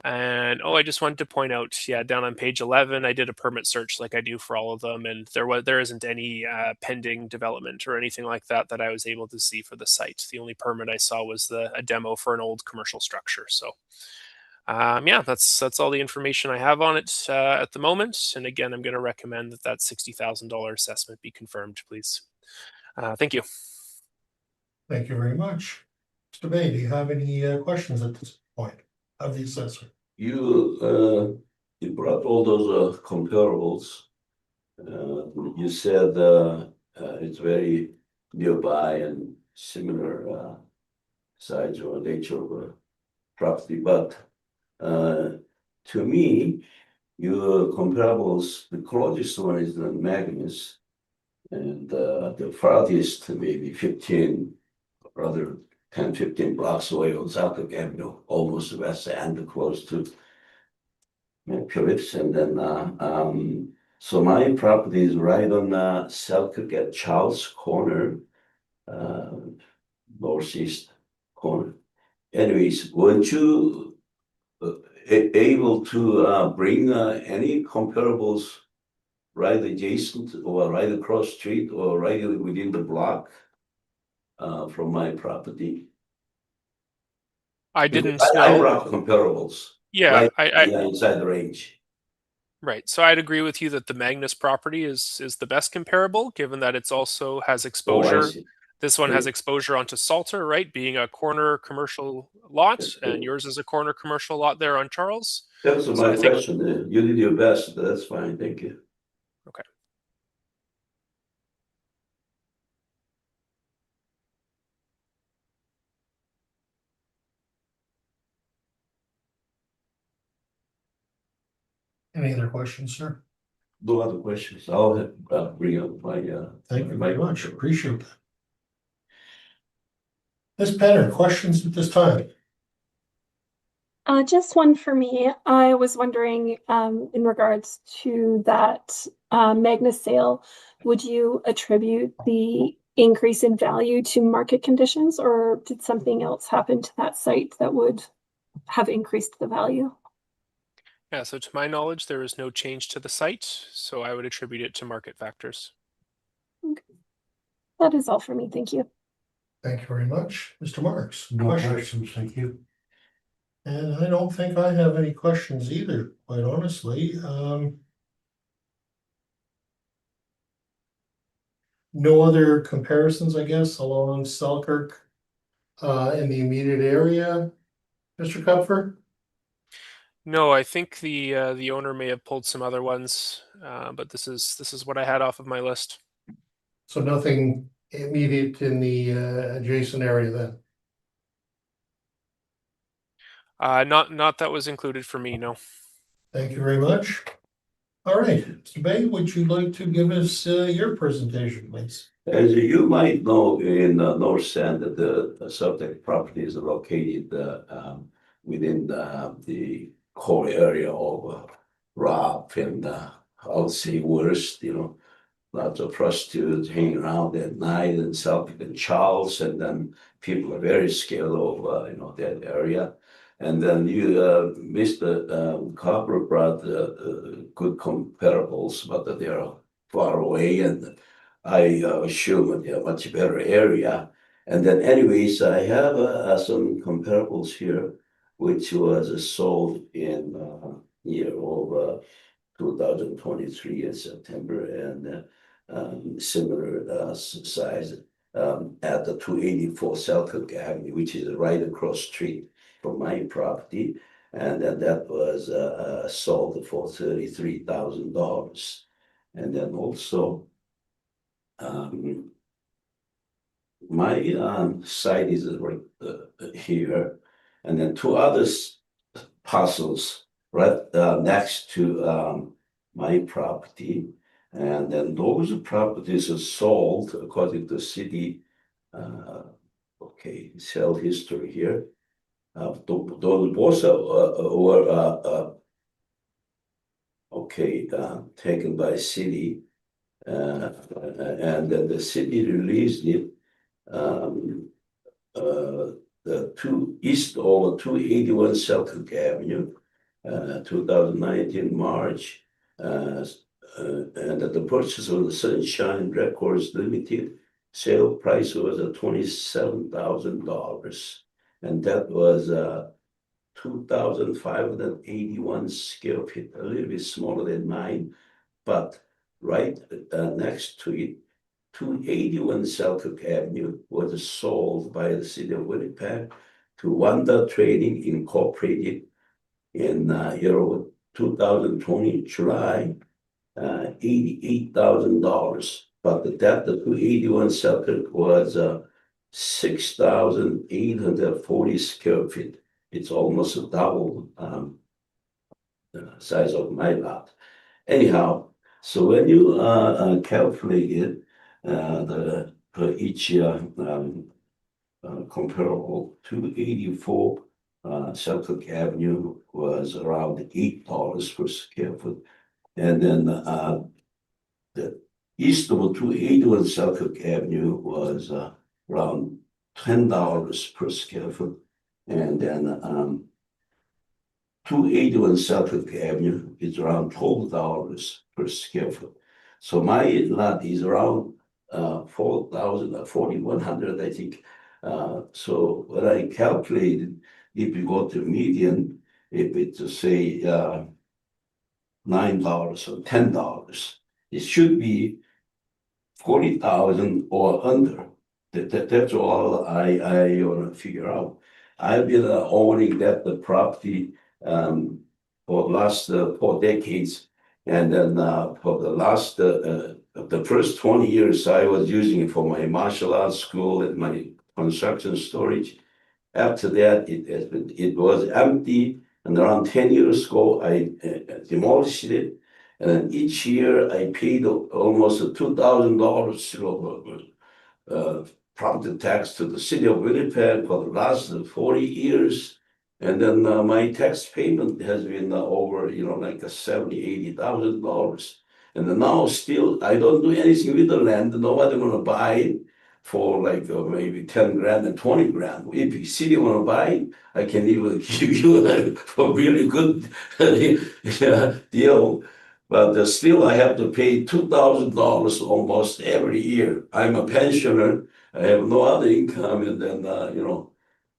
And I just wanted to point out, down on page 11, I did a permit search like I do for all of them, and there isn't any pending development or anything like that that I was able to see for the site. The only permit I saw was a demo for an old commercial structure. So, that's all the information I have on it at the moment. And again, I'm going to recommend that $60,000 assessment be confirmed, please. Thank you. Thank you very much. Mr. Bay, do you have any questions at this point of the assessor? You brought all those comparables. You said it's very nearby and similar size or nature of a property, but to me, your comparables, the closest one is the Magnus. And the farthest maybe 15, rather 10, 15 blocks away on Southwick Avenue, almost west end, close to Phillips. And then so my property is right on Southwick at Charles Corner, northeast corner. Anyways, weren't you able to bring any comparables right adjacent or right across street or right within the block from my property? I didn't I know. brought comparables. Yeah, Right, I yeah, inside the range. right. So I'd agree with you that the Magnus property is the best comparable, given that it's also has Oh, I exposure. see. This one has exposure onto Salter, right? Being a corner commercial lot, and yours is a corner commercial lot there on Charles. That was So my I think question. You did your best. That's fine. Thank you. okay. Any other questions, sir? No other questions. I'll bring up my. Thank you very much. Appreciate that. Ms. Penner, questions at this time? Just one for me. I was wondering, in regards to that Magnus sale, would you attribute the increase in value to market conditions, or did something else happen to that site that would have increased the value? Yeah, so to my knowledge, there is no change to the site, so I would attribute it to market factors. Okay. That is all for me. Thank you. Thank you very much. Mr. Marks? No questions? questions, thank you. And I don't think I have any questions either, quite honestly. No other comparisons, I guess, along Selkirk in the immediate area, Mr. Kupfer? No, I think the owner may have pulled some other ones, but this is what I had off of my list. So nothing immediate in the adjacent area then? Not that was included for me, no. Thank you very much. All right, Mr. Bay, would you like to give us your presentation, please? As you might know, in North End, the subject property is located within the core area of Rock and I'll say worst, lots of prostitutes hanging around at night and Celtic and Charles, and then people are very scared of that area. And then Mr. Copper brought good comparables, but they are far away, and I assume they're much better area. And then, anyways, I have some comparables here, which was sold in year of 2023 in September, and similar size at the 284 Selkirk Avenue, which is right across street from my property, and then that was sold for $33,000. And then also my site is right here, and then two other parcels right next to my property, and then those properties are sold according to city sale history here. Those both were taken by city, and then the city released it the east over 281 Selkirk Avenue, 2019 March, and that the purchase of the Sunshine Records Limited sale price was $27,000, and that was 2,581 square feet, a little bit smaller than mine, but right next to it, 281 Selkirk Avenue was sold by the city of Winnipeg to Wanda Trading Incorporated in 2020 July, $88,000. But the 281 Selkirk was 6,840 square feet. It's almost double size of my lot. Anyhow, so when you calculate it, the per each comparable 284 Selkirk Avenue was around $8 per square foot, and then the east of 281 Selkirk Avenue was around $10 per square foot, and then 281 Selkirk Avenue is around $12 per square foot. So my lot is around 4,100, I think. So when I calculated, if you go to median, if it's say $9 or $10, it should be 40,000 or under. That's all I want to figure out. I've been owning the property for the last 4 decades, and then for the last the first 20 years, I was using it for my martial arts school and my construction storage. After that, it was empty, and around 10 years ago, I demolished it. And then each year, I paid almost $2,000 property tax to the city of Winnipeg for the last 40 years. And then my tax payment has been over, like $70,000-$80,000. And then now still, I don't do anything with the land. Nobody gonna buy it for like maybe 10 grand and 20 grand. If the city wanna buy it, I can even give you a really good deal. But still, I have to pay $2,000 almost every year. I'm a pensioner. I have no other income, and then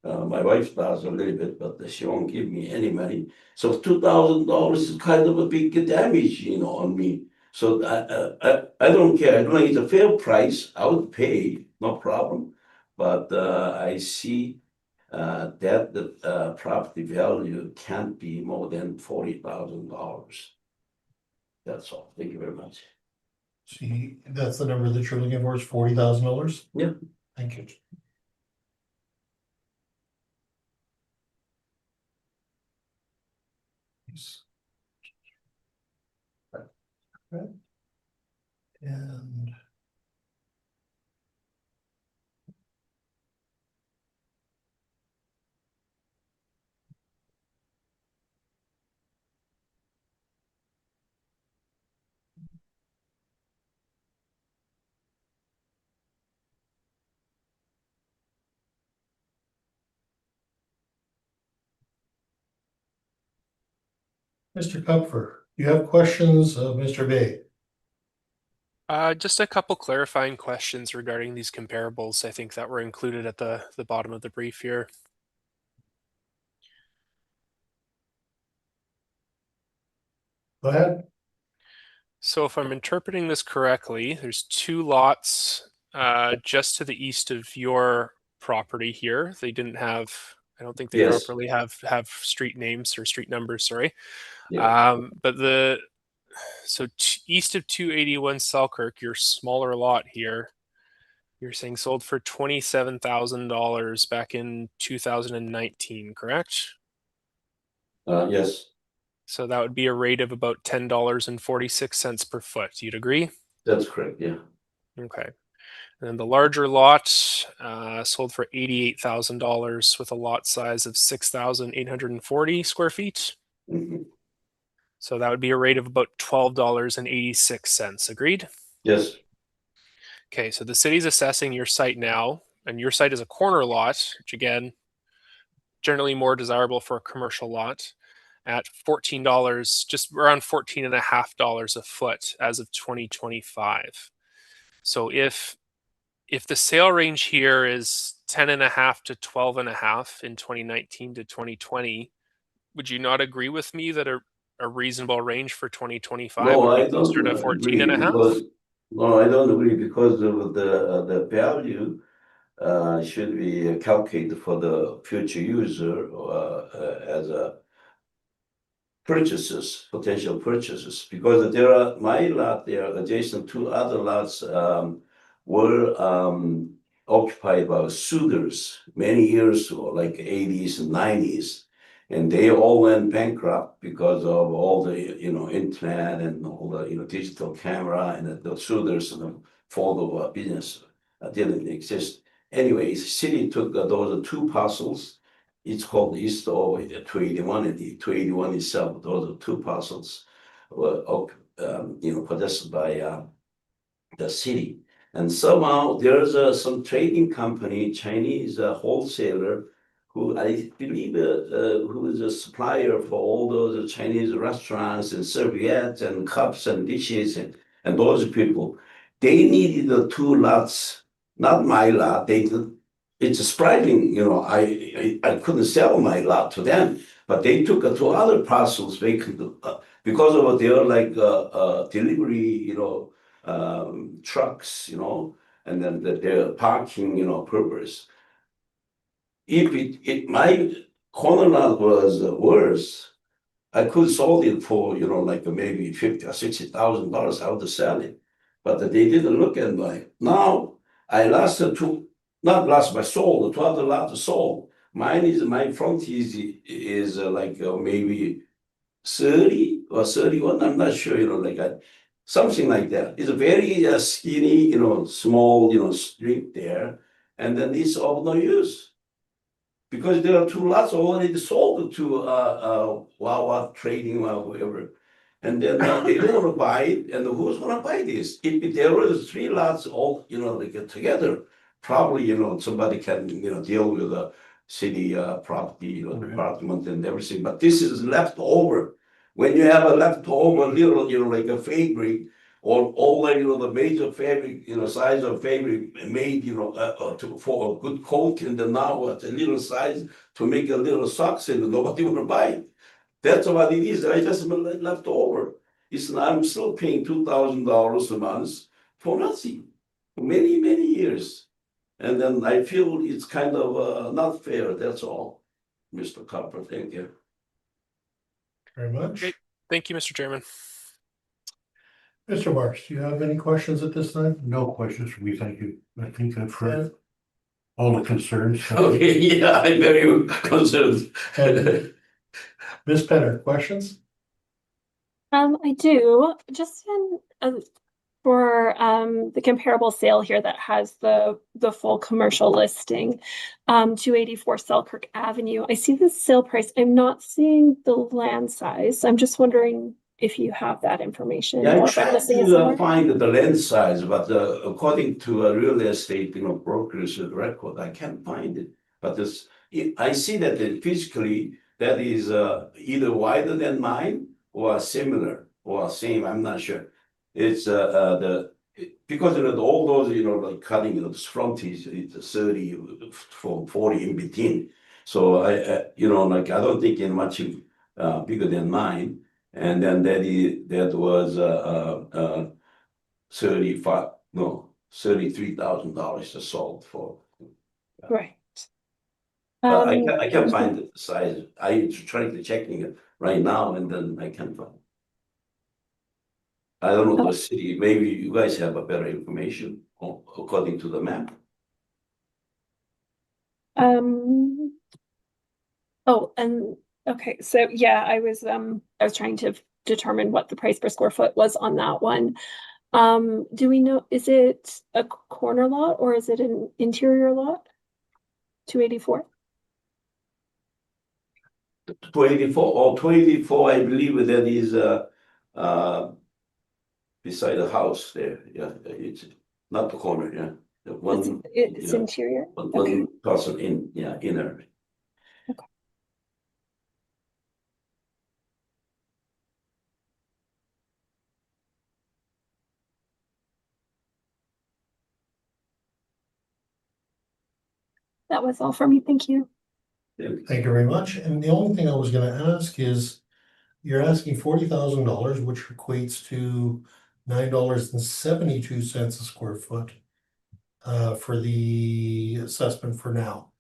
my wife does a little bit, but she won't give me any money. So $2,000 is kind of a big damage, on me. So I don't care. I don't think it's a fair price. I would pay, no problem. But I see that the property value can't be more than $40,000. That's all. Thank you very much. See, that's the number that you're looking for, is $40,000? Yeah. Thank you. Okay. And Mr. Kupfer, you have questions of Mr. Bay? Just a couple clarifying questions regarding these comparables, I think, that were included at the bottom of the brief here. Go ahead. So if I'm interpreting this correctly, there's 2 lots just to the east of your property here. They didn't have, I don't think they Yes. properly have street names or street numbers, sorry. Yeah. But east of 281 Selkirk, your smaller lot here, you're saying sold for $27,000 back in 2019, correct? Yes, So that would be a rate of about $10.46 per foot. You'd agree? that's correct. Yeah. Okay. And then the larger lot sold for $88,000 with a lot size of 6,840 square feet. Mhm. So that would be a rate of about $12.86. Agreed? Yes. Okay, so the city's assessing your site now, and your site is a corner lot, which again, generally more desirable for a commercial lot, at $14, just around $14.50 a foot as of 2025. So if the sale range here is 10.5 to 12.5 in 2019 to 2020, would you not agree with me that a reasonable range for 2025 No, would be I don't closer to agree 14.5? because, no, I don't agree because of the value should be calculated for the future user as a potential purchases, because there are my lot there adjacent to other lots were occupied by suitors many years ago, like 80s and 90s. And they all went bankrupt because of all the, internet and all the, digital camera and the shooters and photo business didn't exist. Anyways, city took those two parcels. It's called East of 281 and the 281 itself. Those are two parcels were, possessed by the city. And somehow there's some trading company, Chinese wholesaler, who I believe who is a supplier for all those Chinese restaurants and serviettes and cups and dishes and those people. They needed the two lots, not my lot. It's surprising, I couldn't sell my lot to them, but they took two other parcels vacant because of their delivery, trucks, and then their parking, purpose. If my corner lot was worse, I could sold it for, maybe $50,000 or $60,000. I would sell it, but they didn't look at my. Now I not lost my soul. The two other lots sold. Mine is my front is maybe 30 or 31. I'm not sure. Something like that. It's a very skinny, small, street there, and then it's of no use because there are two lots already sold to Wawa Trading or whoever, and then they don't want to buy it. And who's going to buy this? If there was three lots all together, probably somebody can deal with the city property department and everything. But this is left over. When you have a leftover little, like a fabric, or all the major fabric, size of fabric made, for a good coat, and then now it's a little size to make a little socks, and nobody will buy it. That's what it is. I just left over. I'm still paying $2,000 a month for nothing, for many, many years. And then I feel it's kind of not fair. That's all, Mr. Copper. Thank you. Very much. Great. Thank you, Mr. Chairman. Mr. Marks, do you have any questions at this time? No questions for me, thank you. I think I've heard all the concerns. Okay, yeah, I'm very concerned. And Ms. Penner, questions? I do, just for the comparable sale here that has the full commercial listing, 284 Selkirk Avenue. I see the sale price. I'm not seeing the land size. I'm just wondering if you have that information. Yeah, I or if I'm tried missing it to somewhere. find the land size, but according to a real estate, broker's record, I can't find it. But I see that physically that is either wider than mine or similar or same. I'm not sure. It's because all those like cutting the frontage, it's 30 from 40 in between. So I I don't think it's much bigger than mine. And then that was $33,000 sold for. Right. I can't find the size. I trying to checking it right now, and then I can't find. I don't know the city. Maybe you guys have a better information according to the map. Oh, and okay, so yeah, I was trying to determine what the price per square foot was on that one. Do we know, is it a corner lot or is it an interior lot? 284? 284, I believe that is beside the house there. Yeah, it's not the corner. Yeah, the one. It's interior. One person inner. Okay. That was all for me. Thank you. Thank you very much. And the only thing I was gonna ask is, you're asking $40,000, which equates to $9.72 a square foot for the assessment for now.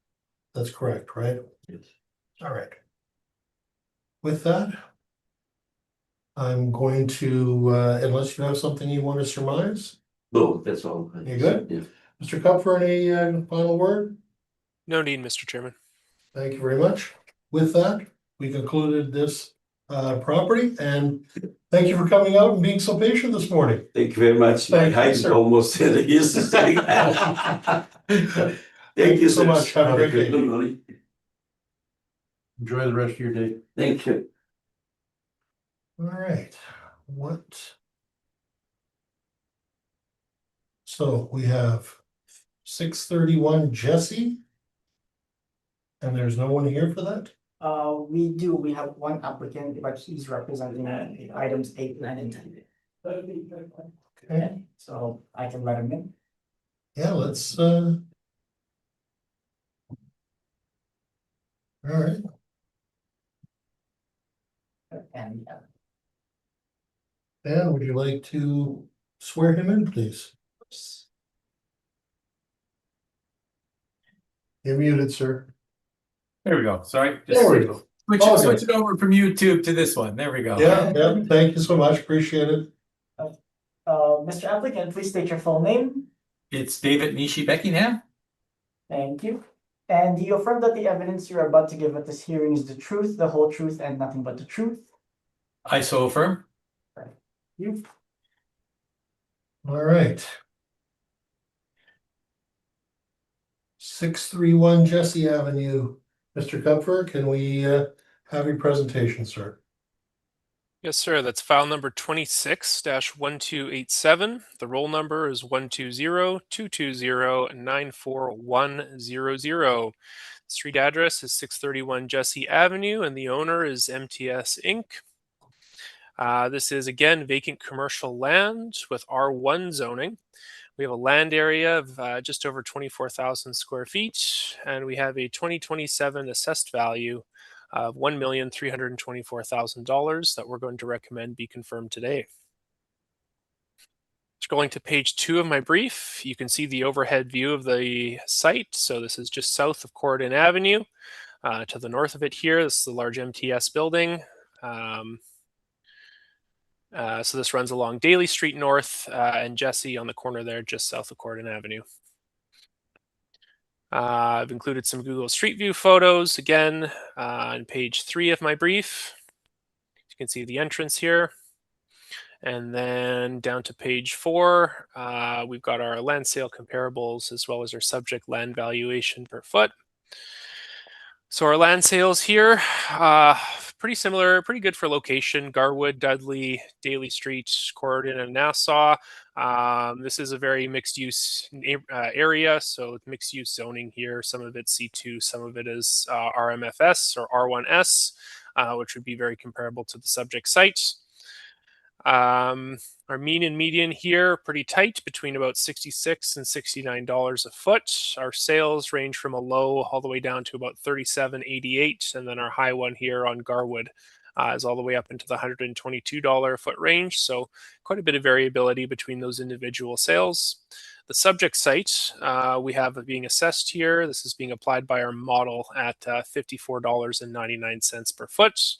That's correct, right? Yes. All right. With that, I'm going to, unless you have something you want to surmise, No, that's all. You good? Yeah. Mr. Kupfer, any final word? No need, Mr. Chairman. Thank you very much. With that, we concluded this property, and thank you for coming out and being so patient this morning. Thank you very much. My Thank you, height is sir. almost used to saying that. Thank you so much. Have a great day. day. Enjoy the rest of your day. Thank you. All right, what? So we have 631 Jesse. And there's no one here for that? We have one applicant, but he's representing items 8, 9, and 10. Okay, So I can let him in. yeah, let's all right, And Dan, would you like to swear him in, please? You're muted, sir. There we go. Sorry. There we go. Switch it over from YouTube to this one. There we go. Yeah, thank you so much, appreciate it. Mr. Applicant, please state your full name. It's David Nishi Beckingham. Thank you. And do you affirm that the evidence you're about to give at this hearing is the truth, the whole truth, and nothing but the truth? I so affirm. You. All right. 631 Jesse Avenue. Mr. Kupfer, can we have your presentation, sir? Yes, sir. That's file number 26-1287. The roll number is 120-220-94100. Street address is 631 Jesse Avenue, and the owner is MTS Inc. This is, again, vacant commercial land with R1 zoning. We have a land area of just over 24,000 square feet, and we have a 2027 assessed value of $1,324,000 that we're going to recommend be confirmed today. Scrolling to page 2 of my brief, you can see the overhead view of the site. So this is just south of Corridon Avenue. To the north of it here, this is the large MTS building. So this runs along Daly Street North and Jesse on the corner there, just south of Corridon Avenue. I've included some Google Street View photos again on page 3 of my brief. You can see the entrance here. And then down to page 4, we've got our land sale comparables as well as our subject land valuation per foot. So our land sales here, pretty similar, pretty good for location. Garwood, Dudley, Daly Street, Corridon, and Nassau. This is a very mixed use area, so mixed use zoning here. Some of it's C2, some of it is RMFS or R1S, which would be very comparable to the subject site. Our mean and median here pretty tight, between about $66 and $69 a foot. Our sales range from a low all the way down to about $37.88, and then our high one here on Garwood is all the way up into the $122 a foot range. So quite a bit of variability between those individual sales. The subject site we have being assessed here. This is being applied by our model at $54.99 per foot,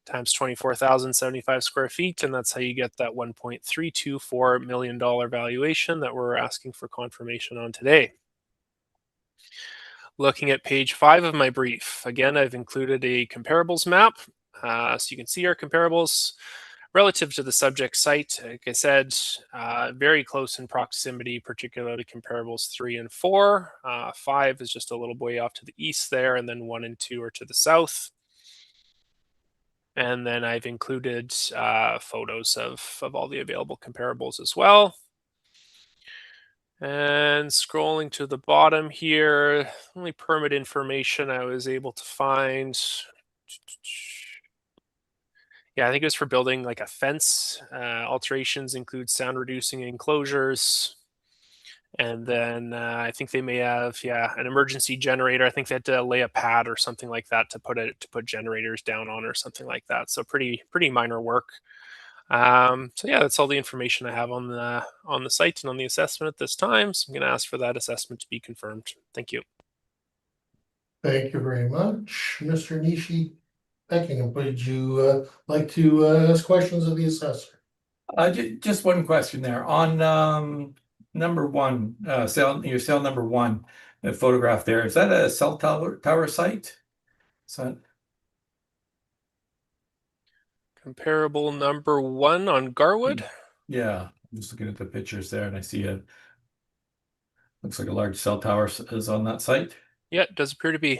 times 24,075 square feet, and that's how you get that $1.324 million valuation that we're asking for confirmation on today. Looking at page 5 of my brief, again, I've included a comparables map, so you can see our comparables relative to the subject site. Like I said, very close in proximity, particularly comparables 3 and 4. 5 is just a little way off to the east there, and then 1 and 2 are to the south. And then I've included photos of all the available comparables as well. And scrolling to the bottom here, only permit information I was able to find. Yeah, I think it was for building like a fence. Alterations include sound reducing enclosures. And then I think they may have, an emergency generator. I think they had to lay a pad or something like that to put generators down on or something like that. So pretty minor work. So yeah, that's all the information I have on the site and on the assessment at this time. So I'm going to ask for that assessment to be confirmed. Thank you. Thank you very much, Mr. Nishi Beckingham. Would you like to ask questions of the assessor? Just one question there on number 1, your cell number 1, the photograph there. Is that a cell tower site? So Comparable number 1 on Garwood. Yeah, I'm just looking at the pictures there and I see looks like a large cell tower is on that site. Yeah, it does appear to be.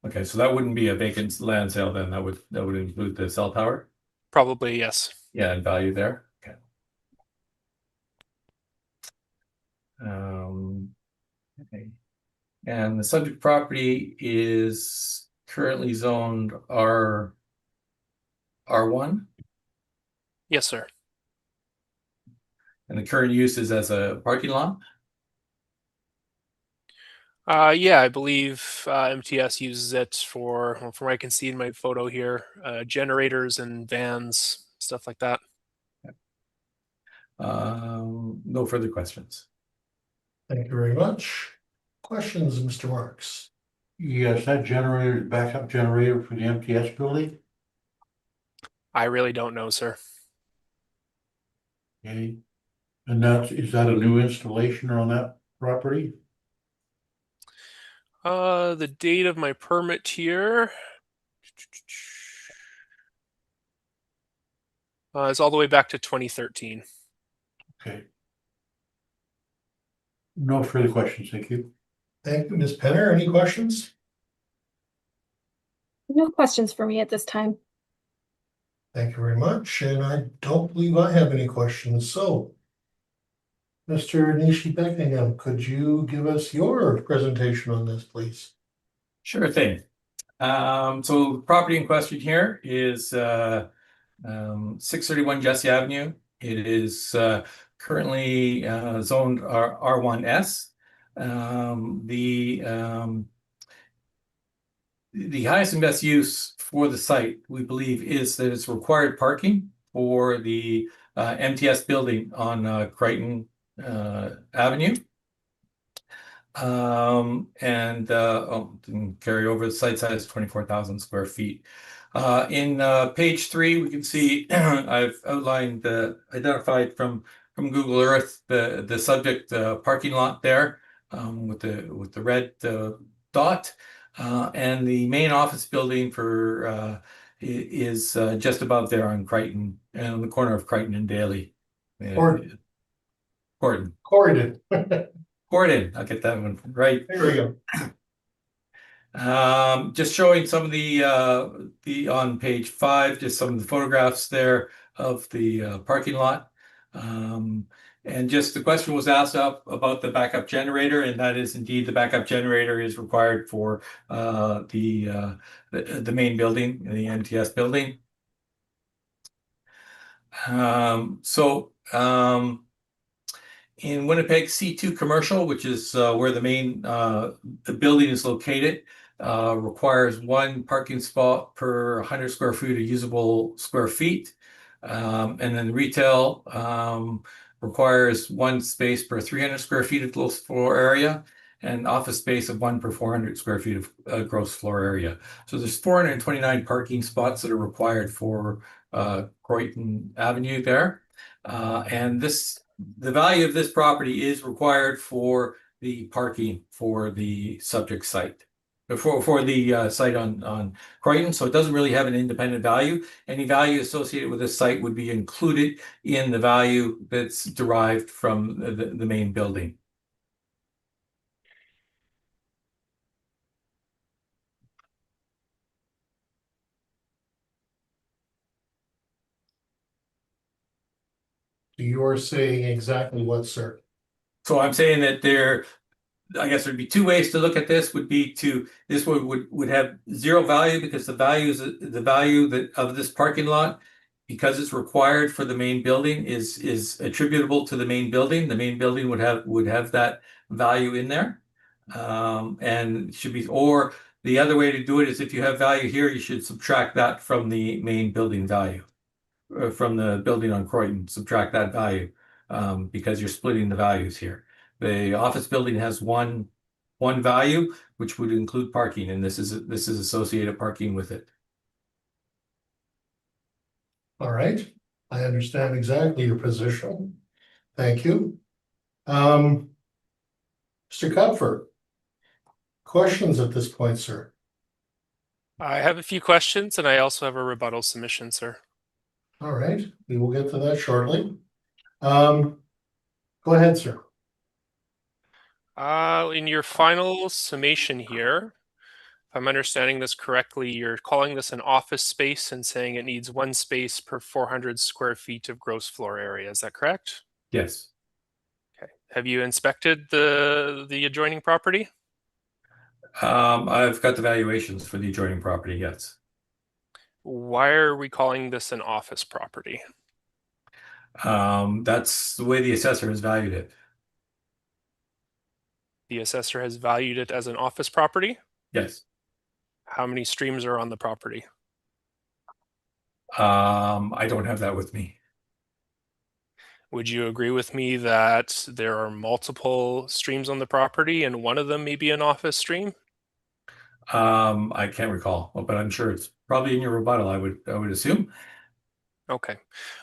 Okay, so that wouldn't be a vacant land sale then. That would include the cell tower. Probably, yes. Yeah, and value there. Okay. Okay. And the subject property is currently zoned R1, Yes, sir. and the current use is as a parking lot. Yeah, I believe MTS uses it for, well, from what I can see in my photo here, generators and vans, stuff like that. No further questions. Thank you very much. Questions, Mr. Marks? Yes, that generator is backup generator for the MTS building. I really don't know, sir. Okay. And is that a new installation on that property? The date of my permit here is all the way back to 2013. Okay. No further questions, thank you. Thank you, Ms. Penner. Any questions? No questions for me at this time. Thank you very much. And I don't believe I have any questions. So, Mr. Nishi Beckingham, could you give us your presentation on this, please? Sure thing. So the property in question here is 631 Jesse Avenue. It is currently zoned R1S. The highest and best use for the site, we believe, is that it's required parking for the MTS building on Crichton Avenue. And carry over, the site size 24,000 square feet. In page 3, we can see I've outlined identified from Google Earth the subject parking lot there with the red dot, and the main office building for is just above there on Crichton, and on the corner of Crichton and Daly. Gordon. Gordon, I'll get that one right. There we go. Just showing some of the on page 5, just some of the photographs there of the parking lot. And just the question was asked about the backup generator, and that is indeed the backup generator is required for the main building, the MTS building. In Winnipeg, C2 commercial, which is where the main the building is located, requires 1 parking spot per 100 square feet of usable square feet. And then retail requires 1 space per 300 square feet of gross floor area, and office space of 1 per 400 square feet of gross floor area. So there's 429 parking spots that are required for Crichton Avenue there. And the value of this property is required for the parking for the subject site, for the site on Crichton. So it doesn't really have an independent value. Any value associated with this site would be included in the value that's derived from the main building. You're saying exactly what, sir? So I'm saying that I guess there'd be 2 ways to look at this. This would have 0 value, because the value of this parking lot, because it's required for the main building, is attributable to the main building. The main building would have that value in there, and should be. Or the other way to do it is, if you have value here, you should subtract that from the main building value, from the building on Croydon. Subtract that value, because you're splitting the values here. The office building has one value, which would include parking, and this is associated parking with it. All right. I understand exactly your position. Thank you. Mr. Kupfer, questions at this point, sir? I have a few questions, and I also have a rebuttal submission, sir. All right, we will get to that shortly. Go ahead, sir. In your final summation here, if I'm understanding this correctly, you're calling this an office space and saying it needs 1 space per 400 square feet of gross floor area. Is that correct? Yes. Okay. Have you inspected the adjoining property? I've got the valuations for the adjoining property, yes. Why are we calling this an office property? That's the way the assessor has valued it. The assessor has valued it as an office property. Yes. How many streams are on the property? I don't have that with me. Would you agree with me that there are multiple streams on the property and one of them may be an office stream? I can't recall, but I'm sure it's probably in your rebuttal, I would assume. Okay.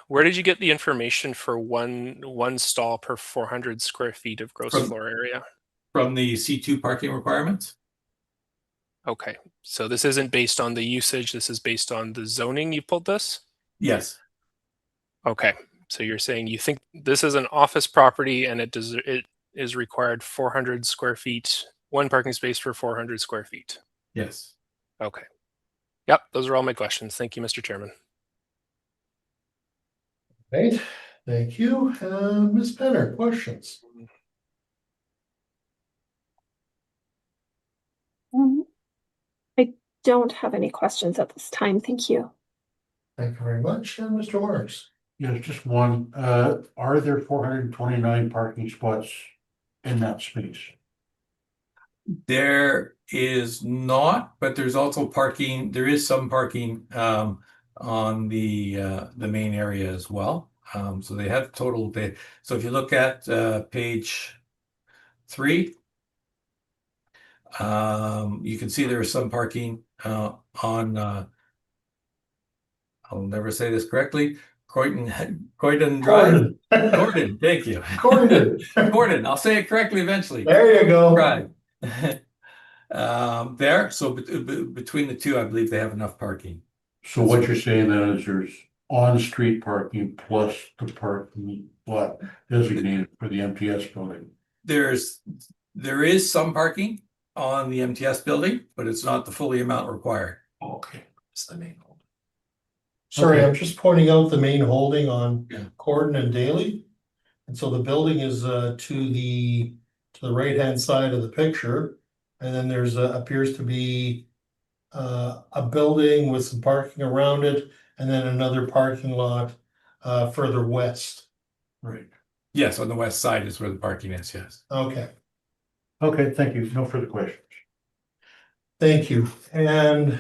Where did you get the information for one stall per 400 square feet of gross floor area? From the C2 parking requirements? Okay. So this isn't based on the usage, this is based on the zoning you pulled this? Yes. Okay. So you're saying you think this is an office property and it is required 400 square feet, one parking space for 400 square feet. Yes. Okay. Yep, those are all my questions. Thank you, Mr. Chairman. Right, thank you. Ms. Penner, questions? I don't have any questions at this time. Thank you. Thank you very much. And Mr. Marks? Yeah, just one, are there 429 parking spots in that space? There is not, but there's also parking, there is some parking on the main area as well. So they have total, so if you look at page 3, you can see there is some parking on I'll never say this correctly, Croydon Drive. Gordon, thank you. Gordon, I'll say it correctly eventually. There you go. Drive. There, so between the two, I believe they have enough parking. So what you're saying then is there's on-street parking plus the parking lot designated for the MTS building? There is some parking on the MTS building, but it's not the fully amount required. Okay, it's the main holding. Sorry, I'm just pointing out the main holding on Corden and Daly. And so the building is to the right-hand side of the picture. And then there's appears to be a building with some parking around it, and then another parking lot further west. Right. Yes, on the west side is where the parking is, yes. Okay. Okay, thank you. No further questions. Thank you. And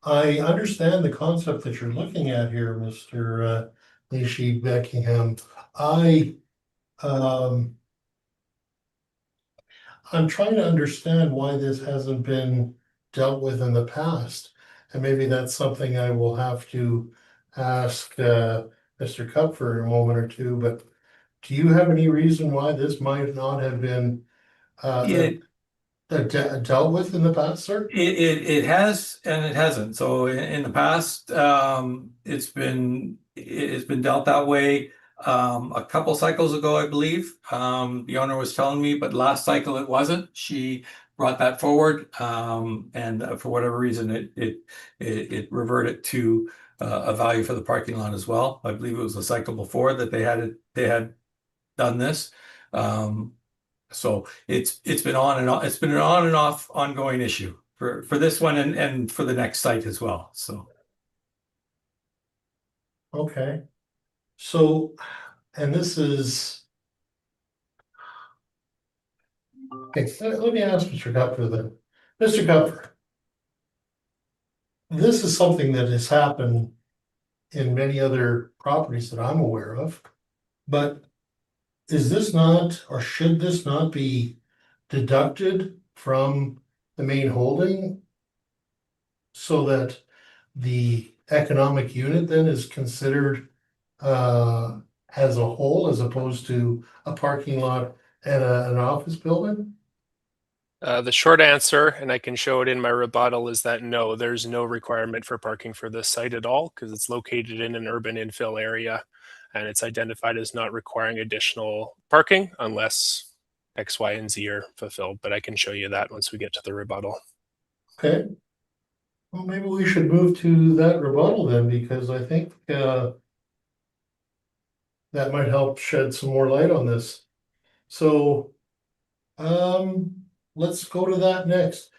I understand the concept that you're looking at here, Mr. Nishi Beckingham. I'm trying to understand why this hasn't been dealt with in the past. And maybe that's something I will have to ask Mr. Kupfer in a moment or two, but do you have any reason why this might not have been dealt with in the past, sir? It has and it hasn't. So in the past, it's been dealt that way. A couple cycles ago, I believe, the owner was telling me, but last cycle it wasn't. She brought that forward, and for whatever reason, it reverted to a value for the parking lot as well. I believe it was the cycle before that they had done this. So it's been on and on. It's been an on and off ongoing issue for this one and for the next site as well. So Okay. So, and this is. Okay, let me ask Mr. Kupfer then. Mr. Kupfer, this is something that has happened in many other properties that I'm aware of, but is this not, or should this not be deducted from the main holding so that the economic unit then is considered as a whole as opposed to a parking lot and an office building? The short answer, and I can show it in my rebuttal, is that no, there's no requirement for parking for this site at all because it's located in an urban infill area and it's identified as not requiring additional parking unless X, Y, and Z are fulfilled. But I can show you that once we get to the rebuttal. Okay. Well, maybe we should move to that rebuttal then, because I think that might help shed some more light on this. So, let's go to that next.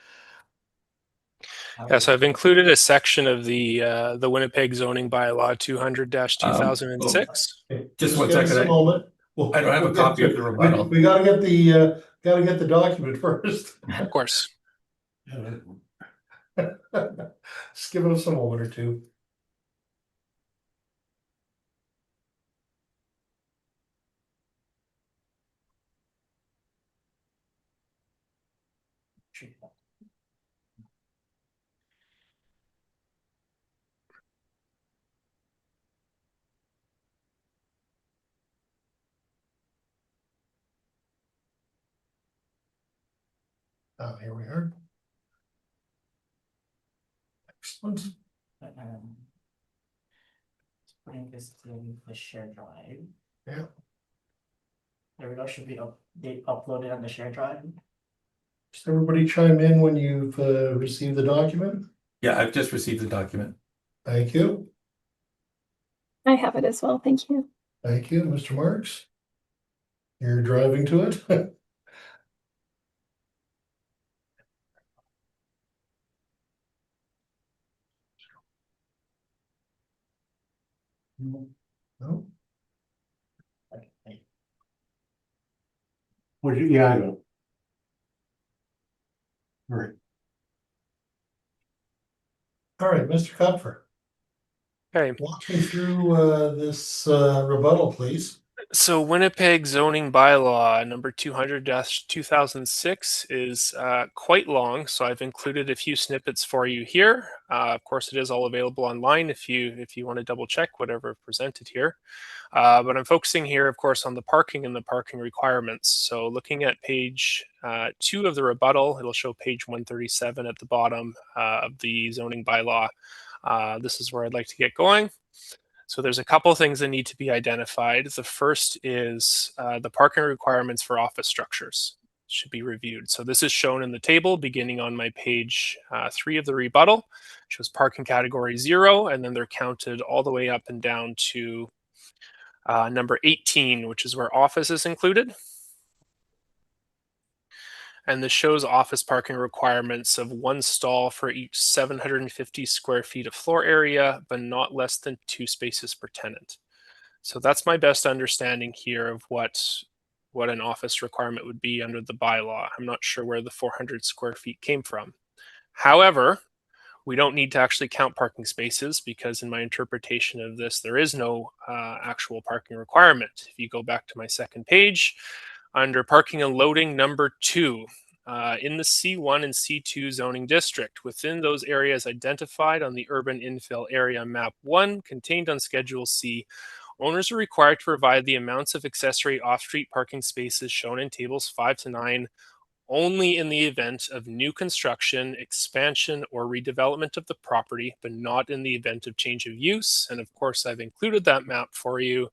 Yeah, so I've included a section of the Winnipeg zoning bylaw 200-2006. Okay, Just one give us second, a moment. I don't have a copy of the rebuttal. We gotta get the document first. Of course. Just give us a moment or two. Here we are. Excellent. Putting this to the shared drive. Yeah. There we go. Should be uploaded on the shared drive. Just everybody chime in when you've received the document. Yeah, I've just received the document. Thank you. I have it as well. Thank you. Thank you, Mr. Marks. You're driving to it. No? Okay. Yeah, I know. All right, Mr. Kupfer, Okay. walk me through this rebuttal, please. So Winnipeg zoning bylaw number 200-2006 is quite long, so I've included a few snippets for you here. Of course, it is all available online if you want to double check whatever presented here. But I'm focusing here, of course, on the parking and the parking requirements. So looking at page 2 of the rebuttal, it'll show page 137 at the bottom of the zoning bylaw. This is where I'd like to get going. So there's a couple of things that need to be identified. The first is the parking requirements for office structures should be reviewed. So this is shown in the table beginning on my page 3 of the rebuttal. It shows parking category 0, and then they're counted all the way up and down to number 18, which is where office is included. And this shows office parking requirements of 1 stall for each 750 square feet of floor area, but not less than 2 spaces per tenant. So that's my best understanding here of what an office requirement would be under the bylaw. I'm not sure where the 400 square feet came from. However, we don't need to actually count parking spaces because in my interpretation of this, there is no actual parking requirement. If you go back to my second page, under parking and loading number 2, in the C1 and C2 zoning district, within those areas identified on the urban infill area map 1 contained on Schedule C, owners are required to provide the amounts of accessory off-street parking spaces shown in tables 5 to 9 only in the event of new construction, expansion, or redevelopment of the property, but not in the event of change of use. And of course, I've included that map for you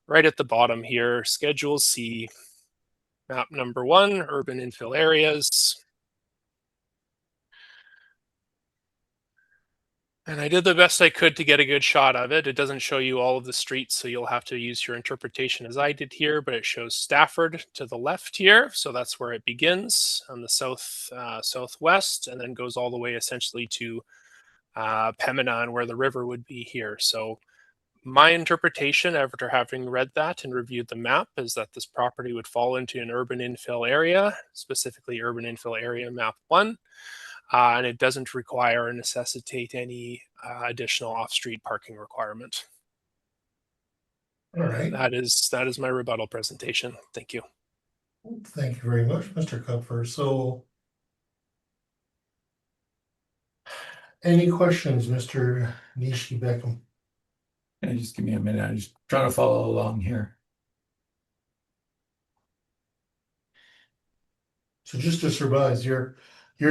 right at the bottom here, Schedule C, map number 1, urban infill areas. And I did the best I could to get a good shot of it. It doesn't show you all of the streets, so you'll have to use your interpretation as I did here, but it shows Stafford to the left here. So that's where it begins on the southwest, and then goes all the way essentially to Pembina and where the river would be here. So my interpretation after having read that and reviewed the map is that this property would fall into an urban infill area, specifically urban infill area map 1. And it doesn't require or necessitate any additional off-street parking requirement. All right. That is my rebuttal presentation. Thank you. Thank you very much, Mr. Kupfer. So, any questions, Mr. Nishi-Beckham? Can you just give me a minute? I'm just trying to follow along here. So just to surmise, you're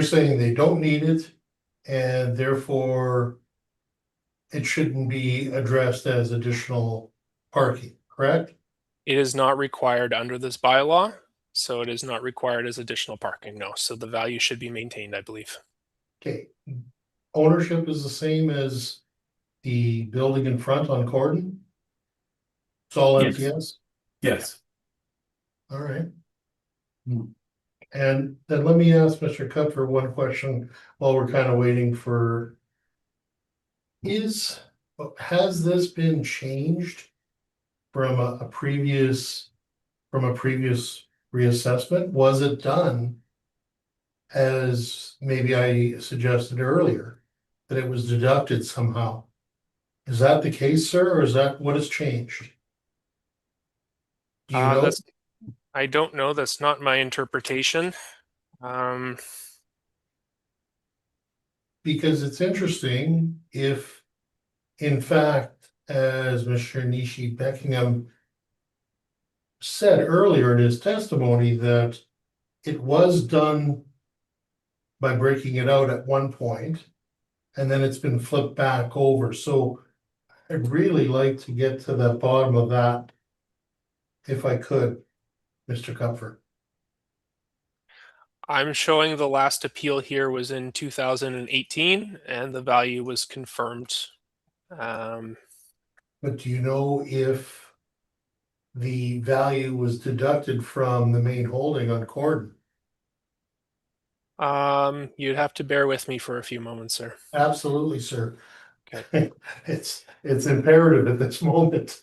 saying they don't need it and therefore it shouldn't be addressed as additional parking, correct? It is not required under this bylaw, so it is not required as additional parking, no. So the value should be maintained, I believe. Okay. Ownership is the same as the building in front on Corden? It's all Yes. MTS? Yes. All right. And then let me ask Mr. Kupfer one question while we're kind of waiting for. Has this been changed from a previous reassessment? Was it done as maybe I suggested earlier, that it was deducted somehow? Is that the case, sir, or is that what has changed? Do you know? I don't know. That's not my interpretation. Because it's interesting if, in fact, as Mr. Nishi Beckingham said earlier in his testimony, that it was done by breaking it out at one point, and then it's been flipped back over. So I'd really like to get to the bottom of that, if I could, Mr. Kupfer. I'm showing the last appeal here was in 2018, and the value was confirmed. But do you know if the value was deducted from the main holding on Corden? You'd have to bear with me for a few moments, sir. Absolutely, sir. Okay. It's imperative at this moment.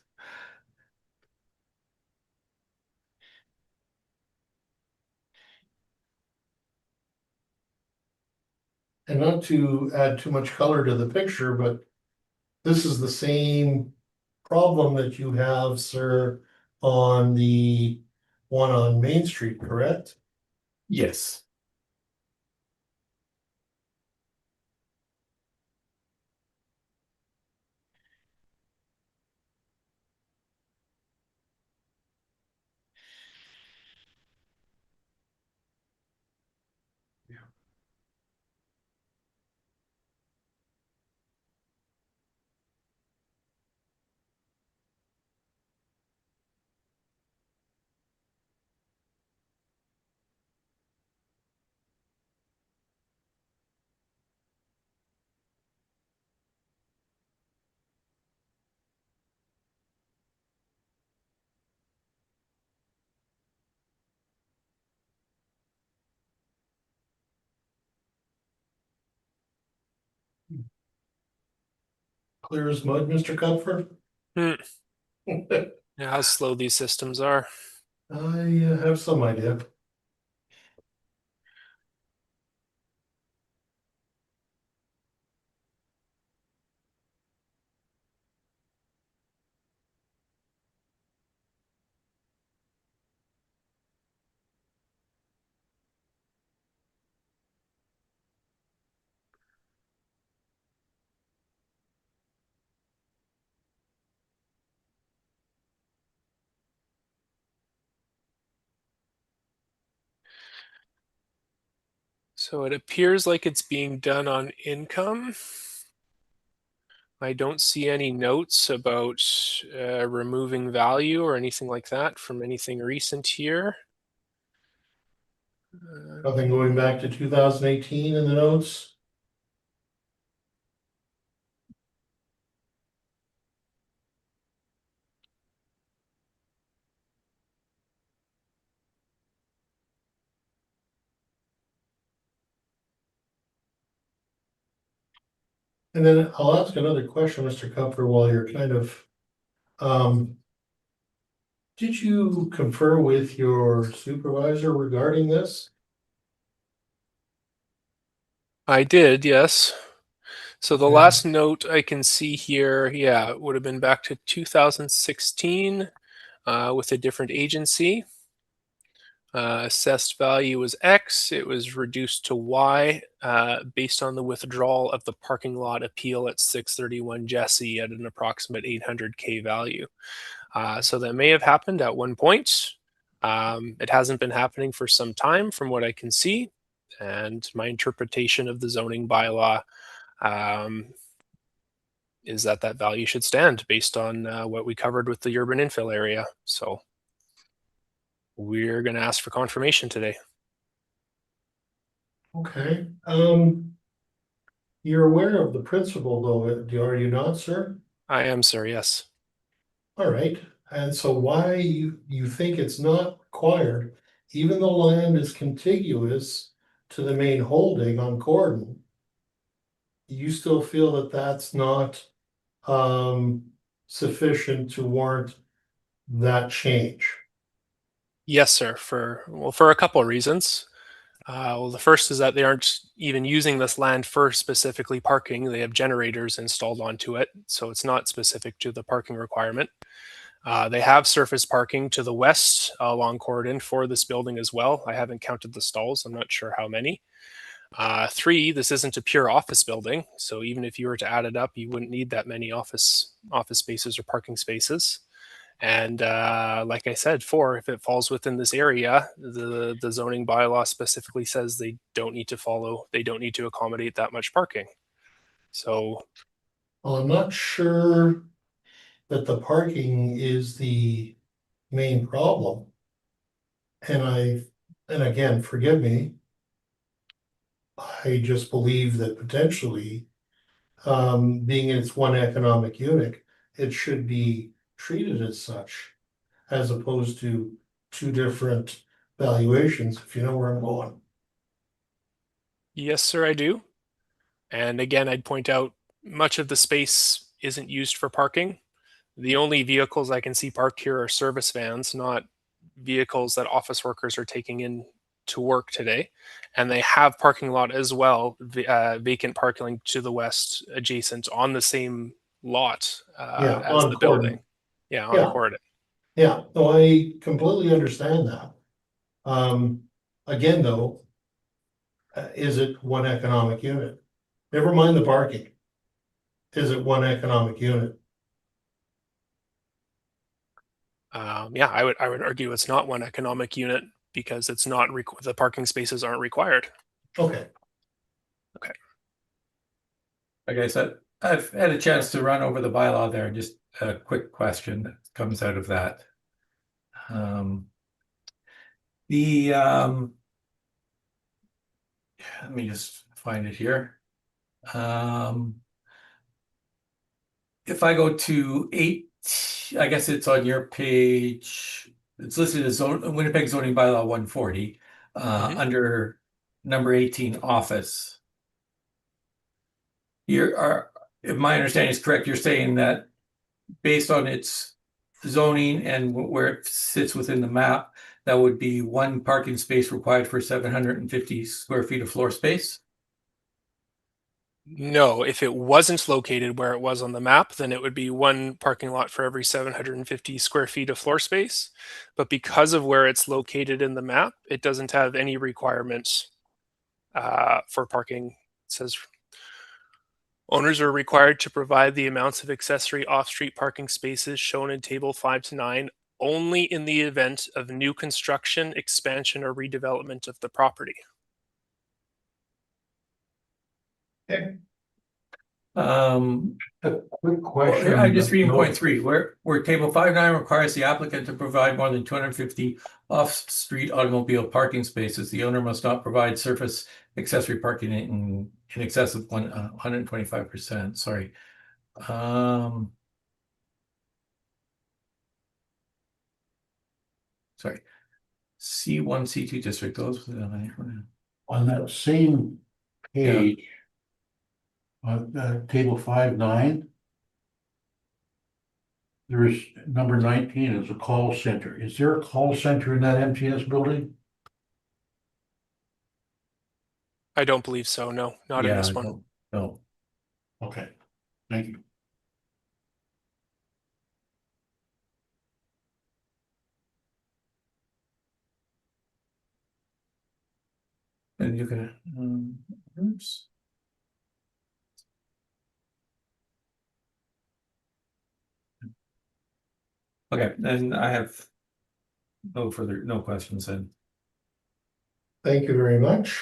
And not to add too much color to the picture, but this is the same problem that you have, sir, on the one on Main Street, correct? Yes. Clear as mud, Mr. Kupfer? Yeah, how slow these systems are. I have some idea. So it appears like it's being done on income. I don't see any notes about removing value or anything like that from anything recent here. Nothing going back to 2018 in the notes? And then I'll ask another question, Mr. Kupfer, while you're kind of, did you confer with your supervisor regarding this? I did, yes. So the Okay. last note I can see here, yeah, it would have been back to 2016 with a different agency. Assessed value was X. It was reduced to Y based on the withdrawal of the parking lot appeal at 631 Jesse at an approximate 800K value. So that may have happened at one point. It hasn't been happening for some time from what I can see, and my interpretation of the zoning bylaw is that that value should stand based on what we covered with the urban infill area. So we're going to ask for confirmation today. Okay, you're aware of the principle though, are you not, sir? I am, sir, yes. All right, and so why you think it's not required, even though land is contiguous to the main holding on Gordon, you still feel that that's not sufficient to warrant that change? Yes, sir, for a couple of reasons. Well, the first is that they aren't even using this land for specifically parking. They have generators installed onto it, so it's not specific to the parking requirement. They have surface parking to the west along Corridon for this building as well. I haven't counted the stalls. I'm not sure how many. Three, this isn't a pure office building, so even if you were to add it up, you wouldn't need that many office spaces or parking spaces. And like I said, four, if it falls within this area, the zoning bylaw specifically says they don't need to accommodate that much parking. So Well, I'm not sure that the parking is the main problem. And again, forgive me, I just believe that potentially, being in its one economic unit, it should be treated as such, as opposed to two different valuations, if you know where I'm going. yes, sir, I do. And again, I'd point out much of the space isn't used for parking. The only vehicles I can see parked here are service vans, not vehicles that office workers are taking in to work today. And they have parking lot as well, vacant parking to the west, adjacent on the same lot Yeah, as on the building. Gordon. Yeah, on Yeah. Corridon. Yeah, no, I completely understand that. Again, though, is it one economic unit? Never mind the parking. Is it one economic unit? Yeah, I would argue it's not one economic unit because it's not the parking spaces aren't required. Okay, Okay. Like I said, I've had a chance to run over the bylaw there. Just a quick question that comes out of that. The let me just find it here. If I go to 8, I guess it's on your page. It's listed as Winnipeg zoning bylaw 140 under number 18 office. If my understanding is correct, you're saying that based on its zoning and where it sits within the map, that would be one parking space required for 750 square feet of floor space? No, if it wasn't located where it was on the map, then it would be one parking lot for every 750 square feet of floor space. But because of where it's located in the map, it doesn't have any requirements for parking. It says owners are required to provide the amounts of accessory off-street parking spaces shown in table 5 to 9 only in the event of new construction, expansion, or redevelopment of the property. okay. A quick question. I'm just reading point 3, where table 5.9 requires the applicant to provide more than 250 off-street automobile parking spaces. The owner must not provide surface accessory parking in excess of 125%. Sorry. Sorry. C1, C2 district, those. On that same page, on table 5.9, there is number 19 is a call center. Is there a call center in that MTS building? I don't believe so. No, not in this one. No. Okay, thank you. And you can, oops. Okay, then I have no questions then. Thank you very much.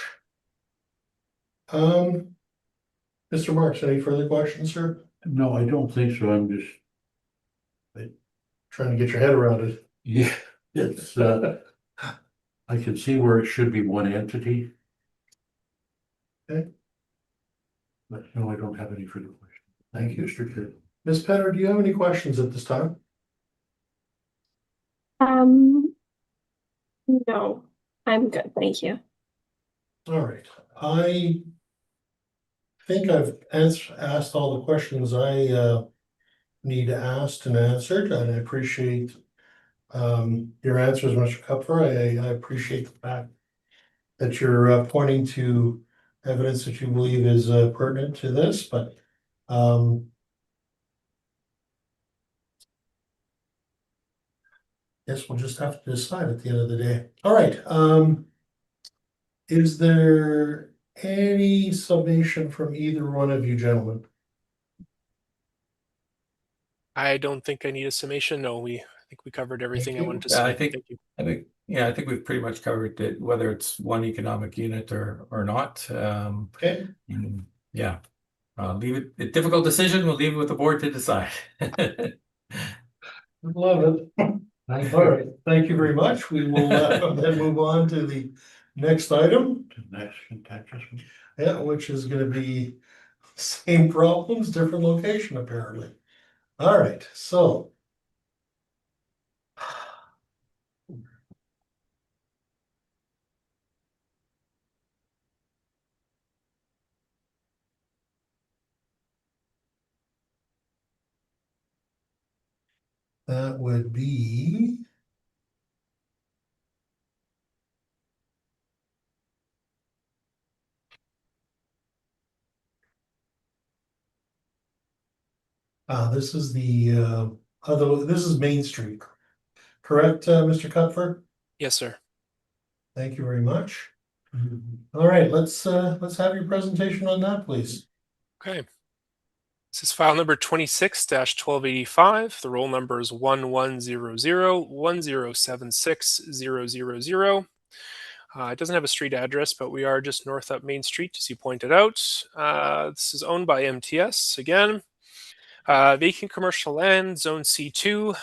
Mr. Marks, any further questions, sir? No, I don't think so. I'm just, Trying to get your head around it. yeah, it's, I can see where it should be one entity. Okay. But no, I don't have any further questions. Thank you, Mr. Kidd. Ms. Penner, do you have any questions at this time? No, I'm good, thank you. All right, I think I've asked all the questions I need to ask and answered, and I appreciate your answers, Mr. Kupfer. I appreciate the fact that you're pointing to evidence that you believe is pertinent to this, but guess we'll just have to decide at the end of the day. All right, is there any summation from either one of you gentlemen? I don't think I need a summation. No, I think we covered everything I wanted to say. I think, Thank you. I think we've pretty much covered it, whether it's one economic unit or not. Okay. Yeah, leave it, a difficult decision. We'll leave it with the board to decide. Love it. All right, thank you very much. We will then move on to the next item. The next contentious one. Yeah, which is gonna be same problems, different location apparently. All right, so. That would be. This is the this is Main Street, correct, Mr. Kupfer? Yes, sir. Thank you very much. All right, let's have your presentation on that, please. Okay. This is file number 26-1285. The roll number is 110010760000. It doesn't have a street address, but we are just north up Main Street, as you pointed out. This is owned by MTS again. Vacant commercial land, zone C2,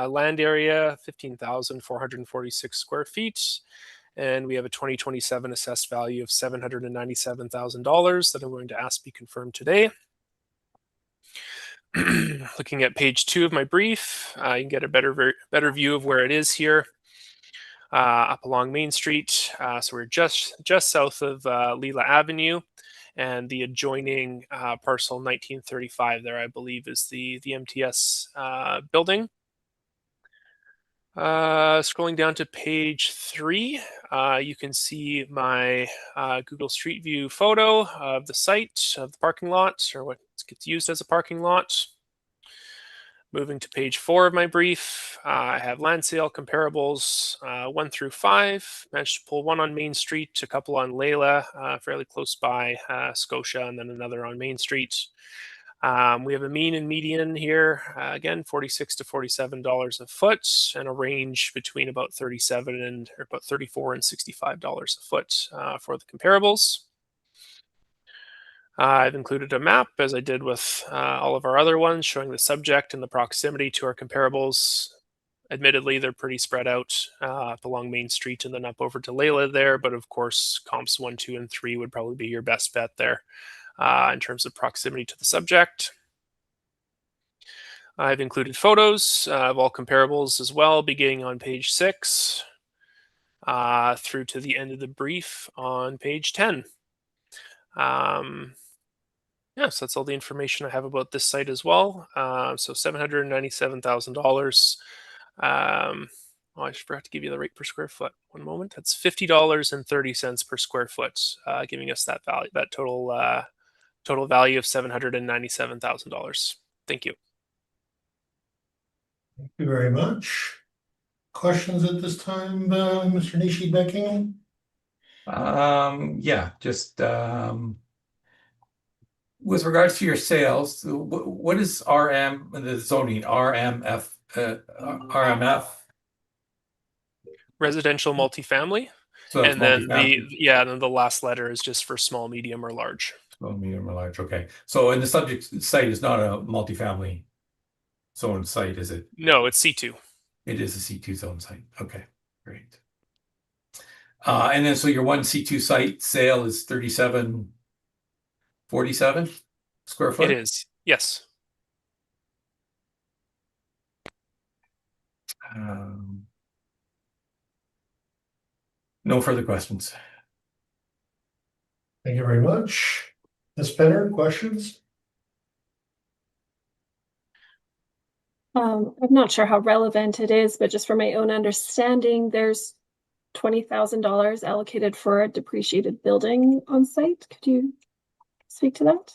land area 15,446 square feet. And we have a 2027 assessed value of $797,000 that I'm going to ask be confirmed today. Looking at page 2 of my brief, you can get a better view of where it is here. Up along Main Street, so we're just south of Leela Avenue, and the adjoining parcel 1935 there, I believe, is the MTS building. Scrolling down to page 3, you can see my Google Street View photo of the site, of the parking lot, or what gets used as a parking lot. Moving to page 4 of my brief, I have land sale comparables 1 through 5. Managed to pull one on Main Street, a couple on Layla, fairly close by Scotia, and then another on Main Street. We have a mean and median here, again, $46 to $47 a foot, and a range between about $34 and $65 a foot for the comparables. I've included a map, as I did with all of our other ones, showing the subject and the proximity to our comparables. Admittedly, they're pretty spread out up along Main Street and then up over to Layla there, but of course, comps 1, 2, and 3 would probably be your best bet there in terms of proximity to the subject. I've included photos of all comparables as well, beginning on page 6 through to the end of the brief on page 10. Yeah, so that's all the information I have about this site as well. So $797,000. Oh, I forgot to give you the rate per square foot. One moment. That's $50.30 per square foot, giving us that value, that total value of $797,000. Thank you. Thank you very much. Questions at this time, Mr. Nishi-Beckingham? Yeah, just with regards to your sales, what is RM, the zoning, RMF? Residential multifamily. So it's And then multifamily. then the last letter is just for small, medium, or large. Small, medium, or large. Okay. So, and the subject site is not a multifamily zone site, is it? No, it's C2. It is a C2 zone site. Okay, great. And then so your one C2 site sale is 3747 square foot? It is. Yes. No further questions. Thank you very much. Ms. Penner, questions? I'm not sure how relevant it is, but just for my own understanding, there's $20,000 allocated for a depreciated building on site. Could you speak to that?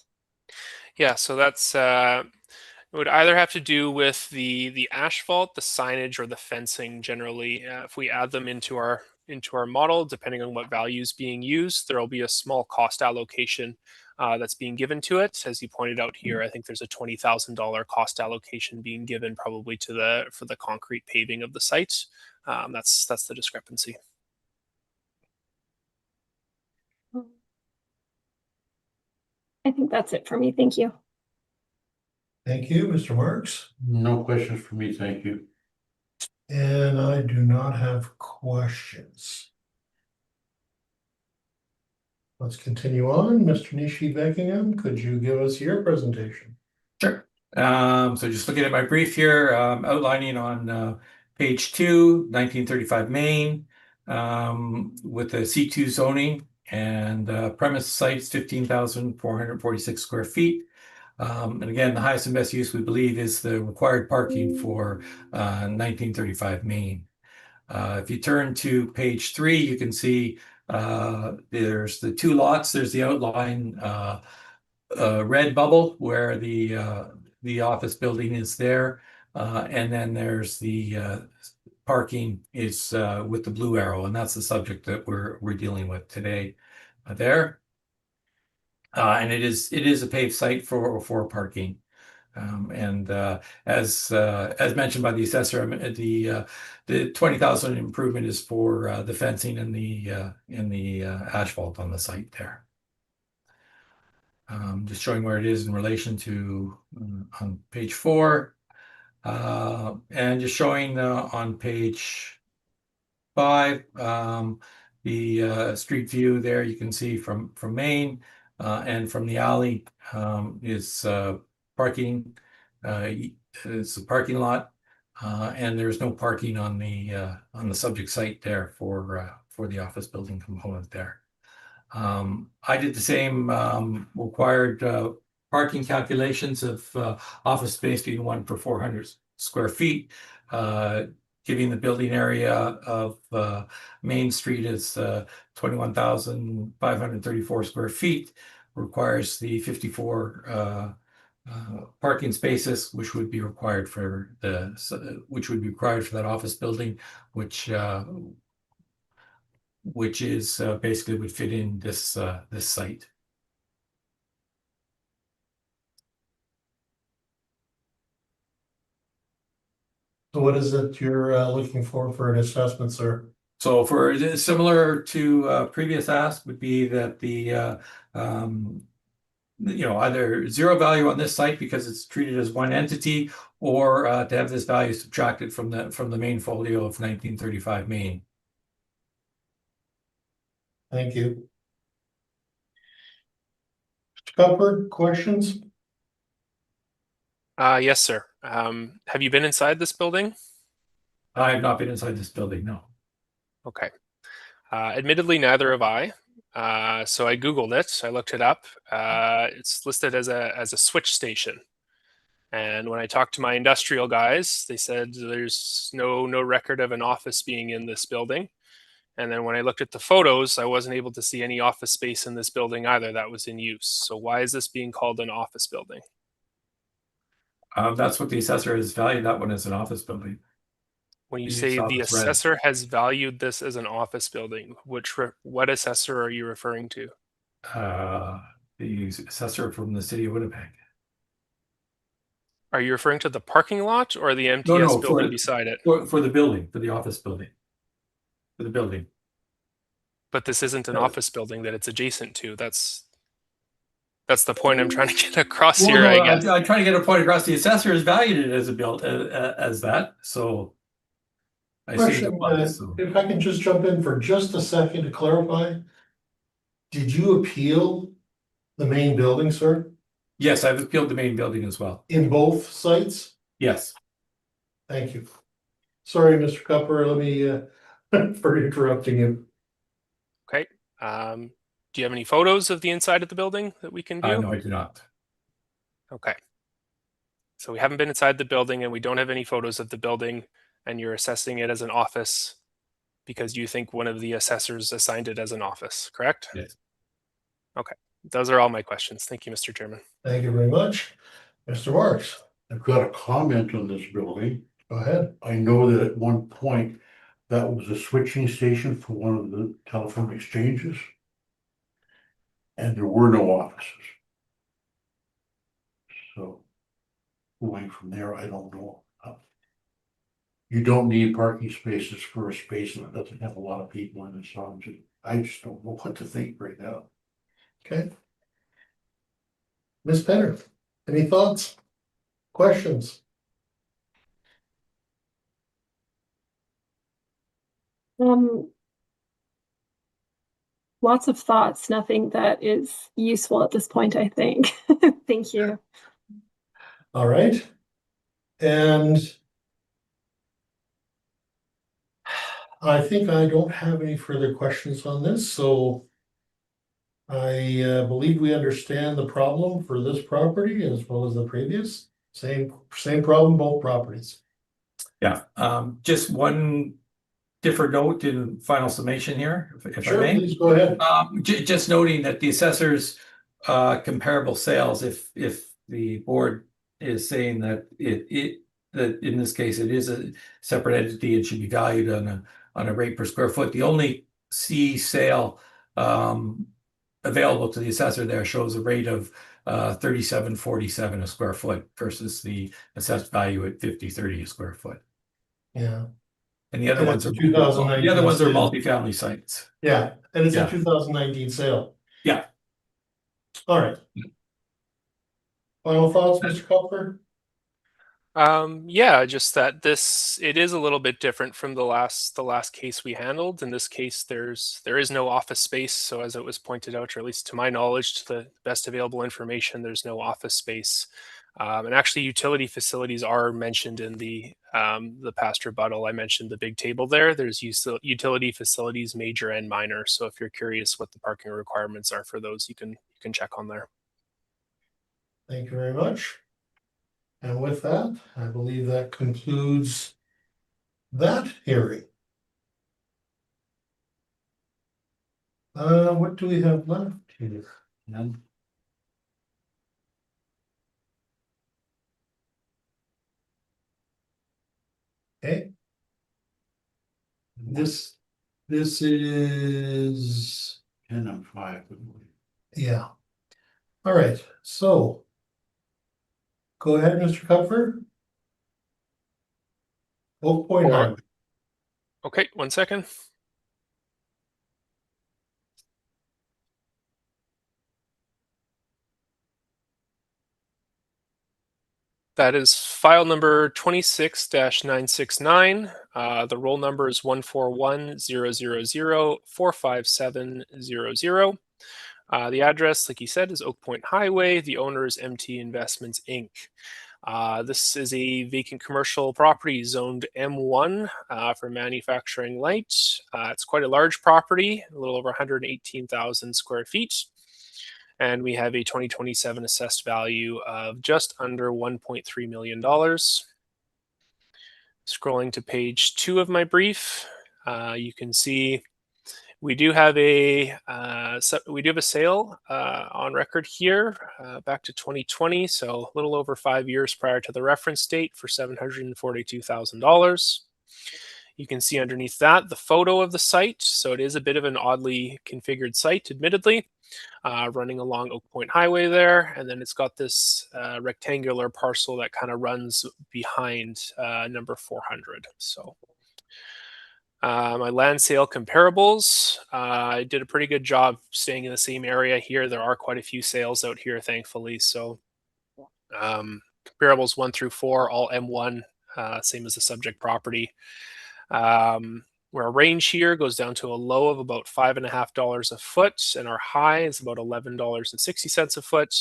Yeah, so that's it would either have to do with the asphalt, the signage, or the fencing generally. If we add them into our model, depending on what value is being used, there will be a small cost allocation that's being given to it. As you pointed out here, I think there's a $20,000 cost allocation being given probably for the concrete paving of the site. That's the discrepancy. I think that's it for me. Thank you. Thank you, Mr. Marks. No questions for me, thank you. And I do not have questions. Let's continue on. Mr. Nishi-Beckingham, could you give us your presentation? Sure. So just looking at my brief here, outlining on page 2, 1935 Main, with the C2 zoning and premise sites 15,446 square feet. And again, the highest and best use we believe is the required parking for 1935 Main. If you turn to page 3, you can see there's the two lots. There's the outline red bubble where the office building is there, and then there's the parking is with the blue arrow, and that's the subject that we're dealing with today. There, and it is a paved site for parking. And as mentioned by the assessor, the 20,000 improvement is for the fencing and the asphalt on the site there. Just showing where it is in relation to on page 4, and just showing on page 5 the street view there. You can see from Main and from the alley is parking. It's a parking lot, and there's no parking on the subject site there for the office building component there. I did the same required parking calculations of office space being 1 per 400 square feet, giving the building area of Main Street is 21,534 square feet, requires the 54 parking spaces, which would be required for that office building, which is basically would fit in this site. So what is it you're looking for an assessment, sir? So for similar to previous ask would be that the either zero value on this site because it's treated as one entity, or to have this value subtracted from the main folio of 1935 Main. Thank you. Mr. Cuthbert, questions? Yes, sir. Have you been inside this building? I have not been inside this building, no. Okay. Admittedly, neither have I. So I Googled it. I looked it up. It's listed as a switch station. And when I talked to my industrial guys, they said there's no record of an office being in this building. And then when I looked at the photos, I wasn't able to see any office space in this building either that was in use. So why is this being called an office building? That's what the assessor has valued that one as an office building. When you say the assessor has valued this as an office building, what assessor are you referring to? The assessor from the city of Winnipeg. Are you referring to the parking lot or the MTS building beside it? For the building, for the office building. for the building. But this isn't an office building that it's adjacent to. That's the point I'm trying to get across here, I guess. I'm trying to get a point across. The assessor has valued it as a build as that, so I assumed Question, it was. So. if I can just jump in for just a second to clarify. Did you appeal the main building, sir? Yes, I've appealed the main building as well. In both sites? Yes. Thank you. Sorry, Mr. Cupper, let me, for interrupting you. Okay. Do you have any photos of the inside of the building that we can view? No, I do not. Okay. So we haven't been inside the building and we don't have any photos of the building, and you're assessing it as an office because you think one of the assessors assigned it as an office, correct? Yes. Okay. Those are all my questions. Thank you, Mr. Chairman. Thank you very much. Mr. Marks, I've got a comment on this building. go ahead. I know that at one point that was a switching station for one of the telephone exchanges. And there were no offices. So going from there, I don't know. You don't need parking spaces for a space that doesn't have a lot of people in it, so I just don't know what to think right now. Okay. Ms. Penner, any thoughts? Questions? Lots of thoughts, nothing that is useful at this point, I think. Thank you. All right. And I think I don't have any further questions on this, so I believe we understand the problem for this property as well as the previous. Same problem, both properties. Yeah. Just one different note in final summation here, if I Sure, may. please go ahead. Just noting that the assessor's comparable sales, if the board is saying that that in this case it is a separate entity and should be valued on a rate per square foot, the only C sale available to the assessor there shows a rate of $37.47 a square foot versus the assessed value at $50.30 a square foot. Yeah. And the other And ones it's are a 2019 the other ones are sale. multifamily sites. Yeah, and it's Yeah. a 2019 sale. Yeah. All right. Final thoughts, Mr. Cupfer? Yeah, just that it is a little bit different from the last case we handled. In this case, there is no office space. So as it was pointed out, or at least to my knowledge, to the best available information, there's no office space. And actually, utility facilities are mentioned in the past rebuttal. I mentioned the big table there. There's utility facilities, major and minor. So if you're curious what the parking requirements are for those, you can check on there. Thank you very much. And with that, I believe that concludes that hearing. What do we have left here? None. Okay. This is, 10 and 5. yeah. All right, so go ahead, Mr. Cupfer. Oak Point Hold on. Highway. Okay, 1 second. That is file number 26-969. The roll number is 141-000-45700. The address, like you said, is Oak Point Highway. The owner is MT Investments, Inc. This is a vacant commercial property zoned M1 for manufacturing light. It's quite a large property, a little over 118,000 square feet. And we have a 2027 assessed value of just under $1.3 million. Scrolling to page 2 of my brief, you can see we do have a sale on record here back to 2020, so a little over 5 years prior to the reference date for $742,000. You can see underneath that the photo of the site. So it is a bit of an oddly configured site, admittedly, running along Oak Point Highway there. And then it's got this rectangular parcel that kind of runs behind number 400. So My land sale comparables. I did a pretty good job staying in the same area here. There are quite a few sales out here, thankfully. So comparables 1 through 4, all M1, same as the subject property. Where our range here goes down to a low of about $5.50 a foot, and our high is about $11.60 a foot.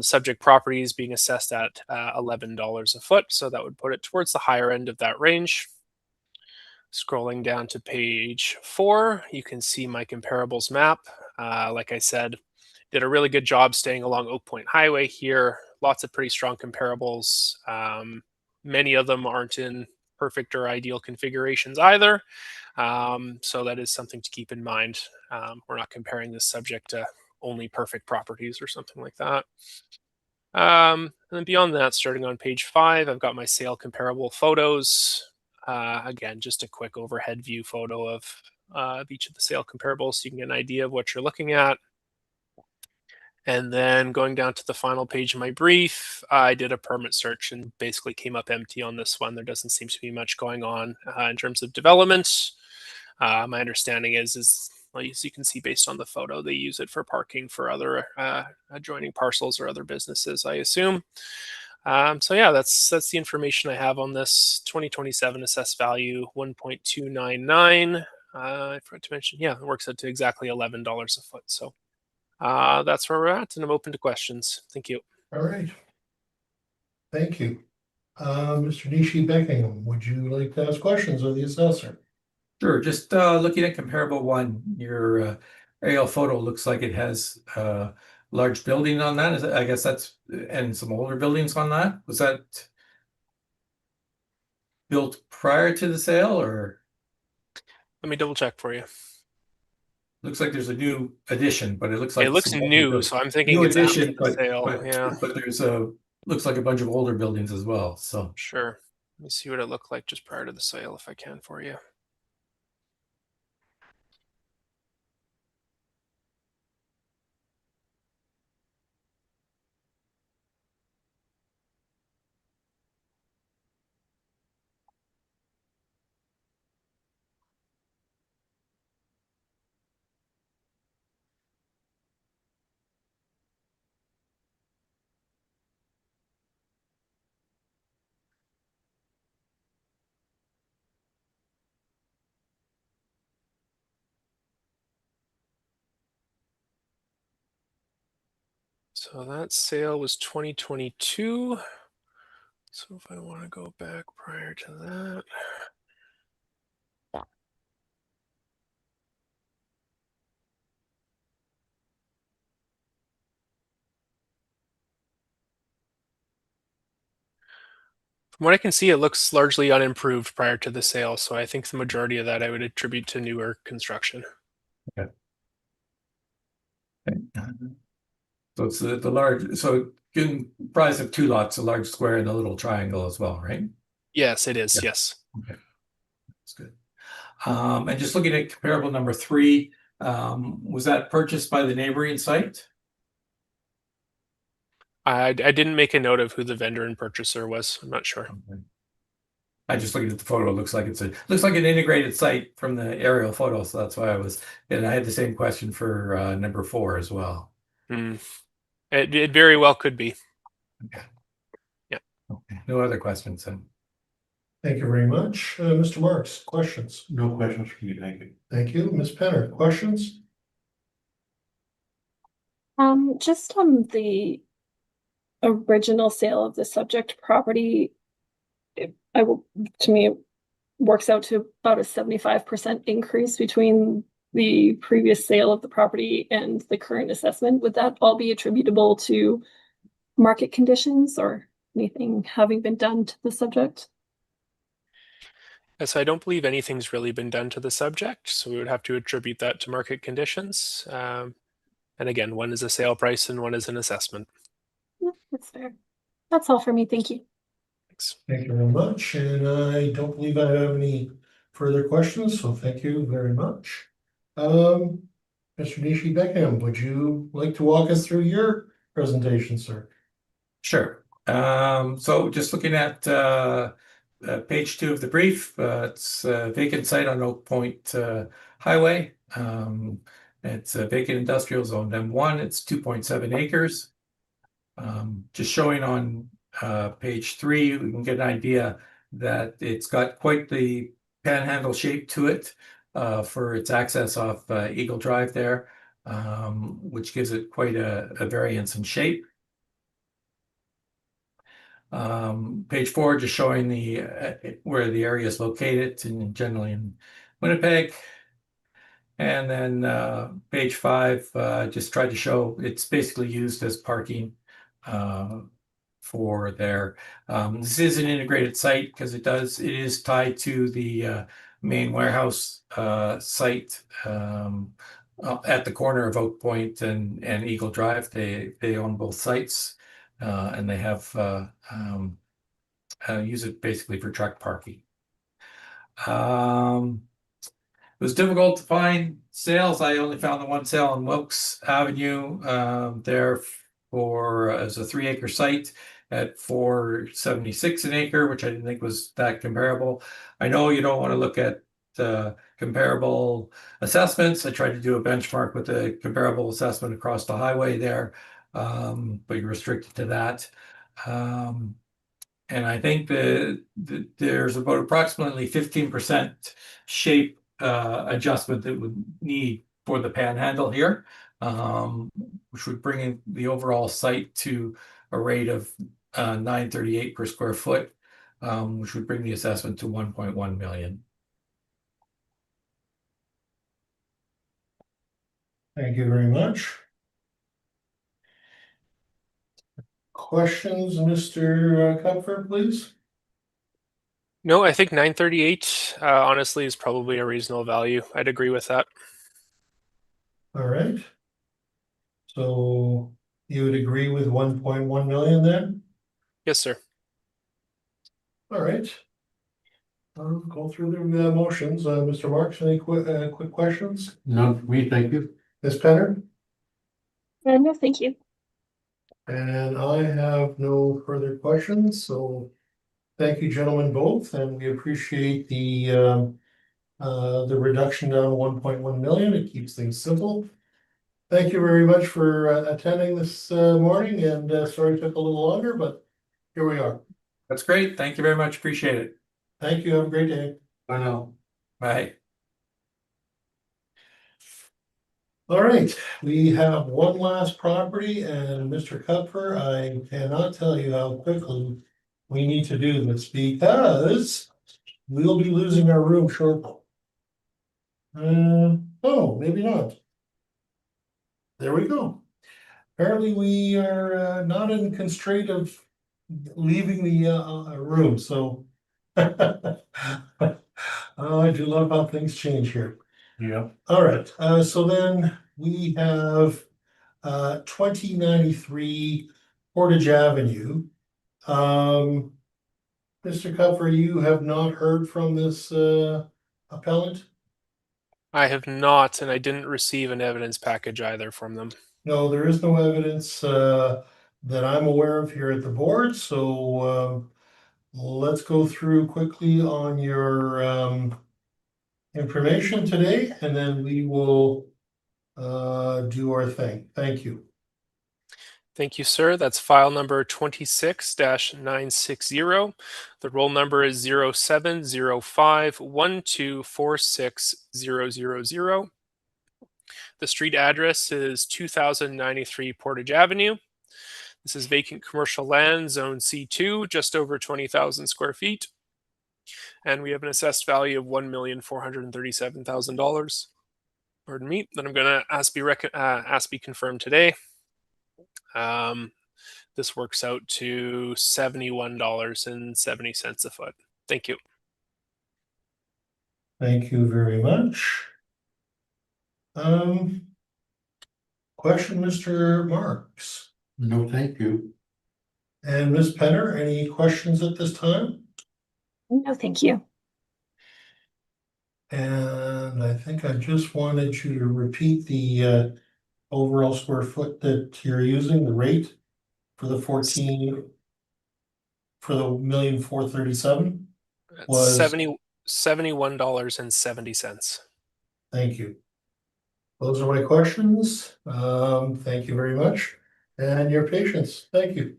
Subject property is being assessed at $11 a foot, so that would put it towards the higher end of that range. Scrolling down to page 4, you can see my comparables map. Like I said, did a really good job staying along Oak Point Highway here. Lots of pretty strong comparables. Many of them aren't in perfect or ideal configurations either. So that is something to keep in mind. We're not comparing this subject to only perfect properties or something like that. And then beyond that, starting on page 5, I've got my sale comparable photos. Again, just a quick overhead view photo of each of the sale comparables so you can get an idea of what you're looking at. And then going down to the final page of my brief, I did a permit search and basically came up empty on this one. There doesn't seem to be much going on in terms of development. My understanding is well, as you can see based on the photo, they use it for parking for other adjoining parcels or other businesses, I assume. So yeah, that's the information I have on this 2027 assessed value 1.299. I forgot to mention, yeah, it works out to exactly $11 a foot. So that's where we're at, and I'm open to questions. Thank you. All right. Thank you. Mr. Nishi-Beckingham, would you like to ask questions of the assessor? Sure, just looking at comparable 1, your aerial photo looks like it has a large building on that. I guess that's, and some older buildings on that. Was that built prior to the sale, or? Let me double check for you. Looks like there's a new addition, but it looks like It looks some older new, buildings. so I'm thinking New it's after addition, the sale. Yeah, but there's looks like a bunch of older buildings as well. So sure. Let me see what it looked like just prior to the sale, if I can for you. So that sale was 2022. So if I want to go back prior to that. From what I can see, it looks largely unimproved prior to the sale. So I think the majority of that I would attribute to newer construction. okay. So it's the large, so comprised of 2 lots, a large square and a little triangle as well, right? Yes, it is. Yeah. Yes. Okay, that's good. And just looking at comparable number 3, was that purchased by the neighboring site? I didn't make a note of who the vendor and purchaser was. I'm not sure. Okay. I just looking at the photo, it looks like looks like an integrated site from the aerial photo, so that's why and I had the same question for number 4 as well. It very well could be. Okay. Yeah. Okay. No other questions then. Thank you very much. Mr. Marks, questions? No questions for you, thank you. Thank you. Ms. Penner, questions? Just on the original sale of the subject property, to me, it works out to about a 75% increase between the previous sale of the property and the current assessment. Would that all be attributable to market conditions or anything having been done to the subject? So I don't believe anything's really been done to the subject, so we would have to attribute that to market conditions. And again, one is a sale price and one is an assessment. Yeah, that's fair. That's all for me. Thank you. Thanks. Thank you very much. And I don't believe I have any further questions, so thank you very much. Mr. Nishi-Beckingham, would you like to walk us through your presentation, sir? Sure. So just looking at page 2 of the brief. It's a vacant site on Oak Point Highway. It's a vacant industrial zone M1. It's 2.7 acres. Just showing on page 3, we can get an idea that it's got quite the panhandle shape to it for its access off Eagle Drive there, which gives it quite a variance in shape. Page 4 just showing the where the area is located, and generally in Winnipeg. And then page 5 just tried to show it's basically used as parking for there. This is an integrated site because it is tied to the main warehouse site at the corner of Oak Point and Eagle Drive. They own both sites, and they have use it basically for truck parking. It was difficult to find sales. I only found the one sale on Wilkes Avenue there for as a 3-acre site at $476 an acre, which I didn't think was that comparable. I know you don't want to look at comparable assessments. I tried to do a benchmark with a comparable assessment across the highway there, but you're restricted to that. And I think that there's about approximately 15% shape adjustment that would need for the panhandle here, which would bring in the overall site to a rate of $938 per square foot, which would bring the assessment to $1.1 million. Thank you very much. Questions, Mr. Kupfer, please? No, I think 938 honestly is probably a reasonable value. I'd agree with that. All right. So you would agree with 1.1 million then? Yes, sir. All right. I'll go through the motions. Mr. Marks, any quick questions? None for me, thank you. Ms. Penner? No, thank you. And I have no further questions, so thank you, gentlemen, both, and we appreciate the reduction down to 1.1 million. It keeps things simple. Thank you very much for attending this morning, and sorry it took a little longer, but here we are. That's great. Thank you very much. Appreciate it. Thank you. Have a great day. Bye now. Bye. All right, we have one last property, and Mr. Kupfer, I cannot tell you how quickly we need to do this because we'll be losing our room shortly. Oh, maybe not. There we go. Apparently we are not in constraint of leaving the room, so oh, I do love how things change here. Yeah. All right, so then we have 2093 Portage Avenue. Mr. Kupfer, you have not heard from this appellant? I have not, and I didn't receive an evidence package either from them. No, there is no evidence that I'm aware of here at the board, so let's go through quickly on your information today, and then we will do our thing. Thank you. Thank you, sir. That's file number 26-960. The roll number is 070512460000. The street address is 2093 Portage Avenue. This is vacant commercial land, zone C2, just over 20,000 square feet. And we have an assessed value of $1,437,000. Pardon me, that I'm going to ask be confirmed today. This works out to $71.70 a foot. Thank you. Thank you very much. Question, Mr. Marks? No, thank you. And Ms. Penner, any questions at this time? No, thank you. And I think I just wanted you to repeat the overall square foot that you're using, the rate for the 1,437. was, $71.70. thank you. Those are my questions. Thank you very much. And your patience. Thank you.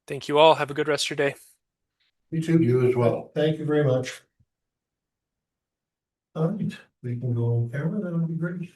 Thank you all. Have a good rest of your day. You too, you as well. Thank you very much. All right, we can go on camera. That would be great.